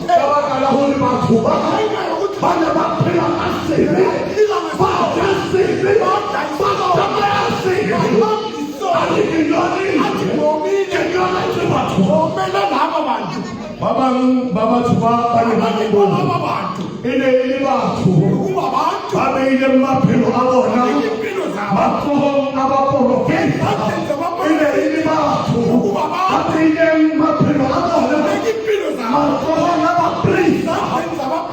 ka baka la hore batho ba ne ba phela ka sebe ba ja sebe ba tsamaya sebe a le kenyoletse batho ba bang ba batho ba ne ba le bona e ne e le batho ba beileng maphelo a bona matsohong a baporofeta e ne e le batho ba beileng maphelo a bona matsohong a baprista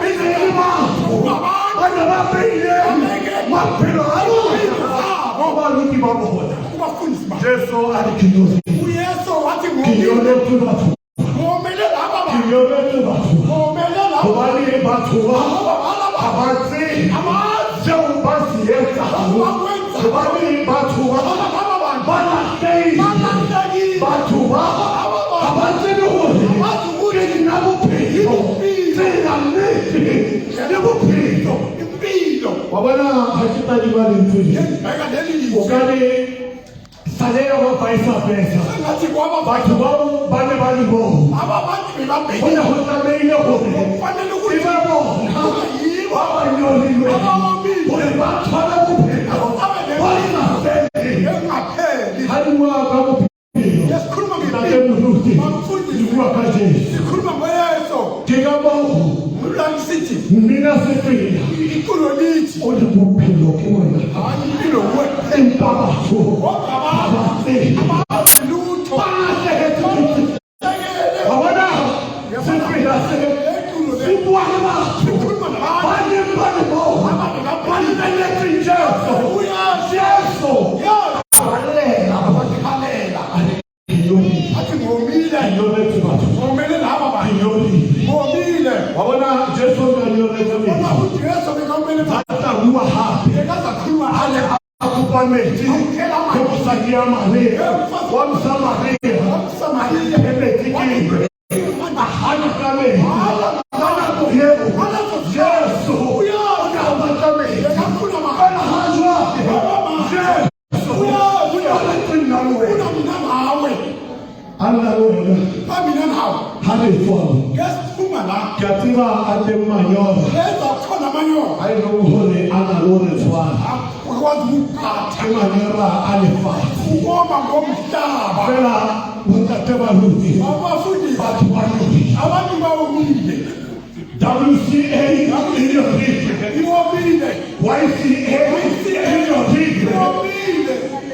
e ne e le batho ba ne ba beileng maphelo a bona go baruti ba bona Jesu a re kenyoletse batho hobane batho ha ba tsebe seo ba se etsang hobane batho ba lahlehile batho ba ha ba tsebe hore ke nna bophelo tsela nnete le bophelo wa bona ha ke tadima lentswe o ka re saleo ba paisa pesa batho ba ne ba le moo go ne go tlameile gore e ba bona ba ba nyolilwe gore ba tshwara bophelo ba sa fele ha di bua ka bophelo ntate moruti di bua ka Jesu ke ka moo mmina sefela o le bophelo ke wena empa batho ha ba tsebe ba lahlehetse wa bona sefela se bua le batho ba neng ba le moo ba lebelletseng Jesu ba lela ba kgalela kenyoletse batho wa bona Jesu ka nyoletse tata bua hape a ne a kopa metsi ke mosadi ya Maria wa Mosamaria e metsi ke a ne ka metsi ka nako eo Jesu o ne a batla metsi fela ha jwale Jesu o ne tsenna le wena a nna le wena ha le tswalo ke a tseba a teng manyora a e leng hore a na le hore tshwana ke manyora a lefatshe fela bontate baruti batho ba lobile WCA in your region YCA in your region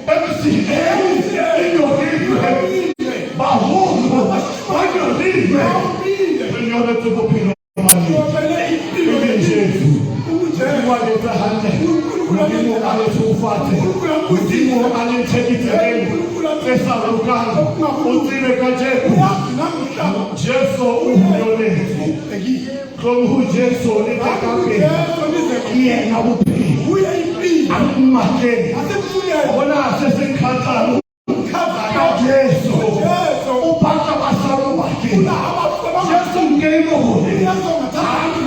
MCA in your region baholo ba your region kenyoletse bophelo ba Jesu wa letsa hantle modimo a le tshofatse modimo a le nthekitseng tse sa lokang o tsebe ka Jesu o nyoletse tlomo Jesu le ka pele ke yena bophelo a mmatleng bona se se khatlang ka Jesu o batla ba sa mo bakeng Jesu ngemo hore a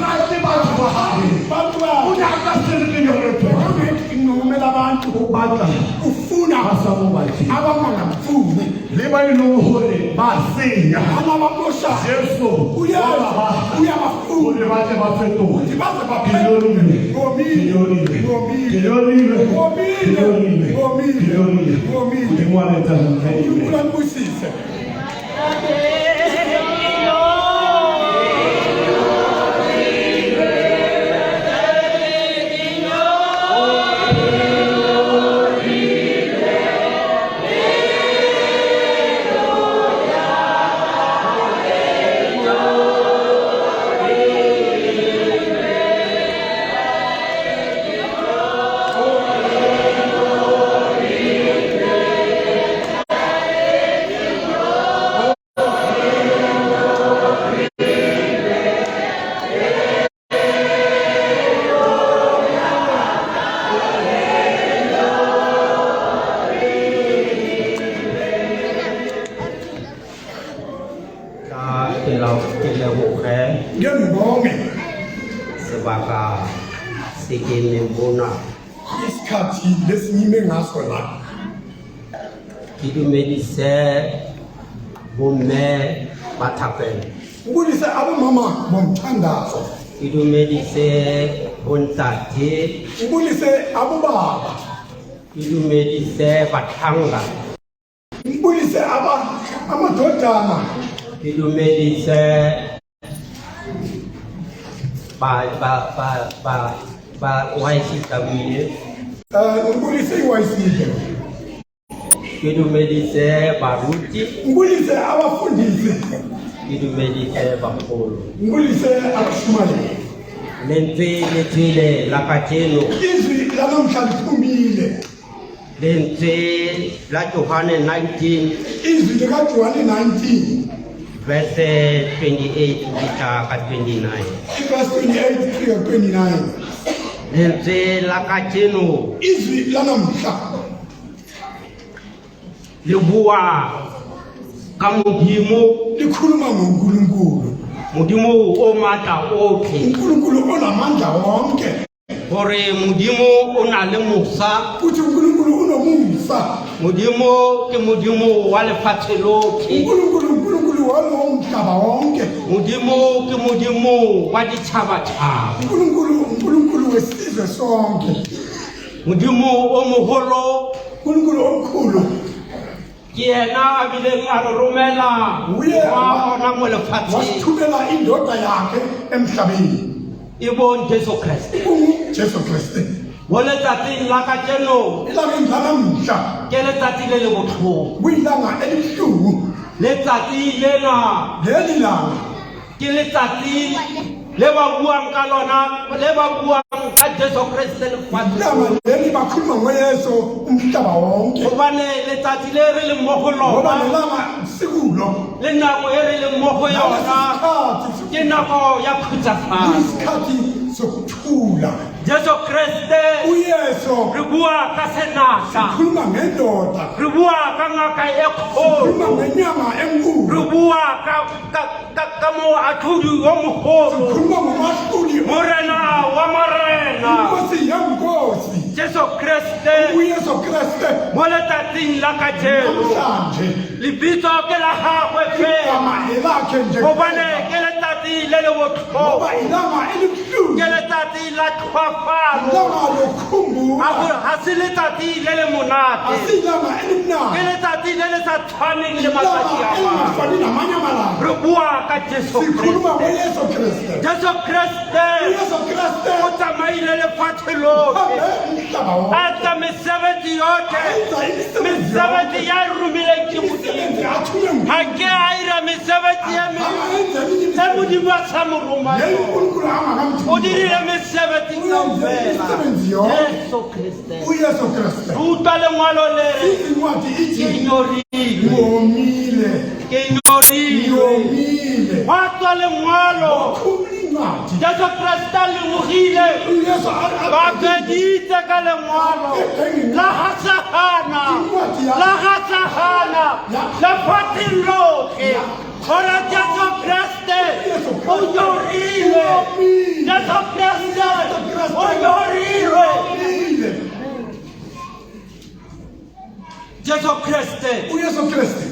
rate batho ba hae o nyaka selekenyoletse abantu o batla ufuna ba sa mo bakeng abamangafuni le ba ileng hore ba senya abamosha Jesu uyabafuna ba ba fetoha ba kenyolile
Ngembonge
sebaka se ke neng bona
isikhathi lesingime ngaso la.
ke dumedise bomme ba thapelo
Ngibulise abomama bomthandazo.
ke dumedise bontate
Ngibulise abobaba.
ke dumedise bathanga
Ngibulise amadodana.
ke dumedise ba YCWA
Ngibulise iwayisile.
ke dumedise baruti
Ngibulise abafundisi.
ke dumedise bagolo
Ngibulise abashumayeli.
lentswe le tswile la kajeno
Izwi lanamhlanje liphumile.
lentswe la Johane 19
Izwi likaJohane 19
verse 28 kuya ka 29
verse 28 kuya 29.
lentswe la kajeno
Izwi lanamhla
le bua ka modimo
likhuluma ngoNkulunkulu.
modimo o matla otlhe
uNkulunkulu onamandla wonke.
gore modimo o na le mosa
Uthi uNkulunkulu unomusa.
modimo ke modimo wa lefatshe lotlhe
uNkulunkulu womhlaba wonke.
modimo ke modimo wa ditšhabatšhaba
uNkulunkulu wesizwe sonke.
modimo o mogolo
uNkulunkulu omkhulu.
ke yena a bileng a re romela
Uye
wa ona mo lefatsheng
wasithumela indoda yakhe emhlabeni.
e bong Jesu Kriste
Jesu Kristu.
mo letsatsing la kajeno
Ilangeni lanamhla
ke letsatsi le le botlhoko
kuyilanga elibuhlungu.
letsatsi lena
Leli langa
ke letsatsi le ba buang ka lona le ba buang ka Jesu Kriste lefatsheng
ilanga leli bakhuluma ngoYesu umhlaba wonke.
gobane letsatsi le re leng mo go
Ngoba
lona
lelanga sikulo.
le nako e re leng mo go yona ke nako ya khutsafalo
isikhathi sokuthula.
Jesu Kriste
uYesu
re bua ka senatla
khuluma ngendoda.
re bua ka ngaka e
Khuluma
kgolo
ngenyanga enkulu.
re bua ka mo atlhodi yo mogolo
Khuluma ngomahluli.
morena wa marena
Inkosi yenkosi.
Jesu Kriste
uYesu Kristu.
mo letsatsing la kajeno
Namhlanje
lebitso ke la gagwe fela
igama elakhe nje.
gobane ke letsatsi le le
Ngoba
botlhoko
ilanga elibuhlungu.
ke letsatsi la tlhoafalo
Ilanga lokukhumbuka.
ga se letsatsi le le monate
Asilanga
ke
elimnandi.
letsatsi le le sa tshwaneng le
Ilanga
matsatsi a mangwe
elingafani namanye amalanga.
re bua ka Jesu
Sikhuluma
Kriste
ngoYesu Kristu.
Jesu Kriste
uYesu Kristu
o tsamaile lefatshe lotlhe
uhambe umhlaba wonke.
a tsa mesebetsi yotlhe
Enza imisebenzi
mesebetsi ya e romileng ke
imisebenzi
modimo
athume nguye.
ga ke a ira mesebetsi ya
Angayenza eminye
e
imisebenzi.
modimo a sa mo roma
Leyo
yona
uNkulunkulu
o
angakamthumeli.
dirile mesebetsi
Uyenze imisebenzi
kaofela
yonke.
Jesu Kriste
uYesu Kristu.
re utlwa lengwalo le re
Incwadi
ke
ithi
nyorilwe
ngomile.
ke nyorilwe
Ngomile.
gwa tswa lengwalo
Khuluma incwadi.
Jesu Kriste a lemogile
uYesu
ba feditse ka lengwalo la gasagana la gasagana lefatsheng lotlhe gore Jesu Kriste o nyorilwe Jesu Kriste o nyorilwe
ngomile.
Jesu Kriste
uYesu Kristu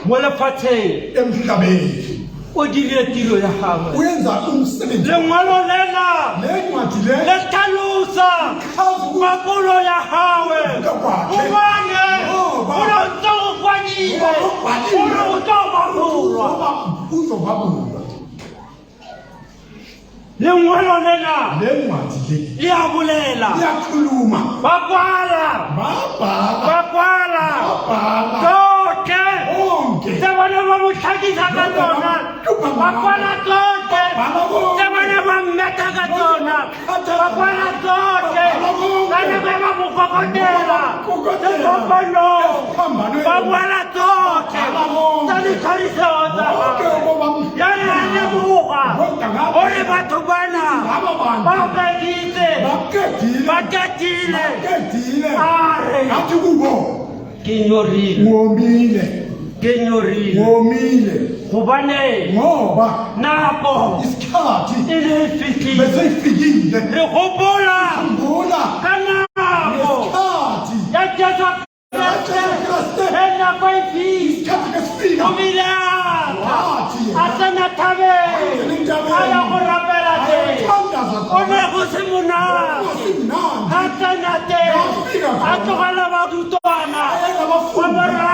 mo lefatsheng
emhlabeni
o dirile tiro ya gagwe
uyenza umsebenzi.
lengwalo lena
Lencwadi le
le tlhalosa mabolo ya gawe gobane o ne o ntse o kwadile gore o tlo babolwa
uzobabulwa.
lengwalo lena
Lencwadi le
le a bolela
liyakhuluma.
ba kwala
Babhala
tsotlhe
bonke.
tse bane ba mo tlhakisa ka tsona ba kwala tsotlhe tse bane ba mmeta ka tsona ba kwala tsotlhe ka nako ba mo kokotela sekopanong ba kwala tsotlhe tsa ditlhoriseo tsa gagwe jane a leboga gore batho bana ba feditse ba katile a re
Athi kubo
ke nyorile
ngomile.
Kenyorile.
Ngomile.
Hobane.
Ngoba.
Nako.
Isikhathi.
Ilifiki.
Bese ifikile.
Re hopola.
Ngola.
Kanako.
Isikhathi.
Yajaza. Hena kwa ifi.
Isikhathi kesifika.
Umila.
Wathi.
Asana tabe. Aya korapela te. Ona kusimuna. Asana te. Atokala badutwana. Wamara.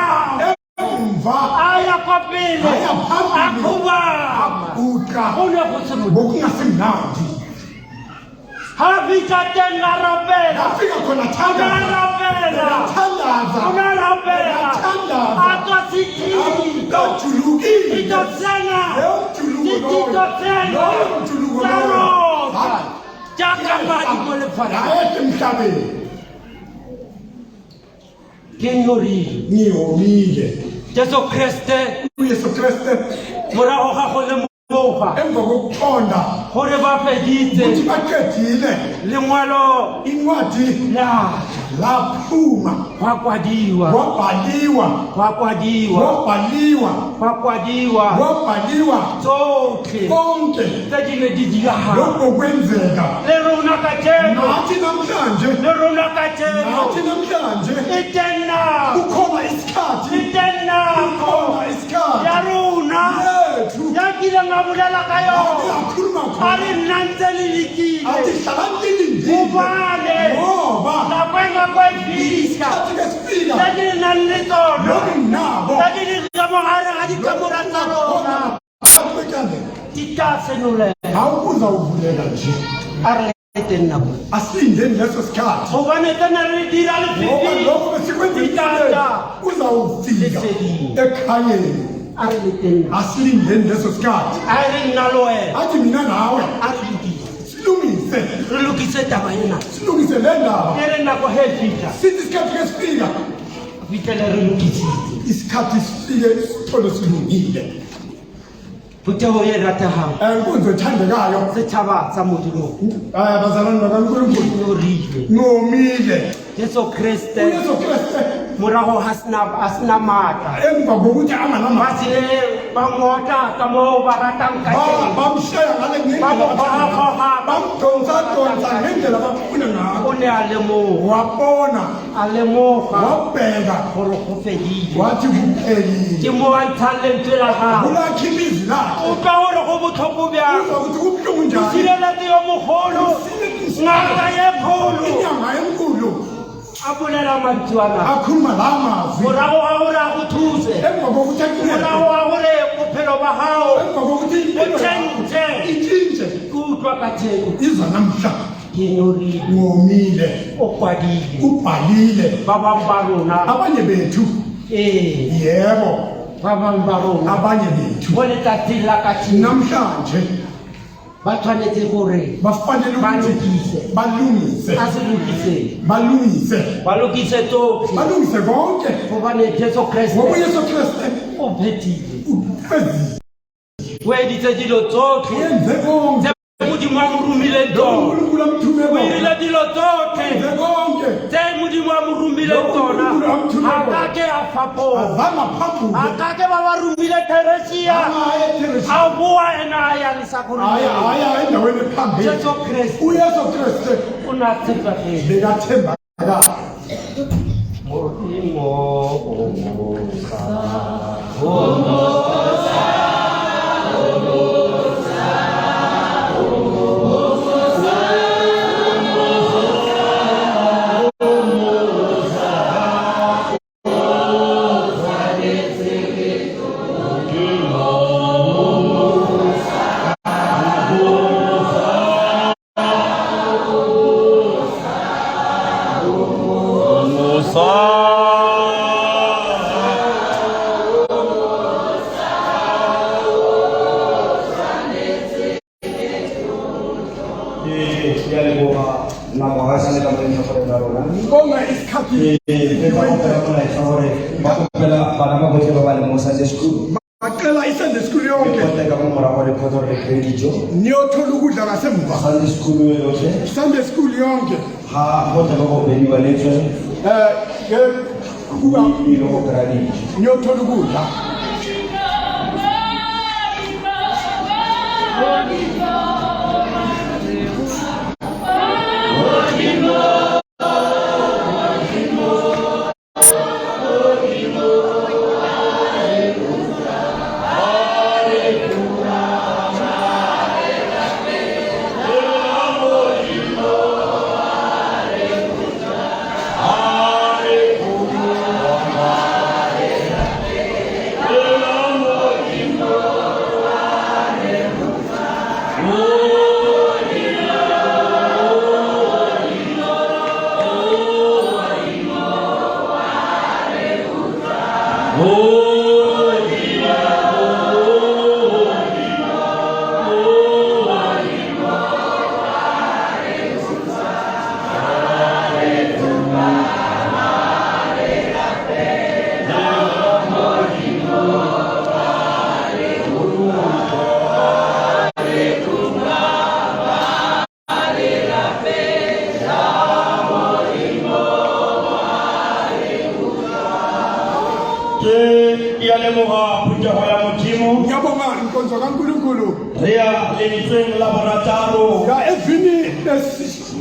Aya kwa pele. Akuba. Ona kusimuna. Havika tenga rapela.
Afika kona tanda.
Rapela. Unarapela. Atositi.
Tulugi.
Itosena. Itosena. Saroka. Jakabadi mole fara.
Aete mkabe.
Kenyori.
Ngiyomile.
Jesu Kriste.
Yesu Kriste.
Muraho hahole moha.
Emva kokuqonda.
Hore bafeditse.
Uthi baqedile.
Lengwalo.
Incwadi. Laphuma.
Kwakwadiwa. Wabhaliwa. Zonke.
Konke.
Tadile didigaha.
Lokho kwenzeka.
Lero nakatelo.
Nathi namhlanje.
Lero nakatelo.
Nathi namhlanje.
Itena.
Kukhona isikhathi.
Itena.
Kukhona isikhathi.
Yaruna.
Yethu.
Yakila ngabulela kayo.
Akhuluma khona.
Ari nanzelilikile.
Athi hlalangilindile.
Ubale.
Ngoba.
Nakwenga kwevika.
Isikhathi kesifika.
Tadile nalitono.
Nokunabo.
Tadile kamahara hadikamura tarona. Titasenule.
Awukuza uvuleka nje.
Arletenabo.
Asilindeni leso sikhathi.
Ubane tanalidira
Ngoba
lifiki.
lokho besikwenza
Itanda.
uzawufika ekhayeni.
Arletenabo.
Asilindeni leso sikhathi.
Ari naloe.
Athi mina nawe
Arliki.
silungise.
Lukise tabayina.
Silungise le ndaba.
Ere nako hefika.
Sithi isikhathi kesifika.
Vitele relukisi.
Isikhathi sifike isithole silungile.
Futeho yerata ham.
Inkonzo ethandekayo.
Sechaba Mothutlong.
Bazalwane bakaNkulunkulu.
Nyorile.
Ngomile.
Jesu Kriste.
uYesu Kriste.
Muraho asna mata.
Emva kokuthi anganama.
Basile bangota kamo baratang kache.
Bamshaya ngale ngendlela. Bamdonsa ngendlela abafuna ngayo.
One alemo.
Wabona.
Alemo.
Wabheka.
Horo kufedile.
Wathi kuphelile.
Timo antale ntwela ha.
Ulakhi ilizwi lakhe.
Ukawona kobuthoko bya.
Uzokuthi kubuhlungu njani.
Silela tiyo muholo. Ngaka yekhulu.
Inyanga enkulu.
Abulela mantwana.
Akhuluma la mazwi.
Muraho ahora akuthuze.
Emva kokuthi
Muraho ahore kuphelo bahawo.
emva kokuthi
Utshentshe. Kutwa katheko.
iza namhla.
Kenyorile.
Ngomile.
Okwadile.
Ubhalile.
Babambarona.
Abanye bethu. Yebo.
Babambarona.
Abanye bethu.
Bone tatila kathina.
Namhlanje
Batshwanetse gore
bafanele ukuthi balungise.
asilukise.
Balungise konke.
Gobane Jesu Kriste.
Ngoba uYesu Kriste
Uphethile.
ufezile.
Weditse dilo tsotlhe.
Yenze konke.
Modimo a mo romile tsona.
uNkulunkulu amthume
O
bona.
irile dilo tsotlhe.
Yenze konke.
Tse Modimo a mo romile tsona. A ka ke a fapoga.
Azange aphambuke.
A ka ke ba ba romile Theresia. A boa ena a ya lesakholo.
Aya endaweni ephambili.
Jesu Kriste.
uYesu Kriste
O ne a tshepagile.
bekathembakala.
Modimo
Ngibonga isikhathi bacela i-Sunday school yonke niyothola ukudla ngasemva. Sunday school yonke kuba
ilokugranit
nyothola ukudla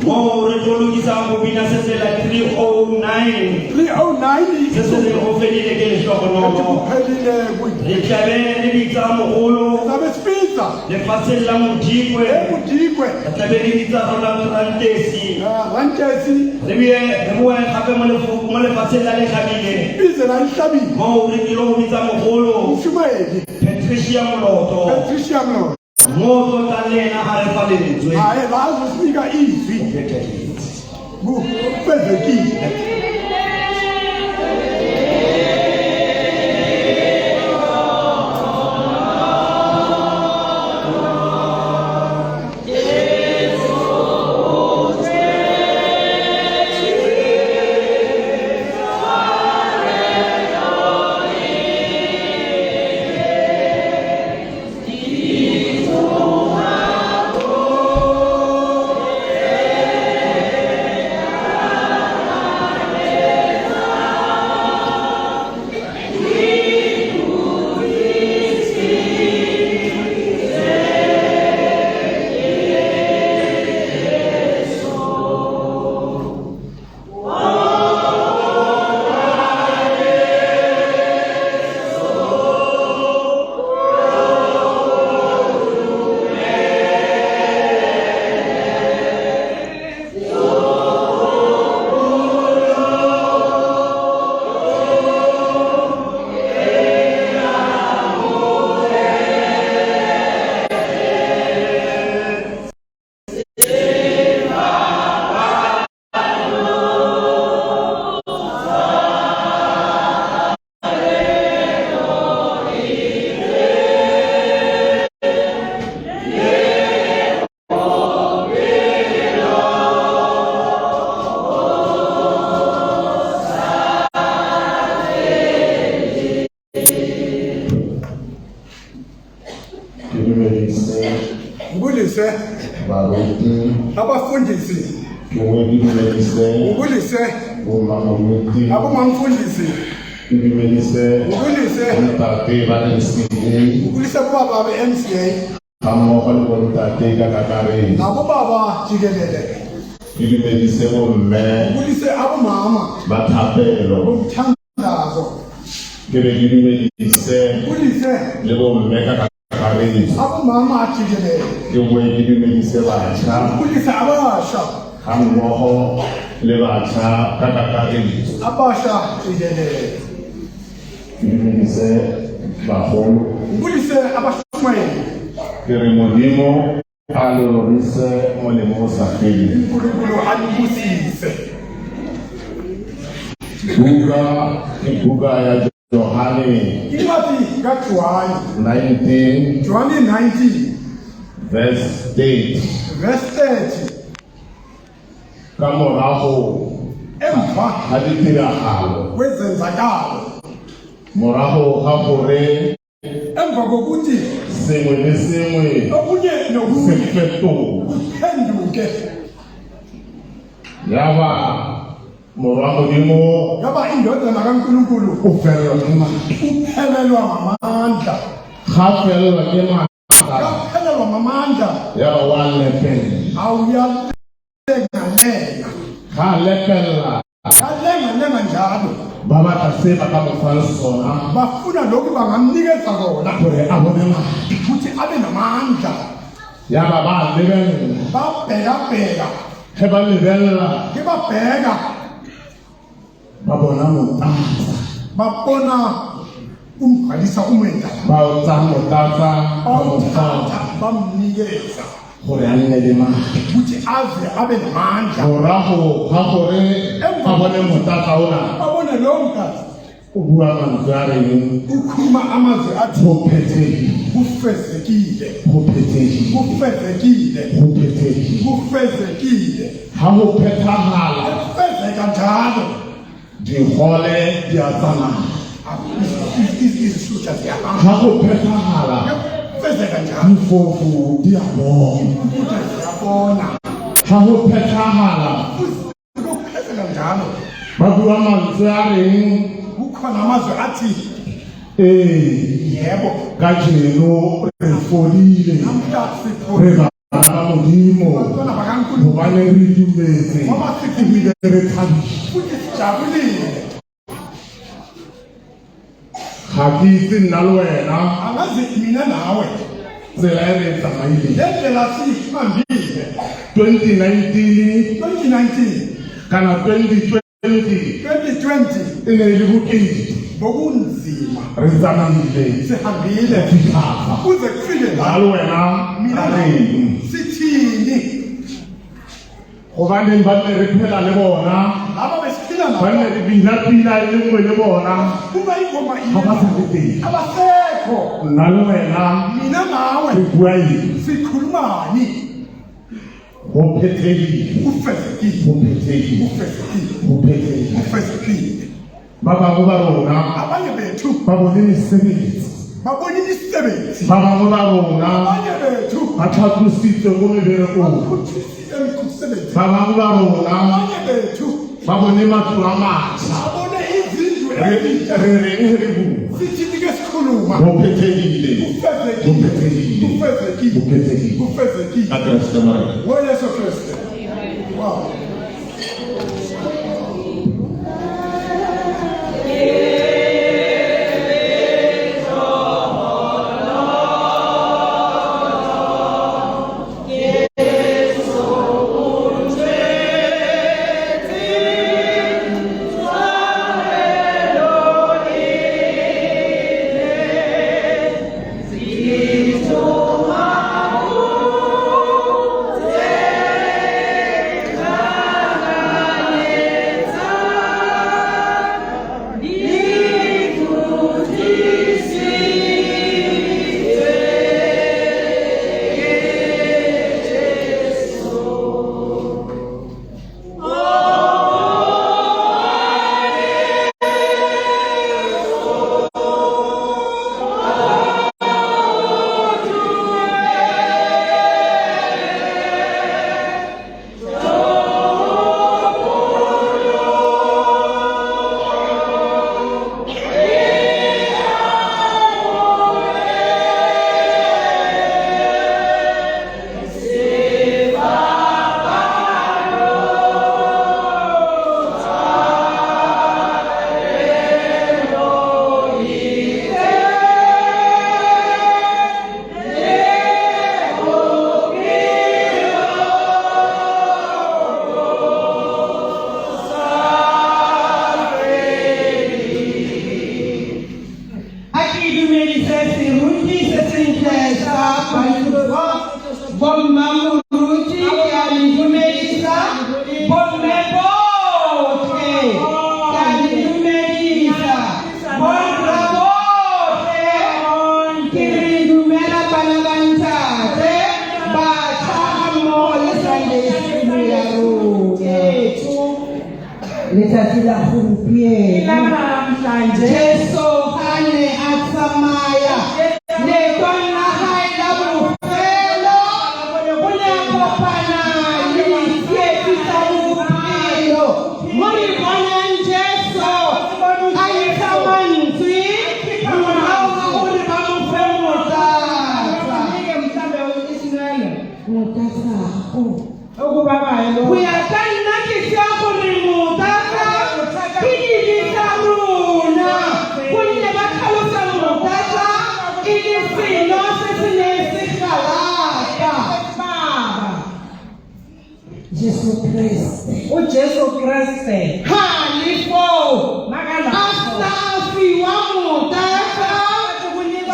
Mo retologisa go bina se se la 309 se se le go fedile ke le hlogonono le tlabe le bitsa mogolo le fatshe la Modikwe le tlabe le bitsa rona Rantesi le bie re bua gape mo le fatshe la Letlhabile mo re dilo go bitsa mogolo Patricia Moloto Moto talena harefaletswe
hayi la uzosika izwi kubezekile abafundisi ubulise abomamfundisi ubulise baba be-MCA nabo baba jikelele ubulise abomama bomthandazo ubulise abomama jikelele
ubulise
abasha
hammoho le batjha ka kakaretso
abasha jikelele
ubulise bagolo
ubulise abashumeli
ke re Modimo a lorise molemo o sa fele
uNkulunkulu alibusise
buka ya Johane
incwadi kaJohane
19 verse 30 ka morago
emva
ga ditiragalo
kwezenzakalo
morago ga gore
emva kokuthi
sengwe le sengwe
okunye nokunye
sephetho
kuphenduke
yaba Morwa Modimo
yaba indodana kaNkulunkulu
ufelwa ngemali.
uphelelwa ngamandla
Khafelwa ngemali.
yaphelelwa ngamandla
Yaba walepela.
awuyalenga
Khalepela.
kalenga njalo
Baba taseba kama falsona.
bafuna lokhu bangamnikeza kona
Kore abone mali.
ukuthi abe namandla
Yaba balebela.
babheka
Heba lebela.
ke babheka
Babona motata.
babona umbhalisa umenda
Bautsa motata.
bawuthatha bamnikeza
Kore anne le mali.
ukuthi aze abe namandla
Morago ga gore abone motata ona.
babona lowo mkazi
O bua mantswe a reng
ukhuluma amazwi athi
go phethegile.
kufezekile
Go phethegile.
kufezekile
Go phethegile.
kufezekile
Ha go phethagala
kufezeka njalo
digole di a tsamaya.
izisutha ziyahamba
Ha go phethagala
kufezeka njalo
difofu di a bona.
ukuthi ziyabona
Ha go phethagala
kufezeka njalo
ba bua mantswe a reng
kukhona amazwi athi yebo
kajeno re fodile
namhla
re
siphole
bana ba Modimo
abantwana bakaNkulunkulu
gobane re itumetse
ngoba sithibile
re thabile.
futhi sijabulile
Ga ke itse nna le wena
angazi mina nawe
tsela e re e tsamaile.
le ndlela sihambile
2019
2019
kana 2020
2020
e ne e le bokete
bokunzima
re tsamaile
sihambile
fitlhaga.
kuze kufike
Nna
la
le wena
mina
ra
nawe
reng
sithini
gobaneng ba nne re phela le bona
laba besiphila
ba nne
nabo
re bina pila e le nngwe le bona
kuba ingoma
ga ba sa le teng.
abasekho
Nna le wena
mina nawe
re bua eng
sikhulumani
go phethegile.
kufezekile
Go phethegile.
kufezekile
Go phethegile.
kufezekile
Ba bangwe ba rona
abanye bethu
ba bone mesebetsi.
babona imisebenzi
Ba bangwe ba rona
abanye bethu
ba tlhatlositswe ko meberekong.
bakhuthusile emsebenzi
Ba bangwe ba rona
abanye bethu
ba bone matlo a matjha.
babone izindlu
Re
ezintsha
reng he re bua
sithini ke sikhuluma
go phethegile. Go
kufezekile
phethegile. Go
kufezekile
phethegile.
kufezekile
Ka Kreste Morena.
ngoyesu kristu wow
letsatsi la gompieno Jesu ga ne a tsamaya leetong la gae la bofelo o ne a kopana le ditsietsi tsa bophelo mo
Kriste.
uJesu Kriste
Halifo.
Magala.
Asafi wa mutaka.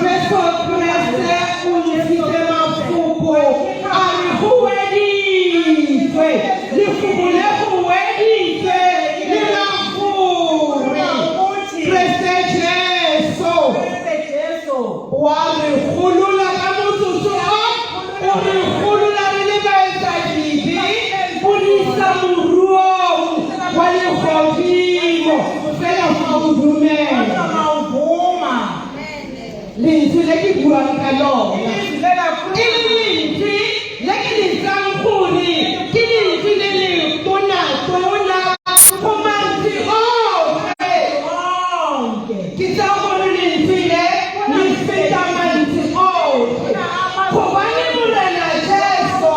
Jesu Kriste unifite mafuko. Alihuweditwe. Lifubule huweditwe. Lilafure. Kriste Jesu. Walikhulula kamututu. Walikhulula lilibeza jibi. Ulisa muruo. Walikhofimo. Fela faudumela. Linzi lekibuankalo. Ilinzi lekilizankuni. Kilinzi lelitona. Kumanzi onke. Kitabona linzi le. Lisfita manzi onke. Kubani mulana Jesu.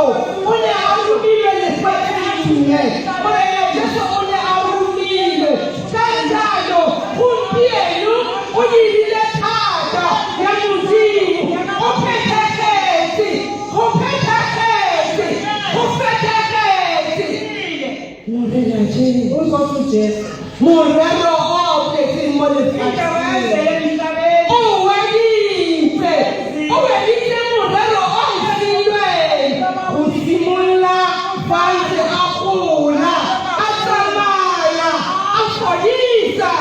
Une arumile lesfatine. Mulana Jesu une arumile. Kanjalo. Kundienu. Unilile tata. Yamuzimu. Upeteketi. Upeteketi. Upeteketi. Mulana Jesu.
uNkosi uJesu
Murero opeti modifikasi. Uwelite. Uwelite murero osilwe. Usimula fanze akula. Asamaya. Afolisa.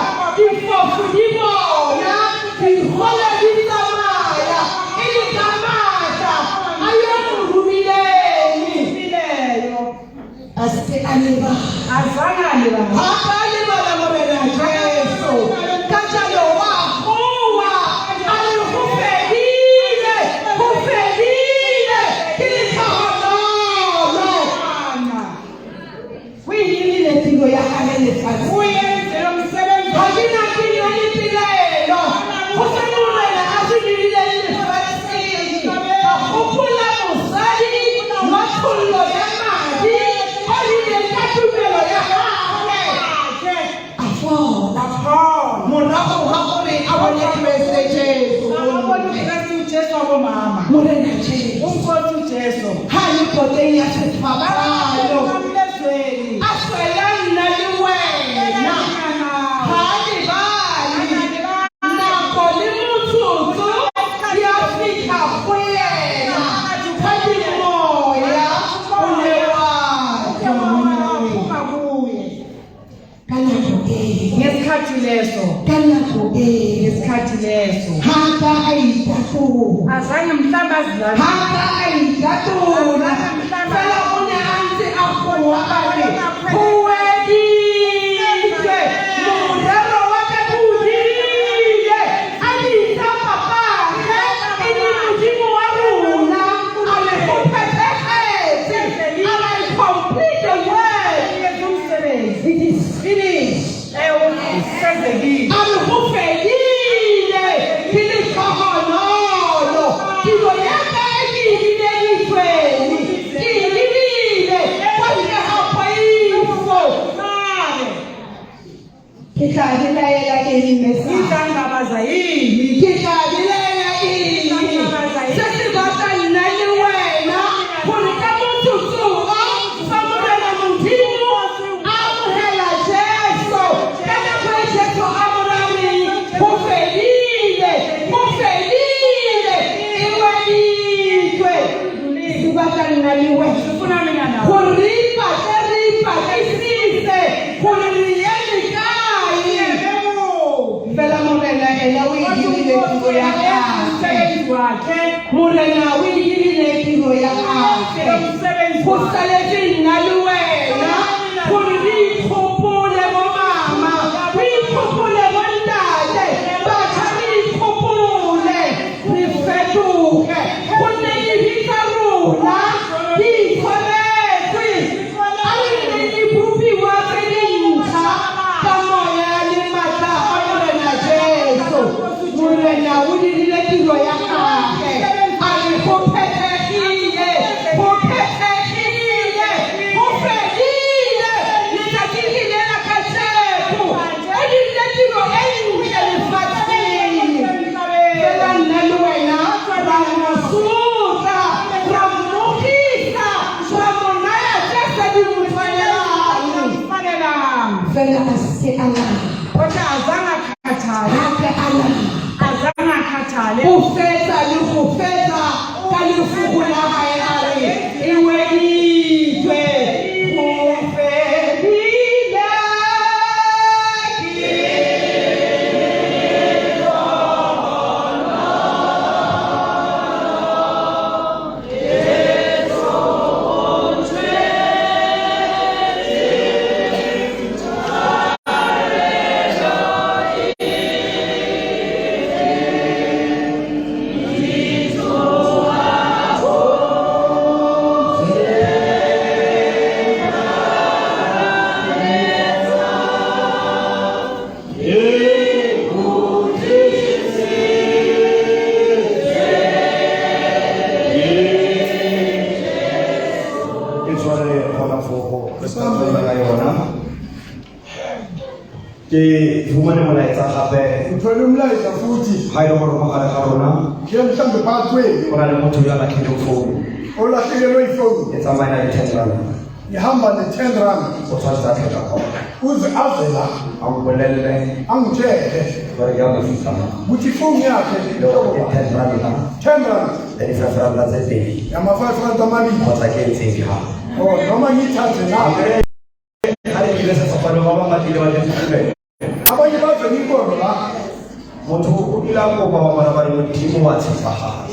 Ifofudimona. Ihola lisamaya. Ilikamata. Ayomurumileni. Asite aliba.
azangalira
Habari bala mwana Jesu. Kachalo wakuwa. Alikufedile. Kufedile. Kilikahonono. Wihilile tigo ya kamele fasi.
uyenzela umsebenzi
Hajina kino nipilelo. Kusanumela asilile nifasi. Kupula musali. Matulo ya maji. Olile katumelo ya hake. Afola. Munako hakuri abone Kriste Jesu.
abona uKristu uJesu abomama
Murena Jesu.
uNkosi uJesu
Halipotei asifakayo.
amlezweni
Aswelana liwena. Halibali. Nako limututu. Yafika kwena. Halimoya. Unewaja.
ungabuye
Kalakogeli.
ngesikhathi leso
Kalakogeli.
ngesikhathi leso
Hata aitatu.
azange mhlambazana
Hata aitatuna. Fela une anzi akuwabali. Huweditwe. Mudero wake kujile. Alisa papake. Ini mujimu wa runa. Alikupeteketi. Alaikomplete word. It is finished.
usezekile
Alikufedile. Kilikahonono. Kilo yake kilile litweni. Kililile. Kwalike hapa hivyo. Kitajilela ilimesa.
itangabaza yini
Kitajilela ili. Sisi bata nani wena. Kulika mututu. Samurela mutimu. Amuhela Jesu. Kaya kwa Jesu amurami. Kufedile. Kufedile. Iwelitwe. Sibata nani wena.
kunaminana
Kuripa, teripa, kisise, kuriyeni kai. Fela murena ela wigilile kigo ya kake.
umsebenzi wakhe
Murena wigilile kigo ya kake.
umsebenzi
Kusaleti naluwena. Kurikupule momama. Rikupule mondale. Bacha rikupule. Rifetuke. Kunilibika rula. Dikolekwi. Alinibupi wapelinta. Kamoya limata. Murena Jesu. Murena wigilile kigo ya kake. Alikupetekile. Kupetekile. Kufedile. Nitakiki
Kodwa azange akhathale. Azange akhathale.
Ufetha le go fetha ka lefugo la hae a re e weditswe go fedile
ke fumane molaetsa gape
uthole umlayezo futhi
ga ile gore mogare ga rona
ke mhlambe bathweni
go na le motho ya latlhile phone
olahlekelwe ifoni
e tsamaya le 10 rand
ihamba ne-10 rand
o tshwanetse a tlheka khona
uze aze la
a mbolelele
angitshele
gore ya mofisa
ukuthi ifoni yakhe
le gore ke 10 rand la
10 rand
le di 5 rand tse pedi
yama-5 rand amabili
kgotsa ke etseng ha
noma ngiyithathe na
ga le kile se sefane ba ba matile ba lefile
abanye baze ngikolo la
motho o ile a kopa ba bona ba le modimo wa tshepahala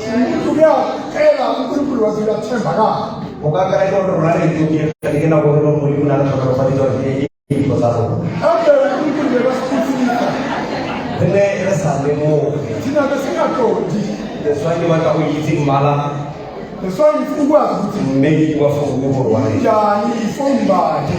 uyacela unkulunkulu waze uyathembakala
o ka kry-a gore rona re itoke ke nako re le modimo na le tlhokolofadi gore ke dilo tsa rona
unkulunkulu bekasiphithisa
re ne re sa lemoge
thina besingaqondi
leswa ke batla go itse mmala
leswayo ngifuna ukwazi ukuthi
mme ke wa founu gore wa re
njani ifoni bakhe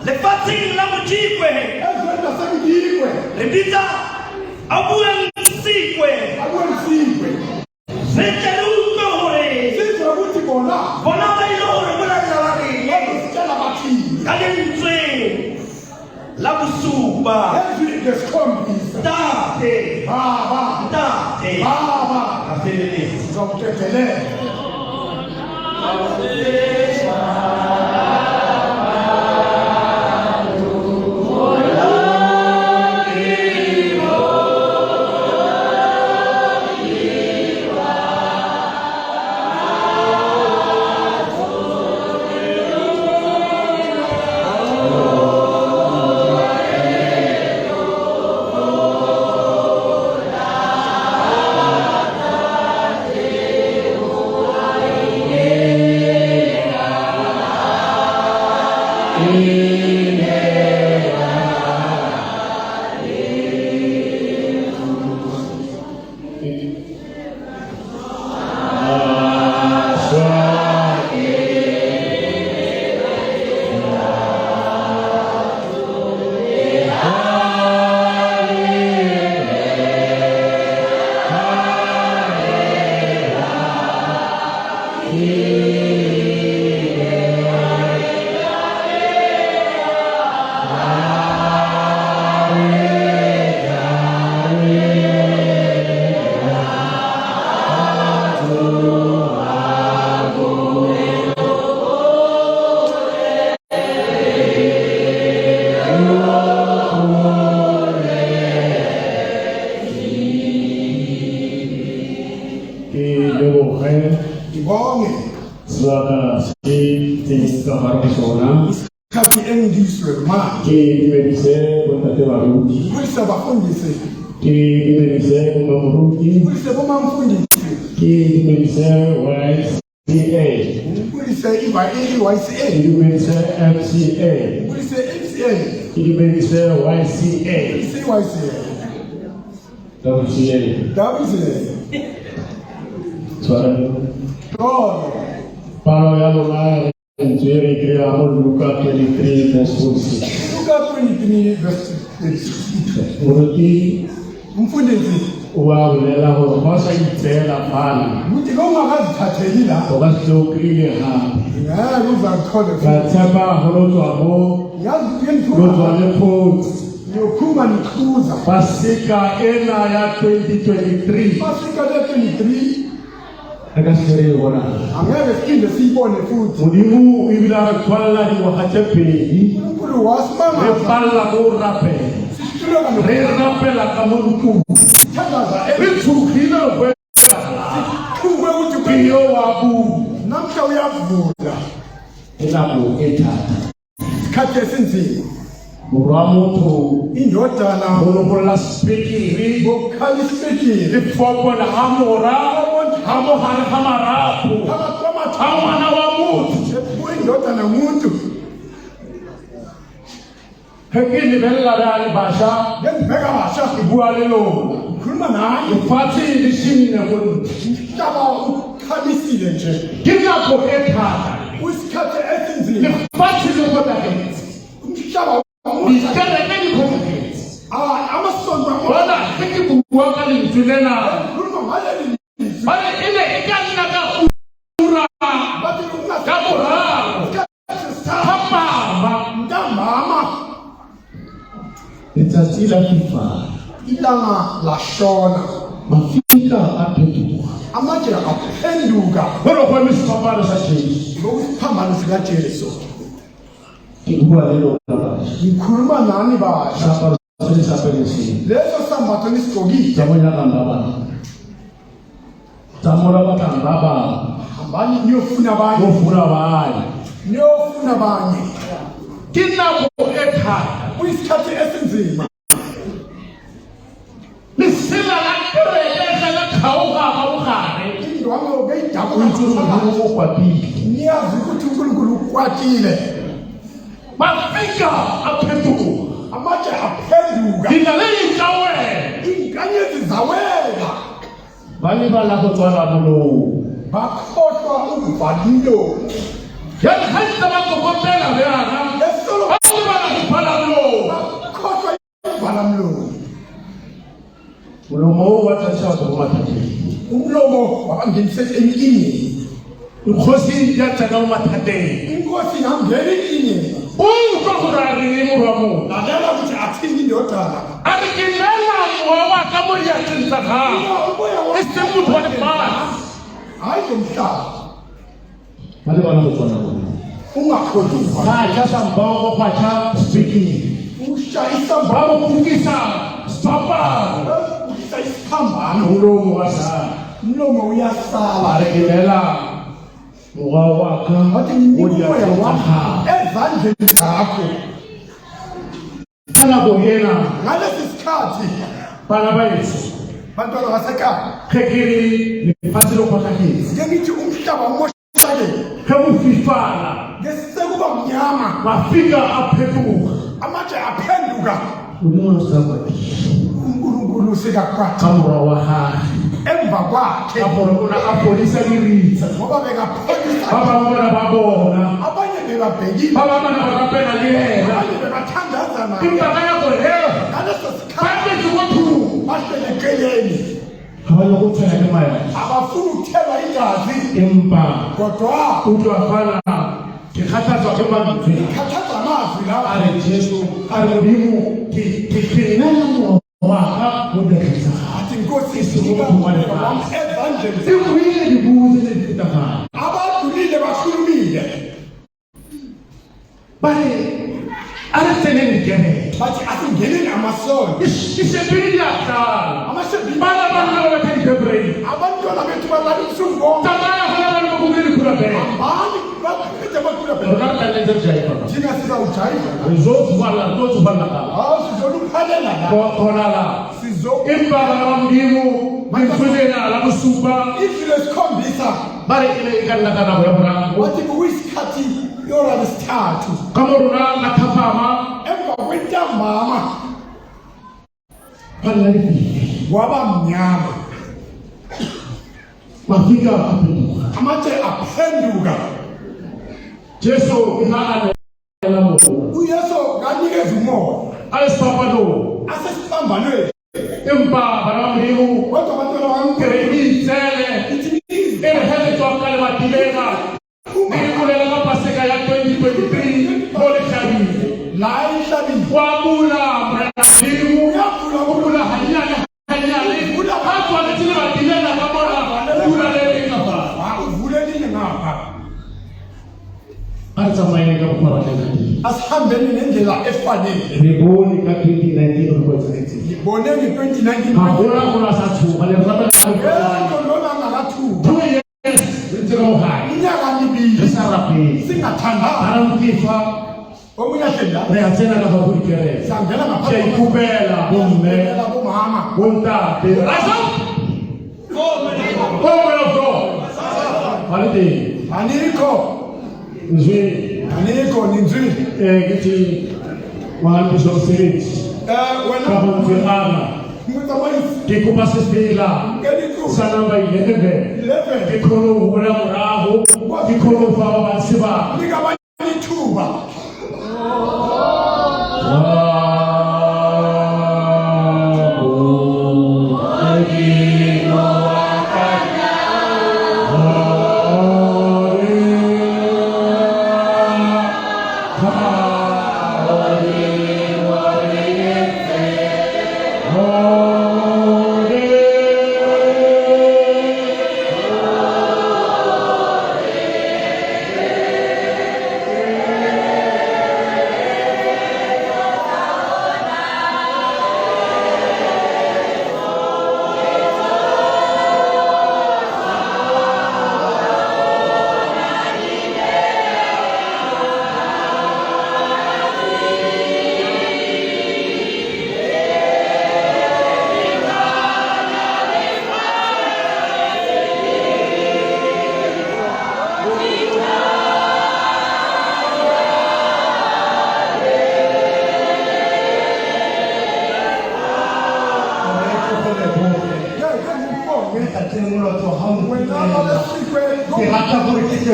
Lefatsheng la Modikwe re bitsa Abuensikwe re tle re utlwe gore bona ba ile gore bolela ba reng ka lentswe la bosupa ntate a feleletse
dumedise bontate baruti.
Kulisa bafundisi.
Ke dumedise bomamoruti.
Kulisa bomamfundisi.
Ke dumedise YCA.
Kulisa YCA.
Ke dumedise MCA.
Kulisa MCA.
Ke dumedise YCA.
YCA.
WCA. Suara.
Oh.
Palo ya lona Jericho Maboloka 23 verse 6.
Luka 23 verse 6.
Muruti
umfundisi
uwabulela ho basa itsela phana.
Muthi lo ngakazithatheli la.
Okasizokile ha.
Ya uzakhola.
Kathaba holozwa ho.
Yazi kuyenzwa.
Lozwa lephoti.
Yokhuma nikhuza.
Paseka ena ya 2023.
Paseka ya 23.
Akasere wona.
Angeke siphinde siyibone futhi.
Mudimu ibila twala di wakachepeli.
Unkulu wasimanga.
Rebala ko rape.
Sikuloka no.
Repela kamuntu.
Thandaza
Rithukhile kwela.
Kuwe uthi
Kiyo wabu.
namhla uyavula.
Elabo ethatha.
Isikhathi esinzima.
Muramuto
Indodana
bolobola speaking
bokhali speaking.
ifopo na amora amo hamarapu awana wa mutu
Indodana umuntu.
hekini bella dali basha
Ngembeka basha
ibua lelo
khuluma naye.
ufathi lishini na kono
Taba ukhalisile nje.
kinako ethatha
Isikhathi esinzima.
ufathi lokota ke
Umhlaba
ikere keni kono
amasonto
wala hekibua kali tulena
khuluma ngale
bale ile ikana ka ura
bathi ungathi
kabura
Papa, mama.
letsatsi la fifa
Ilanga lashona.
mafika aphenduka
Amatshe aphenduka.
holo kwa misipapalo sa Jesu
Ngokuphambana sika Jericho.
ibua lelo baba
Ngikhuluma nani basha.
sapa sesapelesi
Leso sambatho nisigqokile.
jamona kangaba tamora bakangaba
Hambani niyofuna abanye.
ngofuna bayi
Niyofuna abanye.
kinako ethatha
Kuyisikhathi esinzima.
lisila la kereke la khauga bawugare
Indwango beyidabuka.
untsuzu ukwapili
Niyazi ukuthi uNkulunkulu ukwatile.
mafika aphenduka
Amatshe aphenduka.
dinaleni cawe
Inkanyezi zawela.
bani balako tswala bolo
Bakhohlwa ukuvalilo.
yani haitsa bakokopela beyana
Lesolo
bani balakuphala bolo
bakhohlwa ukuvalamlomo.
mulomo watshatsha umathateni
Umlomo wabangenise enkingeni.
ikhosi yatsana umathateni
Inkosi ingangena enkingeni.
utokurari muramo
Lalela ukuthi athini indodana.
arikinela mowa kamoriyatsensaka isemutu wa lefasi
Hayi ngomhlaba.
bani balakotswana bona
Ungakhohlwa ukuvalamlomo.
satsha sambao kwatsha speaking
Ushayisa
babokukisa sapano
isiphambano.
umlomo wasala
Umlomo uyasala.
arikinela mowa waka
Wathi nginika umoya wami
odiyatsotsaha
ezandleni zakho.
anabongena
Ngalesi sikhathi
bana bayesu
bantwana basekhaya.
khekiri lefasi lokhwahlakisi
Ngeke ngithi umhlaba umoshakele.
khekufifala
Ngesekuba mnyama.
mafika aphenduka
Amatshe aphenduka.
umuntu zakwati
uNkulunkulu sekakwatha
kamora wa hayi
emva kwakhe.
kapona apolisa iritsa
Ngoba bekapholisa.
babangona babona
Abanye bebabhekile.
babangona bakapena liyena
Abanye bebathandaza naye.
impaka yakho leyo
Ngaleso sikhathi
kande zikothu
bahlele eceleni.
abalokuthenga imali
Abafuna ukuthelwa igazi.
impa
Kodwa
umuntu afana ngikhathazwa kemandleni
khathaza amazwi lawa.
ari Jesu ari Modimo ke waka modekisa
Athi Nkosi
isibuka
wami
kumane
ezandleni.
sikuye dibuze lezitafana
Abadulile bakhulumile.
bale araseneni ngene
Bathi asingeneni amasonto.
isebili yakala
Amashebili.
bala bana bathi Gabriel
Abantwana bethu balala ubusuku bonke.
tabaya hona bana bakungeli kula be
Hambani baphethe
Jesu ina
Uyeso ganike zumo.
Alespapado.
Asespambano.
Empa baramrimu.
Wato batona
wankereni sele. Hele toka le matilema. Nikulela ka Paseka ya 2023 pole Letlhabile.
Letlhabile.
Wabula mradimu. Wabula hanyane. Hapo anatile matilema kama kula lele ngapa.
Uvuleni ngapa.
Atsamayeka kuphakathi
asihambeni nendlela efanele
ngiboni ka 2019 ukwenza
ngibone nge-2019
ahora kuna sathuba lezaba
lona ngalathuba
2 years ngicela uhayi
inyaka mibili
esaraphi
singathandana
aramkifa
omunye ahlenda
reyatsena ka babulikere
sangena ngapha
ikubela bomme
bomama
bontate raso komela go valide
aniko
nzwi
aniko ni nzwi
ngithi wahambiso msebenzi
wena
mfana ngikupa sisibila sanamba 11 ngikhono ukubona morago ngikhono ufaka bansiba
ngikabanyithuba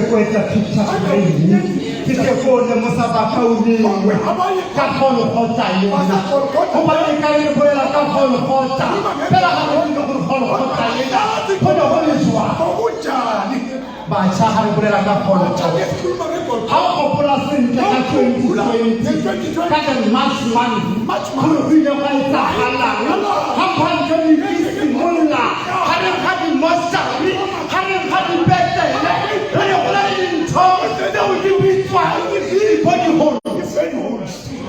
kweta tuthathini sikebona musabakha uningi kakhona khotha yona ngoba ikayile phela kakhona khotha phela kakhona khotha yena khona khona
kunjani
bacha haribula kakhona how popular ka 2020 ka March khona vile ka itahala hapana kani kisi mola hare khadi master hare khadi bete hare khadi talk they will give me twice body hold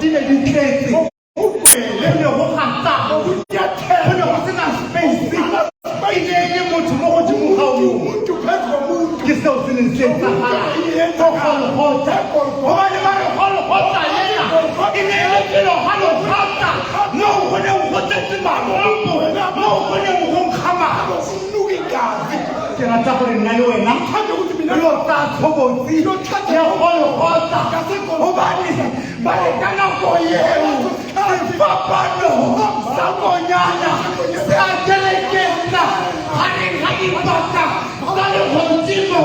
dine di crazy hone ho khanta hone ho sena space ine motho mo go dimo ga o muntu phezwa muntu ke seo se neng se etsahala go kholo hota go ba le ba re kholo hota yena ine le pelo kholo hota no go ne go tsetsa mambo no go ne go khama nuki gazi ke rata gore nna le wena khande go tsibina lo tsa thobotsi ya kholo hota go ba ni ba le kana go yeo papano sakonyana se akelekena hare hare baka dale hontimo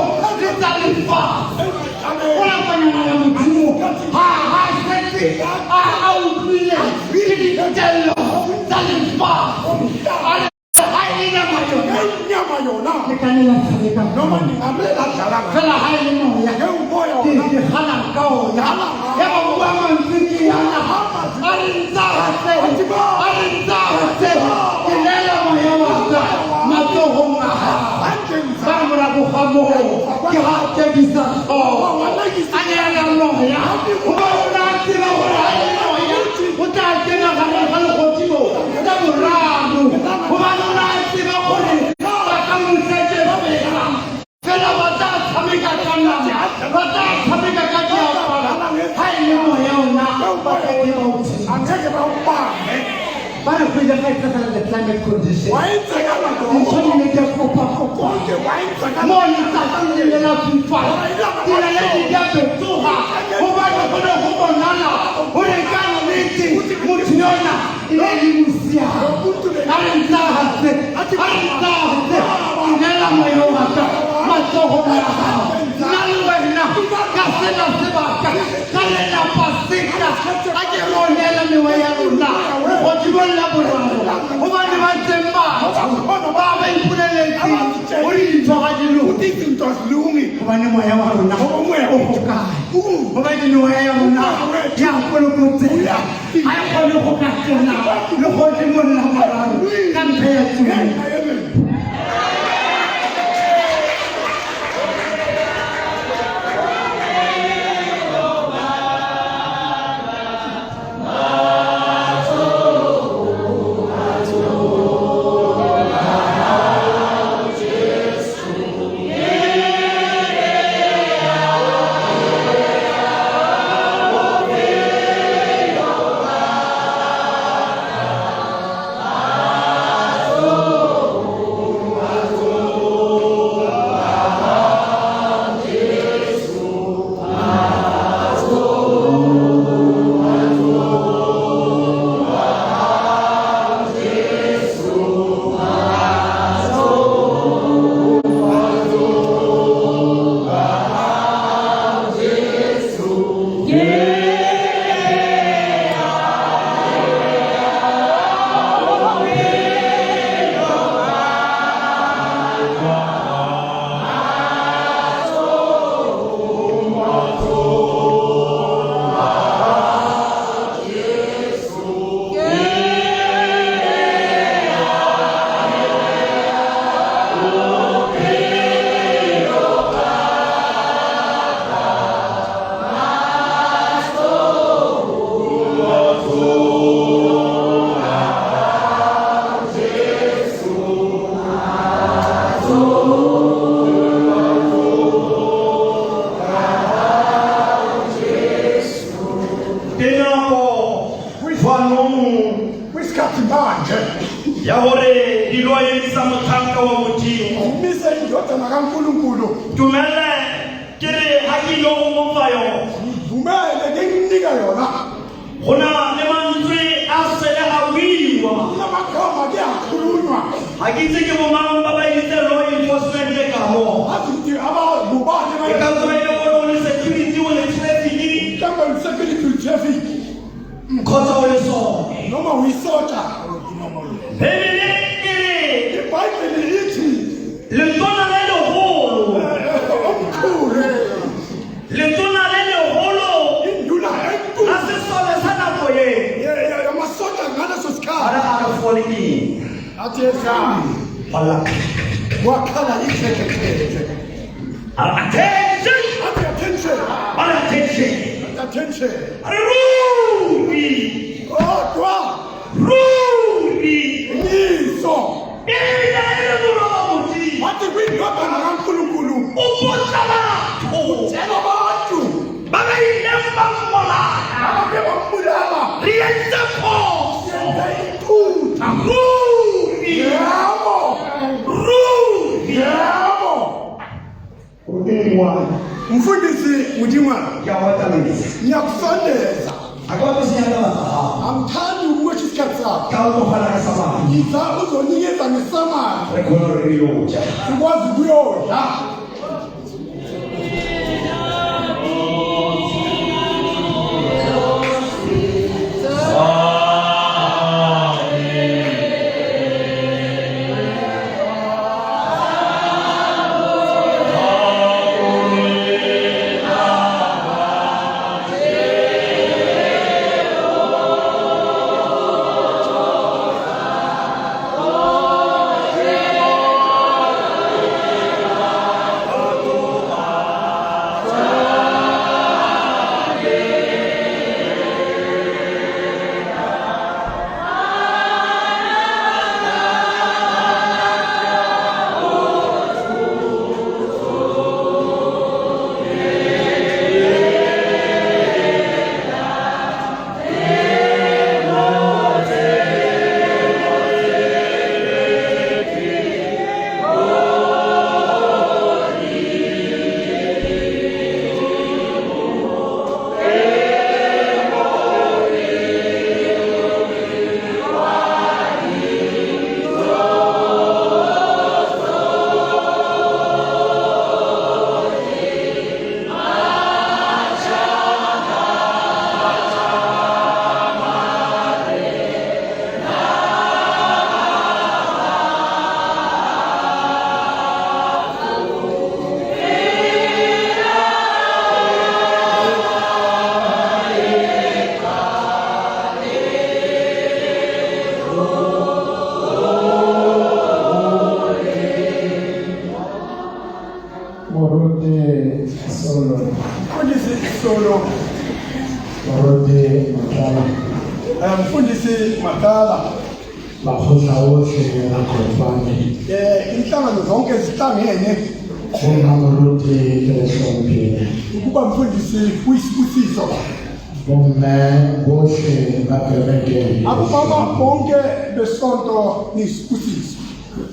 dale fa ola banyana mutimo ha senti aukuile bidi tello dale fa ale haina nyama yona kanela tsaka no mani amela dala fela haina ya ke umoya ona ke khana kao ya ya ba mantiki yana arinzate kelela moya wa matsogo ngaha ba mora go gamo ke ha ke bisa anya moya ba ona tsela gore o ta tsena ga ga le gotimo ka morano o ba ona tsela gore ba ka mo tsetse ba bela fela ba ta tshameka kana ba ta tshameka
But I feel like the climate condition. Why is it
Mfundisi Makala.
Bakhosa wohle Rankotea.
Inhlangano zonke zihlangene
Umamuluti ehloniphile.
ukuba mfundisi kuyisibusiso.
Bomme bohle bakereke.
Abobaba bonke besonto nisibusiso.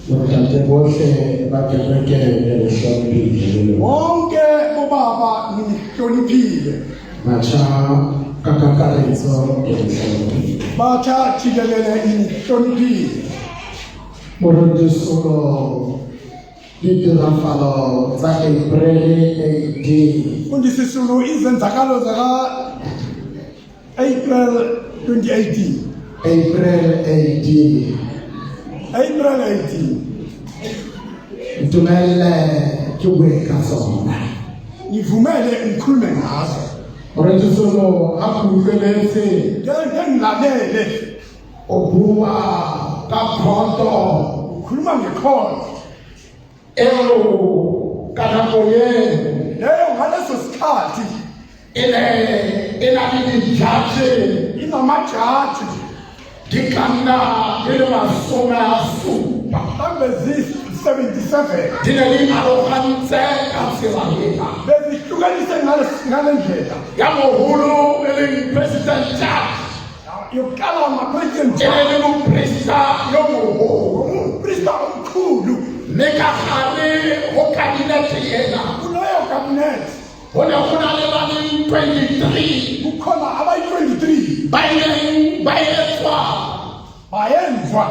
Bontate bohle bakereke ehloniphile.
Bonke bobaba nihloniphile.
Batsha kakakaretso ehloniphile.
Batsha jikelele nihloniphile.
Morutiso ditiragalo tsa April 18.
Mfundisi Sulu izenzakalo zaka April 2018.
April 18.
April 18.
Ntumele kiwe kasona.
Ngivumele ngikhulume ngazo.
Morutiso akhuleletse
Ngilalele
obuwa kakhonto
ukhuluma ngekhona.
elo kanakoye
Leyo ngaleso sikhathi
inamilijaji
inamajaji
dikanga ile masoma asupa
mhlambe zi-77
dinelimalokantse kasirahela
bezihlukanise ngale ndlela
yamohulu president judge
yokuqala amapresident
uprista yomohulu
umprista omkhulu
nekahare okabinethi yena
kuleyo kabinethi
hona khona le ba le 23
kukhona abayi-23
bayetswa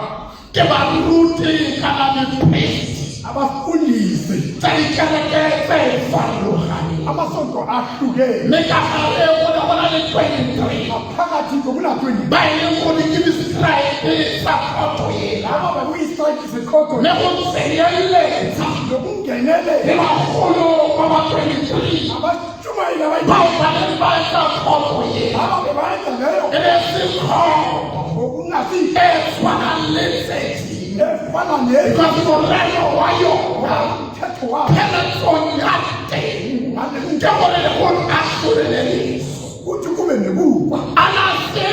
ke baruti kana dipriest
abafundisi
tsa dikereke tse farologaneng
amasonto ahlukene
nekahare hona le 23
phakathi kokuna-20
ba e leng gore ke distrike tsa khotho ena
aba bakuyi-strike sekhotho
ne go tsenyeletsa
nokungenelela
le bagolo ba ba 23
abatshumayeli
bao ba neng ba etsa khotho ena
aba bebayenza leyo
e le sekgoto
ngokungasi
e tshwanang le tsetsi
efana neyo
ka morero wa yona
mthetho wabo
pheletsong ya teng ke gore le gore a tlholelelese
kuthi kube nekuba
a na se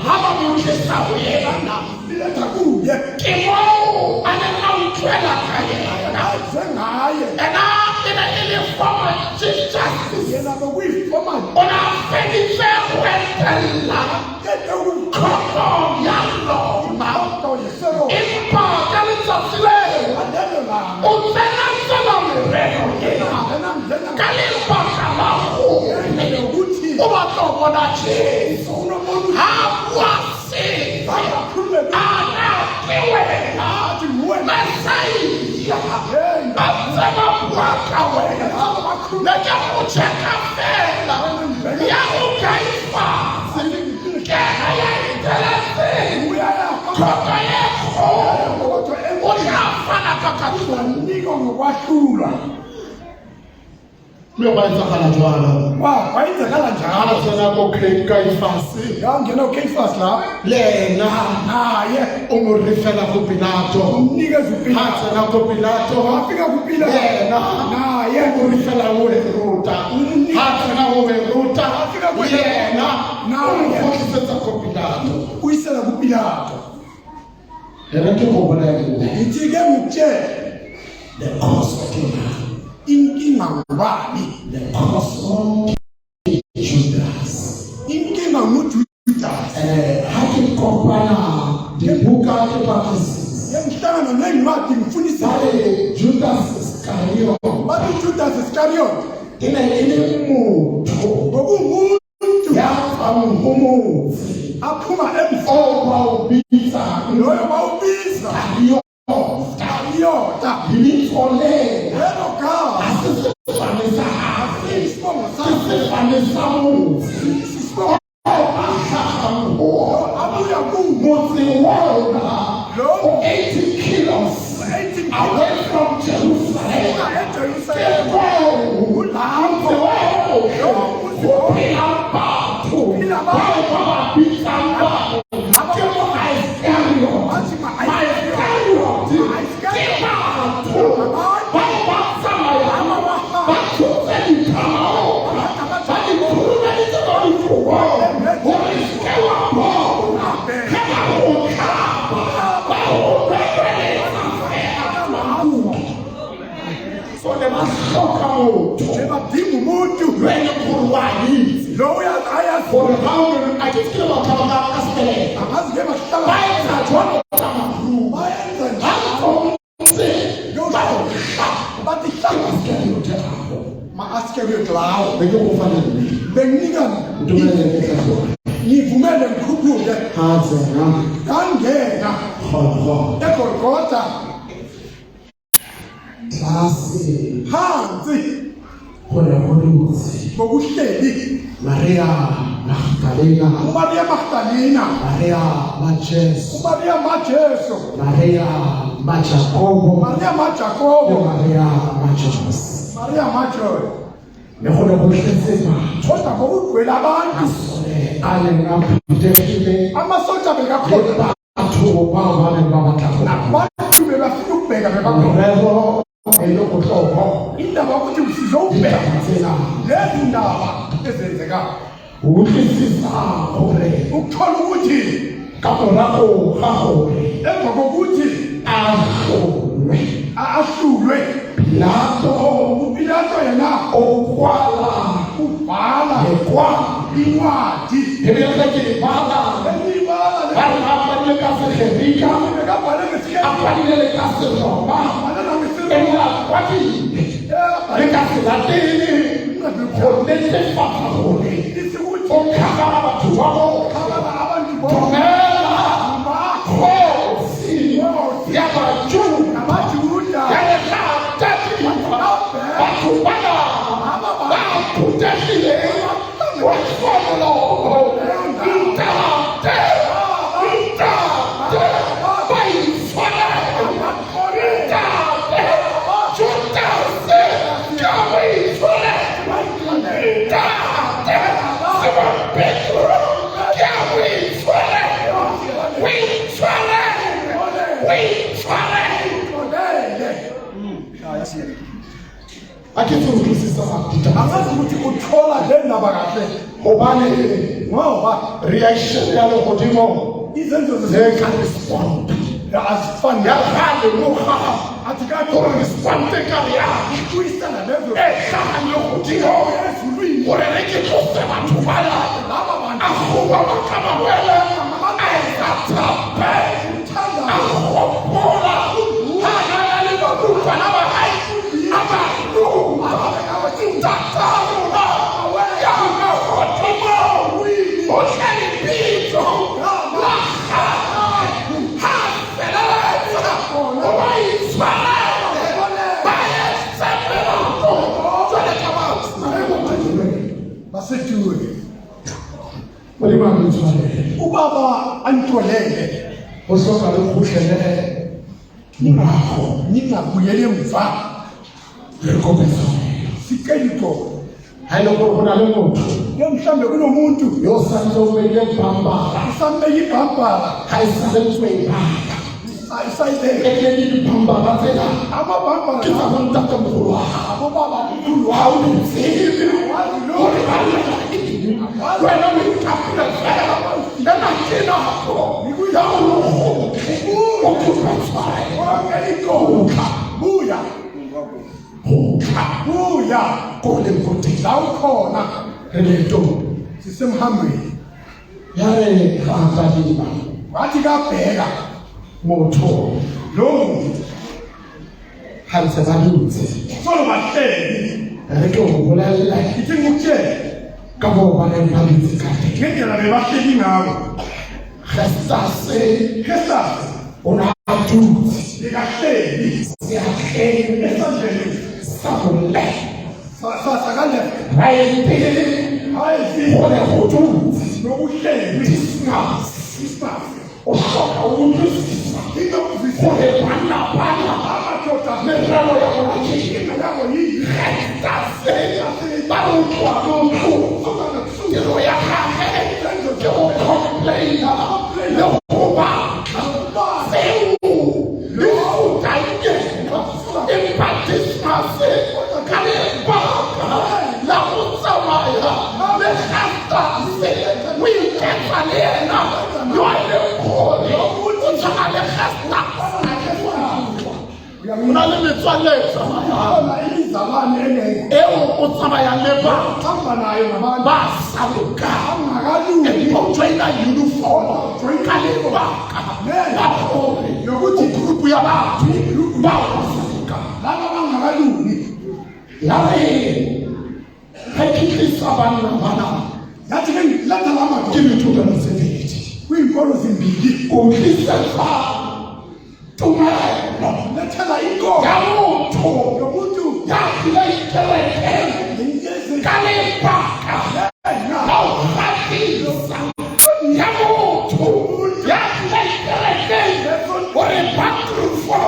ga ba motlisa go yena
iletha kuye
ke moo a neng a utlwela ka yena
aze ngaye
ena e ne e le former chief justice
yena bokuyifoma
o ne a feditse go etelela kgoto ya lona empa ka letsatsi leo o tsena tsena merero ena ka lebaka la gore o batla go bona Jesu ha bua setso a na ke wena Messiah a tseba bua ka wena ne ke go check-a fela ya go kaifase ke ga ya iteletseng kgoto ye kgolo o tla fana ka
niko ngokwahlulwa
Uyobenzakala njalo.
Wayenzakala njalo.
Sena ko Kaifasi.
Yangena uKaifasi la.
Lena
naye
umurifela ku Pilato.
Umnikeza uPilato.
Hatsena ku Pilato.
Wafika ku Pilato.
Lena
naye
umurifela uHeruta. Hatsena uHeruta. Lena naye umufisa ku Pilato.
Uyisela ku Pilato.
Hereke go bona eng.
Itike muthe.
The cause of
inkinga ngubani?
The cause of Judas.
Inkinga nguJudas.
Haki kopana dibuka ke bakisi.
Yemhlangano nencwadi ngifundisa
Judas Iscariot.
Bathi Judas Iscariot
Ina umuntu.
Ngokungumuntu
yafamumuntu.
Aphuma emva
wawubiza.
Loyo wawubiza. Yota
Yilifole.
Hello God.
Asifamisa.
Asifamisa. Abuya
kumosi wona. 80 kilos. Away from Jerusalem.
sebadinga umuntu loya ayazi angazi ke bahlala bathi ma-askeriot lawo benginika ngivumele ngikhuphuke ngangena eGolgotha phansi ngokuhleli
Maria Magdalena,
uMaria Magdalena,
Maria Majesu,
uMaria Majesu,
Maria Majakobo,
Maria Majakobo,
Maria Majos.
Maria Majos.
Nehona kuhlesema
thoda ngokugwela abantu
ale ngaphuthekile
amasotsha bekakhona
batho bababe babathathu
abantu bebafika ukubheka bebakhona
elokuhloko
indaba yokuthi usizowubheka lezi ndaba ezenzeka
ukuthisisa hore
ukuthola ukuthi
kaporako hahore
emva kokuthi ahlulwe Pilato yena
okwala
ubhala incwadi angazi ukuthi uthola le ndaba kahle
ngobane
ngoba
reaction yalo kodimo
izenzo
zekarespond
azifani
yakhale nohaha
athi kakhona
respond kariya
kuyisana lezo
ehlanga lokudimo
ezulwini
oreleke tlose batho bala
laba bantu
ahuba bakama wele ayizathape ahopola hanayale bakufana bahayi abantu intatharuna yamahodimo ohlelipito laha hafeleleza obayiswalele bayeseperako zolekabanzi
basethiwe
ubaba
antolele
osoka lokhuhlelele
ningabuyele emva sikelito
hayiloko khona lo muntu
mhlawumbe kunomuntu
yosanzobeke ibhambara
usambeke ibhambara
hayisazetsweba
isayibeke
ibhambara phela
amabhambara
kizakontakamkhulu
abobaba mkhulu
awunzile wena uyitapula vela enakina akho yawuloho
buya
kule mkoti
lawukhona
relento
sisemhambweni
yare akadiba
wathi kabheka
motho
lo muntu
hansebalutsi
solo bahleli
reke ngokulalela
ithi ngikutshela
kabo banempalitsi kade
ngendlela bebahleli ngabo
Hestas unatutsi
likahleli
siyahleli
esandleni
sakule
sakale
hayipili ole hututsi
nokuhleli
dismas ushoka untuzisa ole panapana
amadoda
meralo yakonakishina
yabo yini
Hestas barutwa nuntu ndilo yahahe yokomplaina yokuba seu lifutayena impatismase kalebaka lakutsamaya lehastase uyikefalena yoalekholo utshaka lehasta una le metswaletsa
eo o tsamaya le batho ba saluka joina uniform ka lebaka la gore yokuthi group ya batho ba saluka yare ga ke tlisa bana yathi ke latala ke dithuto tsa mosebetsi kwinkolo zimbili kumhlisetsa tumelo lethela inkomo ya motho yokuthi yaphila ikereke kalebaka nawufatisa ya motho yaphila ikereke gore batrufo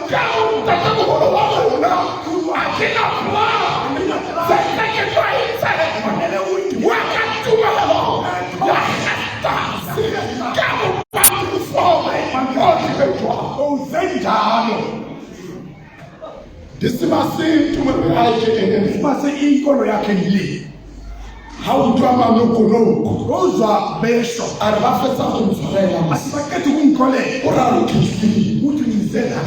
kautakamogolo wa rona akena pla sekeke twaitsele wakatumelo ya hatasi kamo batrufo uzenjalo disimase inkolo yakhe yile ha untwa manokoloko ozwa besho a re ba fetsa go ntshwarela masibakete go nkole o rarokisile o tunisela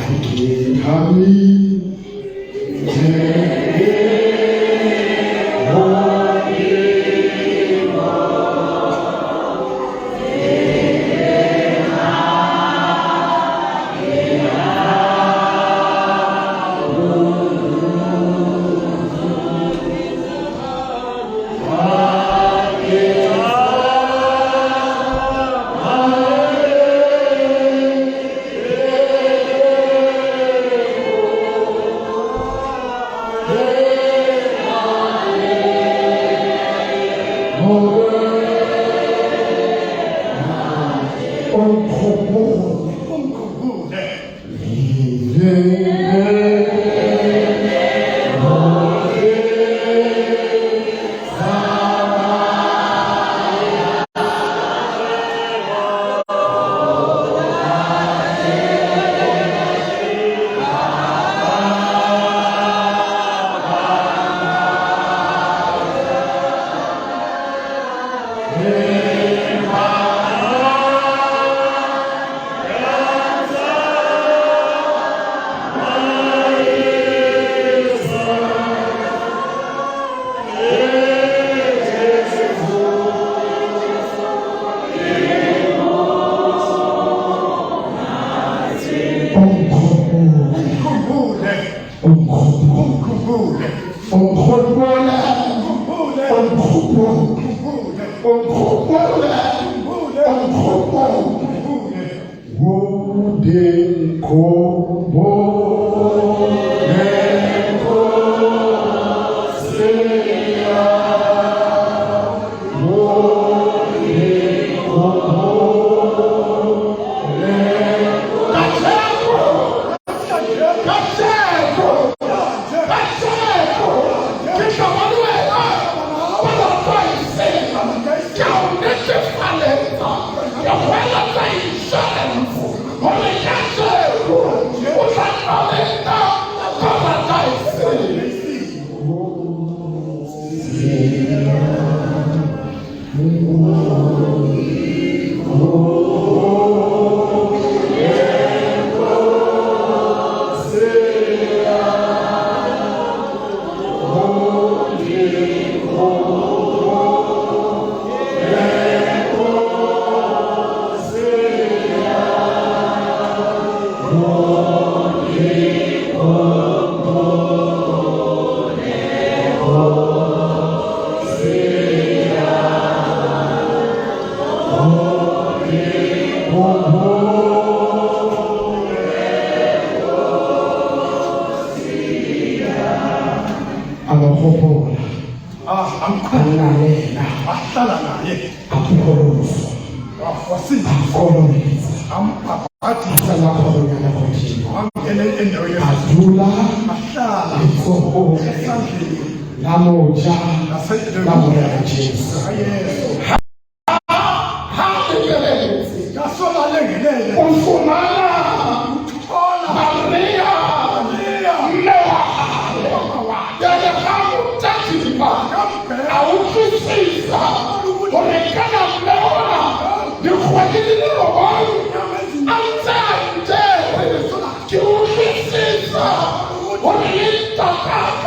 What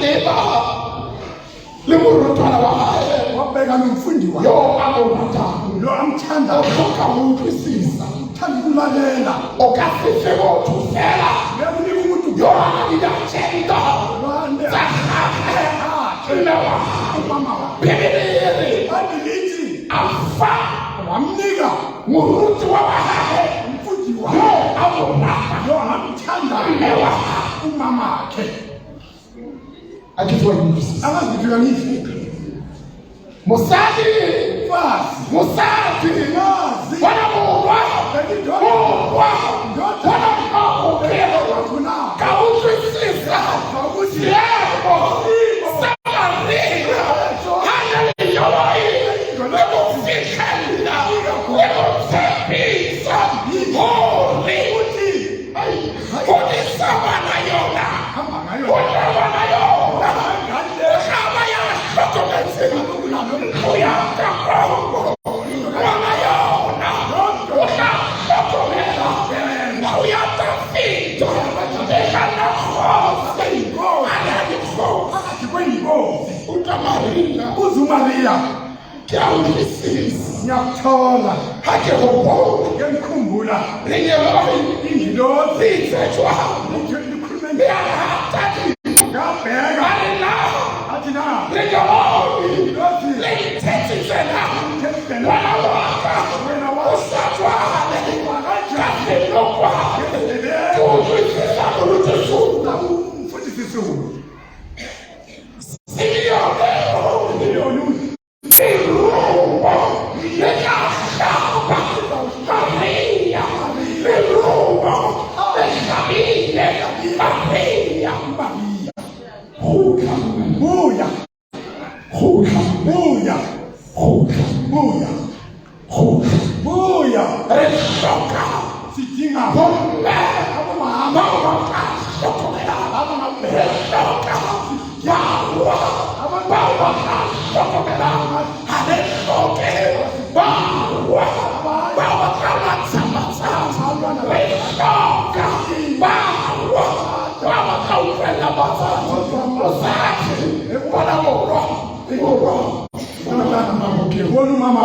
leba le morutwana wa hae
wabeka nomfundi wakhe
yo amorata
lo amthanda
okhoka ukwisisa
uthanda ukulalela
okasihle kothusela
ngemnika umuntu
yo alidachenda
wande
Lewa
mama
bebelele
andilithi
afa
wamnika
muruti wa hae
umfundi
yo
wakhe
amorata
lo amthanda
lewa
umama wakhe
akitwa ngisi
akazifika ngithi
musadi
fasi
musadi
nazi
wana muwa muwa wana mkakukelo
wakuna
kautwisisa yebo samarina hanaliyoi lekufikela lekuthepisa hori unisabana yona unabana yona ukaba yashokometsela uyakakongo wana yona ukashokomela uyatafita ekanakhosi
akakwenikosi
utamarina
uzumaria
kyawulisisa
ngiyakuthola
hakehobona
ngiyamkhumbula
linyeloyi
ingilosi
lithetshwa
likhulume
liyathatha
ngabheka
alina
athi na
linyeloyi
ingilosi
liyithethizela
thethela
wena waka
wena wakhe
usatshwale kahlelokwahe tuuzwisisa kulutesula
futhi sisulu
siliyoneo iruwa lekahlaba maria iruwa leshabile maria huka
buya
huka
buya
huka
buya
huka
buya
esoka
sidinga
bomme abomama bakasokomela esoka yawa bakasokomela anesoke bawa bawakamatsamazama esoka bawa bawakaukwela bazati ozati wanamoro ikoro
wonu mama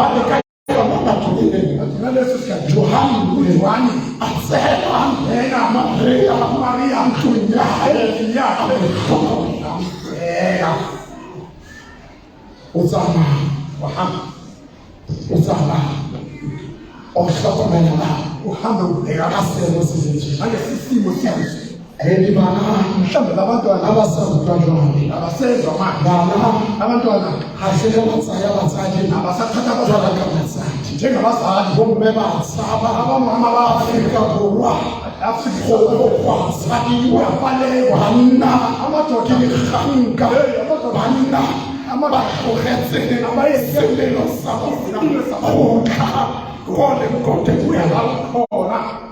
naleso sikhathi
Johani asela
yena
Maria
Maria
mtunya
yakhe
uzama
wahamba
uzama ohlokomela
uhambe ubheka
aselo sizinje
ngalesisimo sizo
elibana
mhlawumbe labantwana
abasazujwajwani
abasezwa manje
bana
abantwana
hasele batsaya batsadi
abasathatha
jwala
abazali
ka batsadi
njengabazali
bomme batsaba
abamama
Afrika borwa
Afrika
basadiwa banna
amadoda
khanka banna abatlogetse abayeselelo sa bona go tla gone kote kuya ba
khona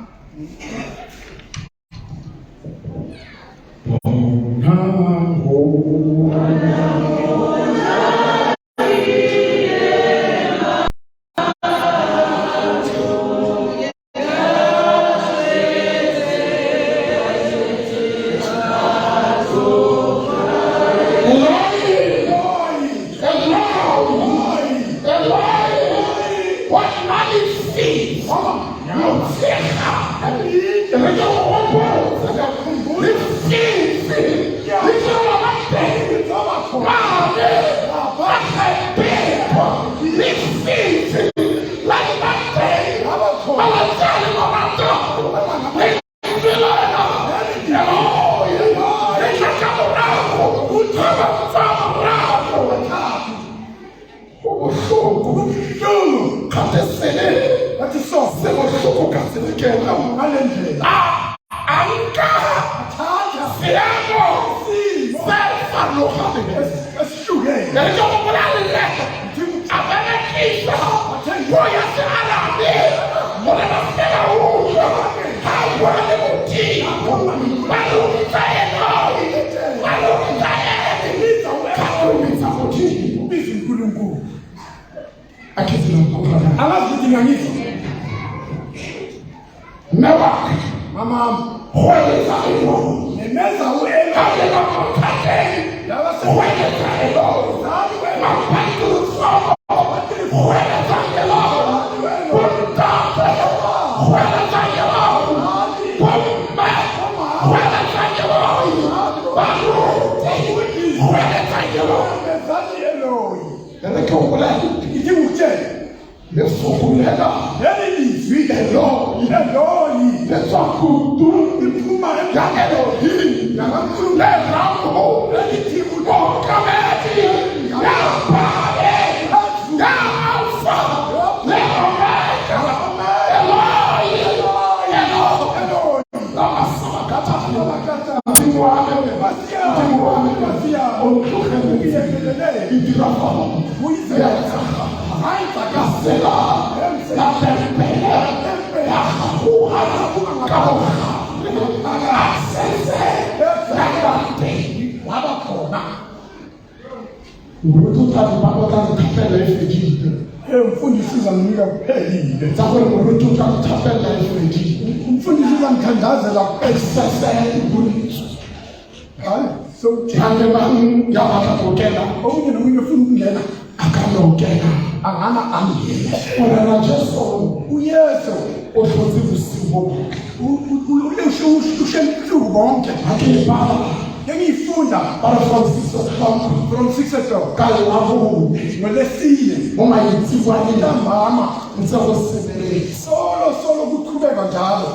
Mama, From 6 o'clock. Solo kuqhubeka njalo.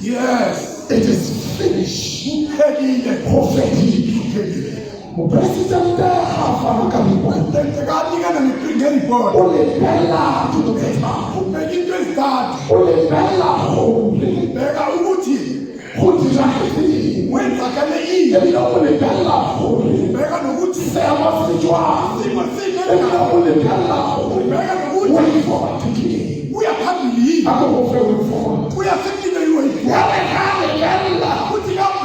Yes, it is finished. President we are happy. We are thinking that you are putting up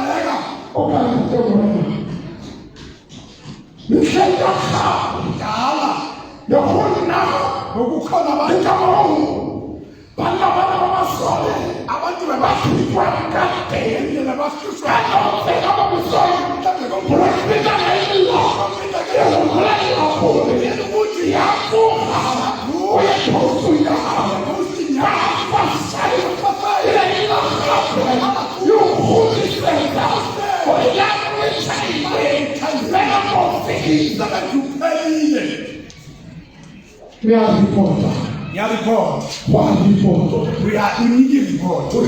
we are reporter. We are report. One report. We need report. We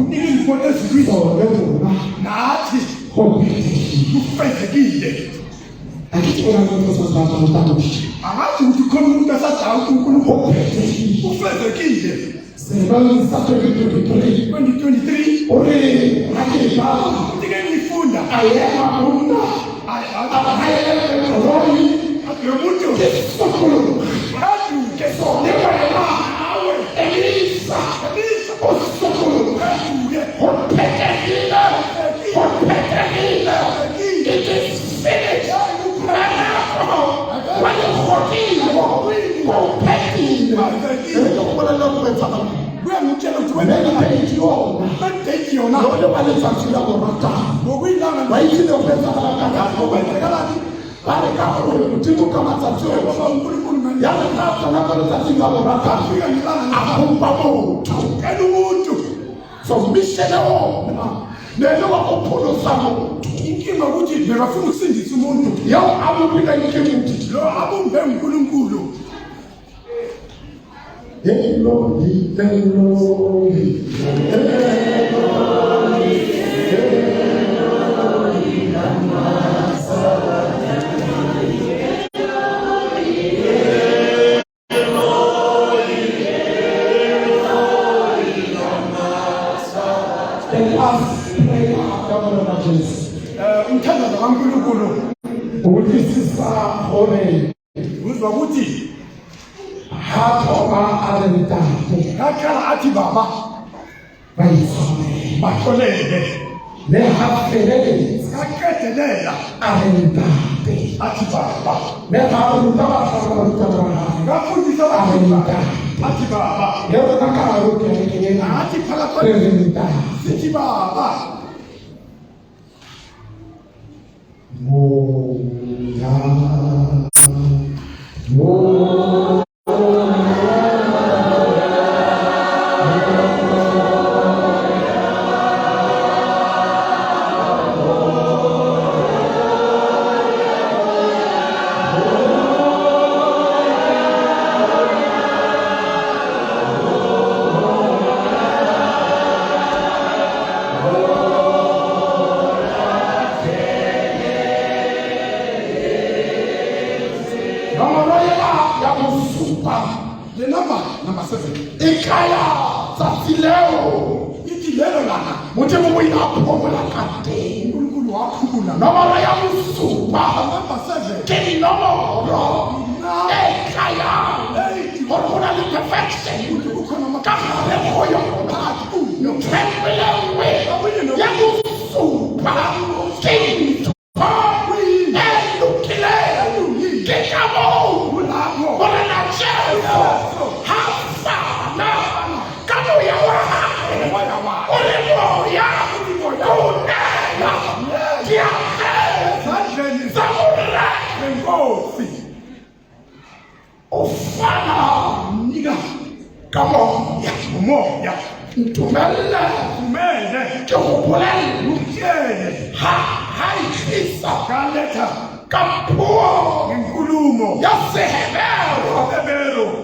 need reporters. Come on, yeah, more, yeah. Tumele, Chokopolel, Hai Kisa, Kaleta, Kapo, Nkulumo, Yasehebero,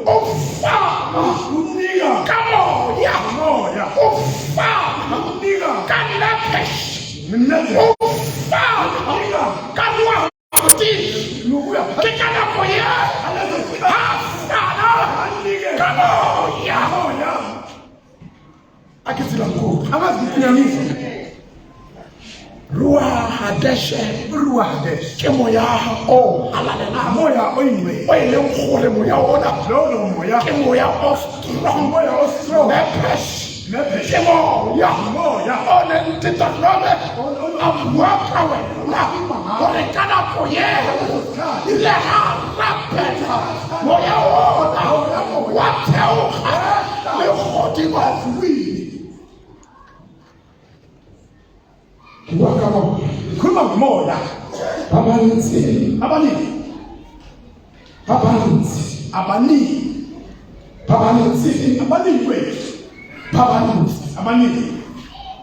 Ofa, Uniga, come on, yeah, Ofa, Uniga, Kanapesh, Ofa, Uniga, Kanwa, Kikanapoya, come on, yeah. Akisilangu, amazikunyanisa. Ruah Hades, Kemoya, oh, Alana, Moya, Oinwe, Oile, Moya, Oda, no, Moya, Kemoya, Oskraal, Moya, Oskraal, Nepesh, Kemoya, Moya, Onen, Titanome, Mmakau, Morekana Poye, Ileha, Rapeta, Moya, Oda, Wateo, the holding of we. Kuma moya. Abanzi.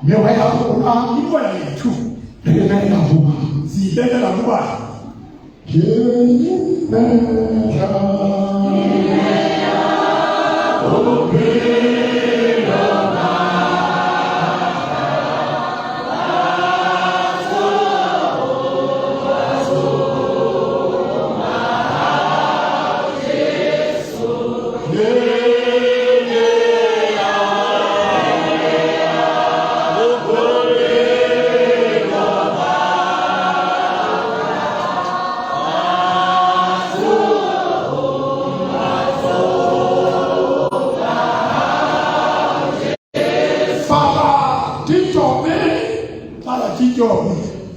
Mewa ya kuna iwa ya tu. Nene na huma. Zibele la huma.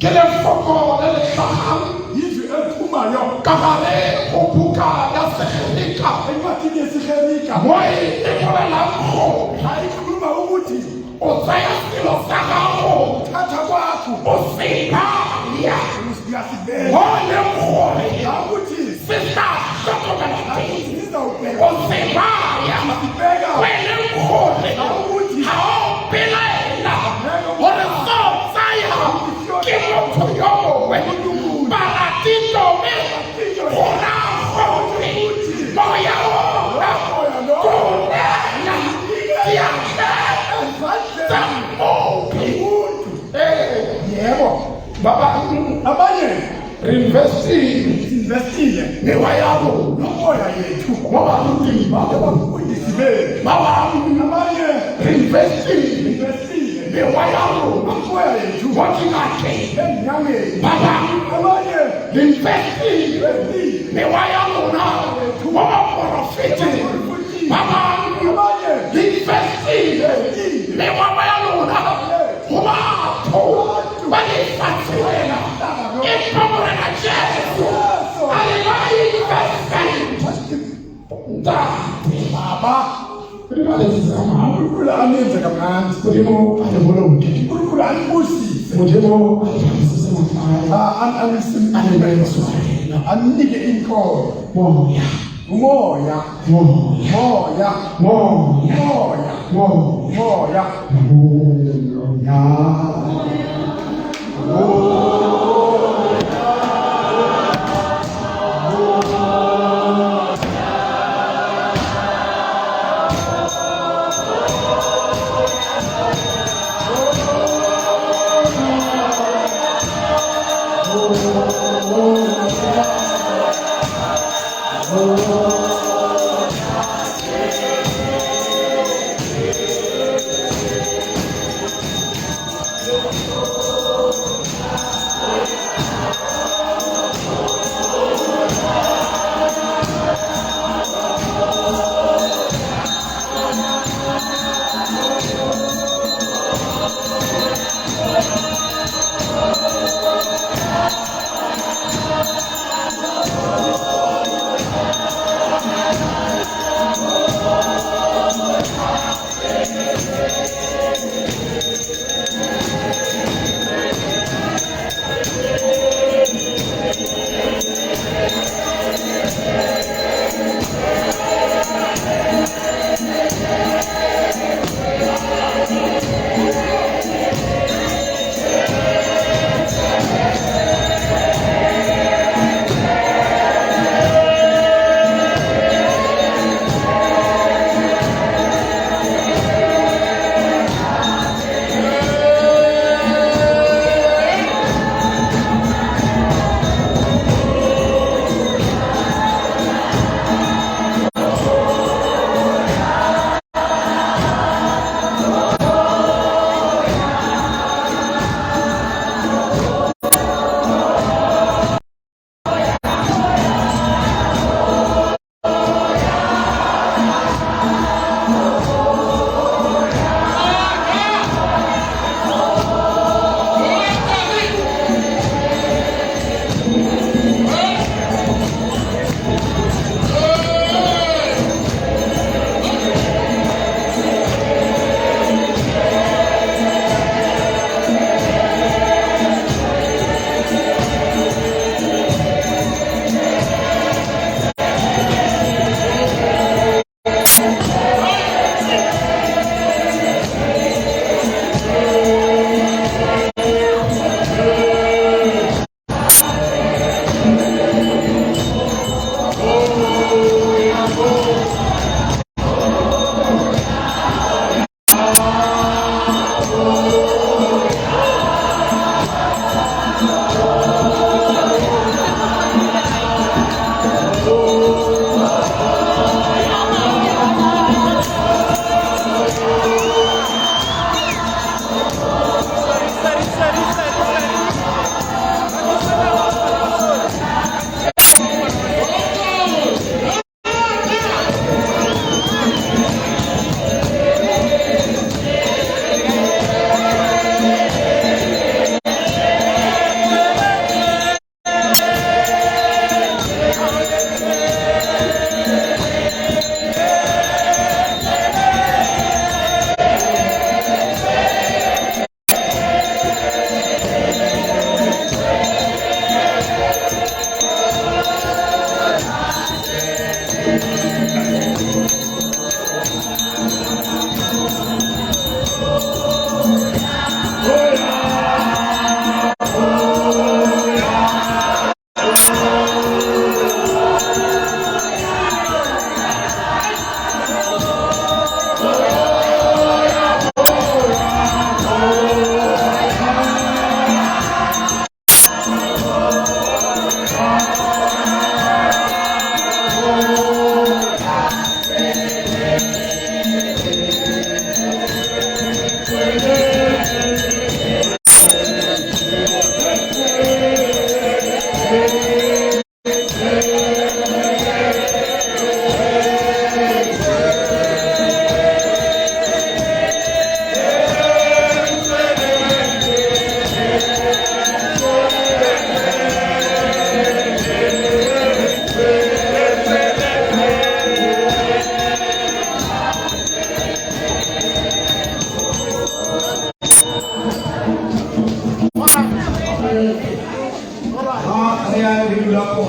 Quel est le focon de l'État? Il est un Poumayon. Camaré, Opuka, la Sérénica. Il m'a dit des Sérénica. Moi, il est pour la lampe. Aïkouma Outi. Osaya, le Sarao. Tatawaku. Osika. Ya. Moi, il est pour la Outi. C'est ça. Osika. Ya. Oui, il est pour la Outi. Hao, Pelaïla. On est sans Saya. Kimoto yomo we baratito me ora homi moya ora kuna ya tambo yebo baba abanye investing me wayabo moya yetu baba ndi baba kudisibe baba abanye investing me wayabo moya yetu working at baba investing me wayabo na baba profit baba investing me wayabo na baba bali fatsela ipamura na jesu alilai investing da baba Urukula amenze kamnandi kulimo ayebona umthetho urukula anbusi mujemo anike inkolo moya moya moya moya moya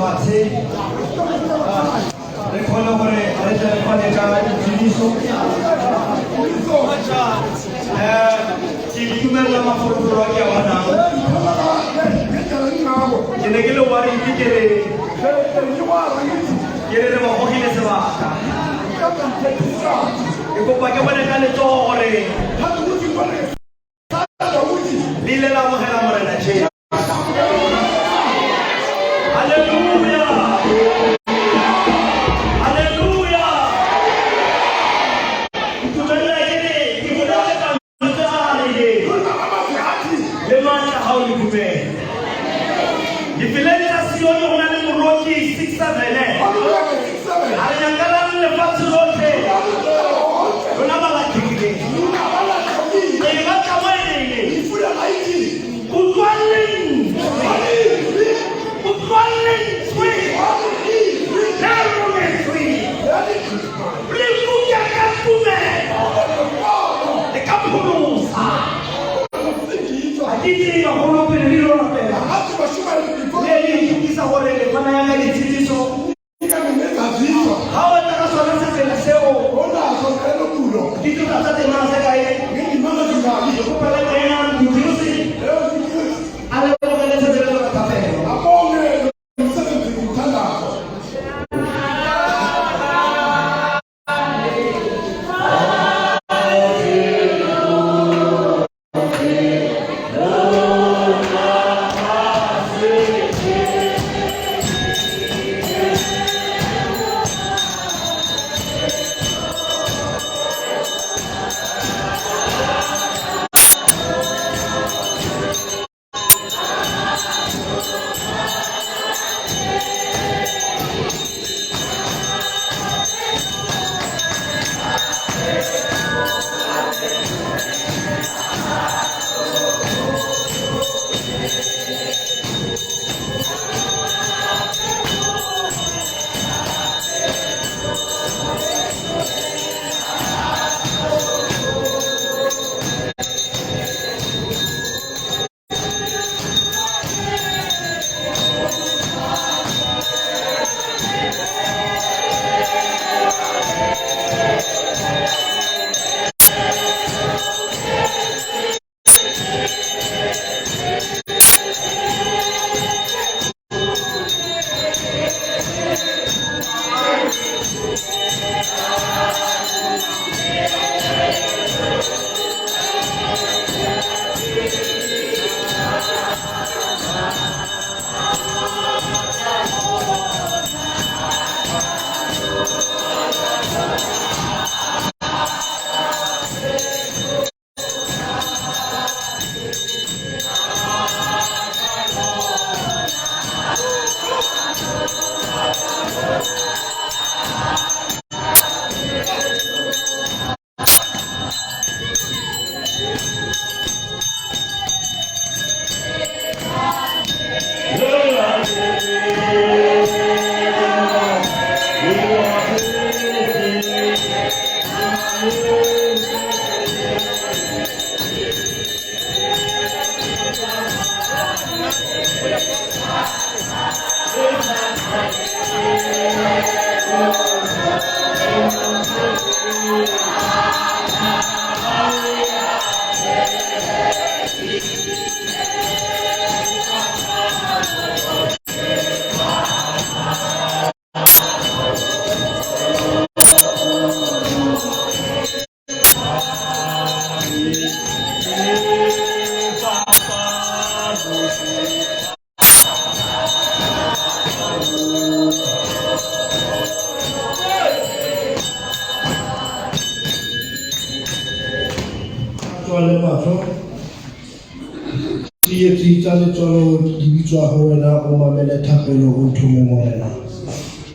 fatshe re khona gore re tle re fane ka ditshediso ke dumela mafolofolo a ke a bonang ke ne ke le wari ke re re ba gogile sebaka ke kopa ke bone ka letsogo gore le ile la amogela morena Jericho. Hallelujah. Hallelujah. Tumela ile kimulale kamtari le mana hauli kume. Difilele la sioni ona le muroki 67 alinyangala le fatu lote ona bala kikile ile baka mwene ile Kutwalling sweet Narume sweet Blifuja kapume Le kapulusa Aditi ya holo penelilo na pela Leli kisa hore le pana yanga ni tiliso Hawa takaswana sase na seo Kitu katate mana seka ye Kupala kaya mkirusi Ale wakale sase lelo kape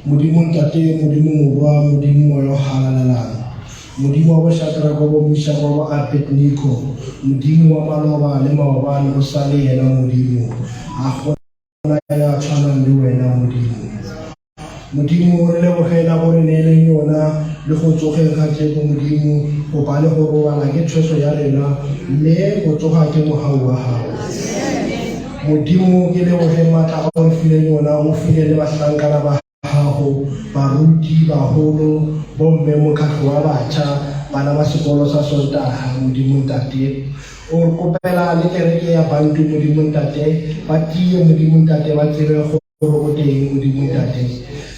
Modimo ntate modimo morwa modimo moyo halalalana modimo wa Shadraka wa Meshach wa Abednego modimo wa maloba le maobane o sa le yena modimo a gona ya tshwana le wena modimo re lebogela gore ne le yona le go tsogeng ga tlego modimo go ba le go robala ke tshweso ya rena mme go tsoga ke mogau wa gago Modimo ke leboge matla o mfileng ona o file le bahlankana ba gago baruti bagolo bomme mokgatlho wa batjha bana ba sekolo sa Sontaga Modimo ntate o kopela le kereke ya Bantu Modimo ntate ba tie Modimo ntate ba tsebe gore o teng Modimo ntate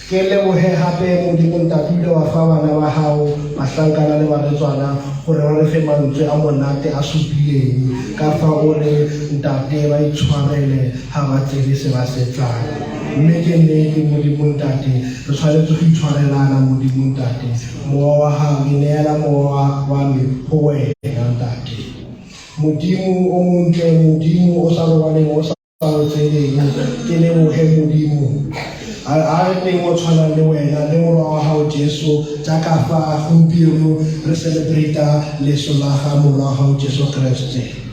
ke leboge gape Modimo ntate ile wa fa bana ba gago bahlankana le baretswana gore ba re fe mantswe a monate a supileng ka fa o re ntate ba itshwarele ga ba tsebe se ba se tlang mme ke nnete Modimo ntate re tshwanetse go itshwarelana Modimo ntate mowa wa gago ke neela mowa wa me go wena ntate Modimo o montle Modimo o sa robaleng o sa tseleng ke leboge Modimo a re teng o tshwanang le wena le morwa wa gago Jesu jaaka fa gompieno re celebrata leso la ga morwa wa gago Jesu Kriste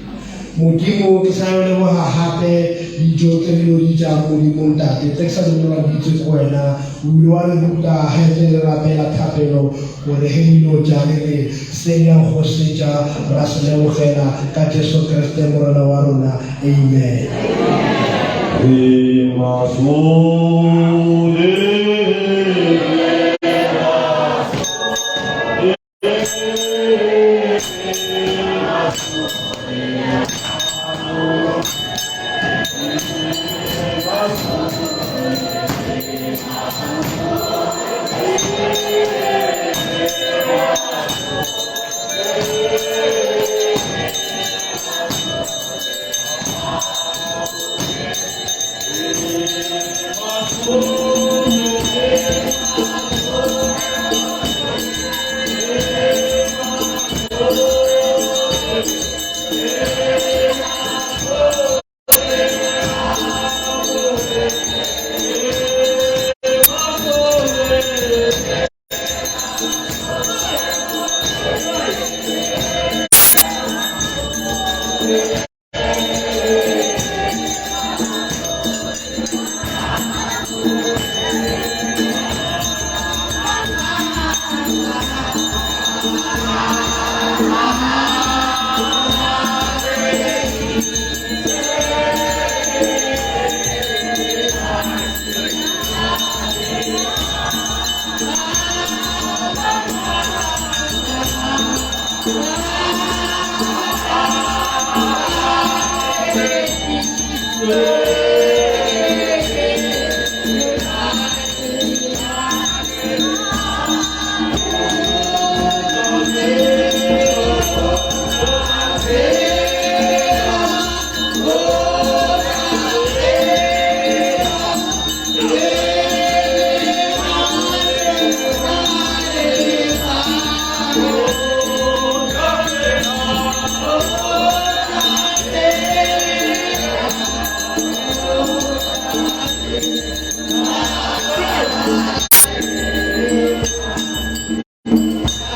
Modimo ke sa leboga gape dijo tse di di jang Modimo ntate tse ke sa di ba ditse go wena o ile wa re ruta ga tle le rapela thapelo gore ge dilo jang le senyang go seja ra se lebogela ka Jesu Kriste morena wa rona amen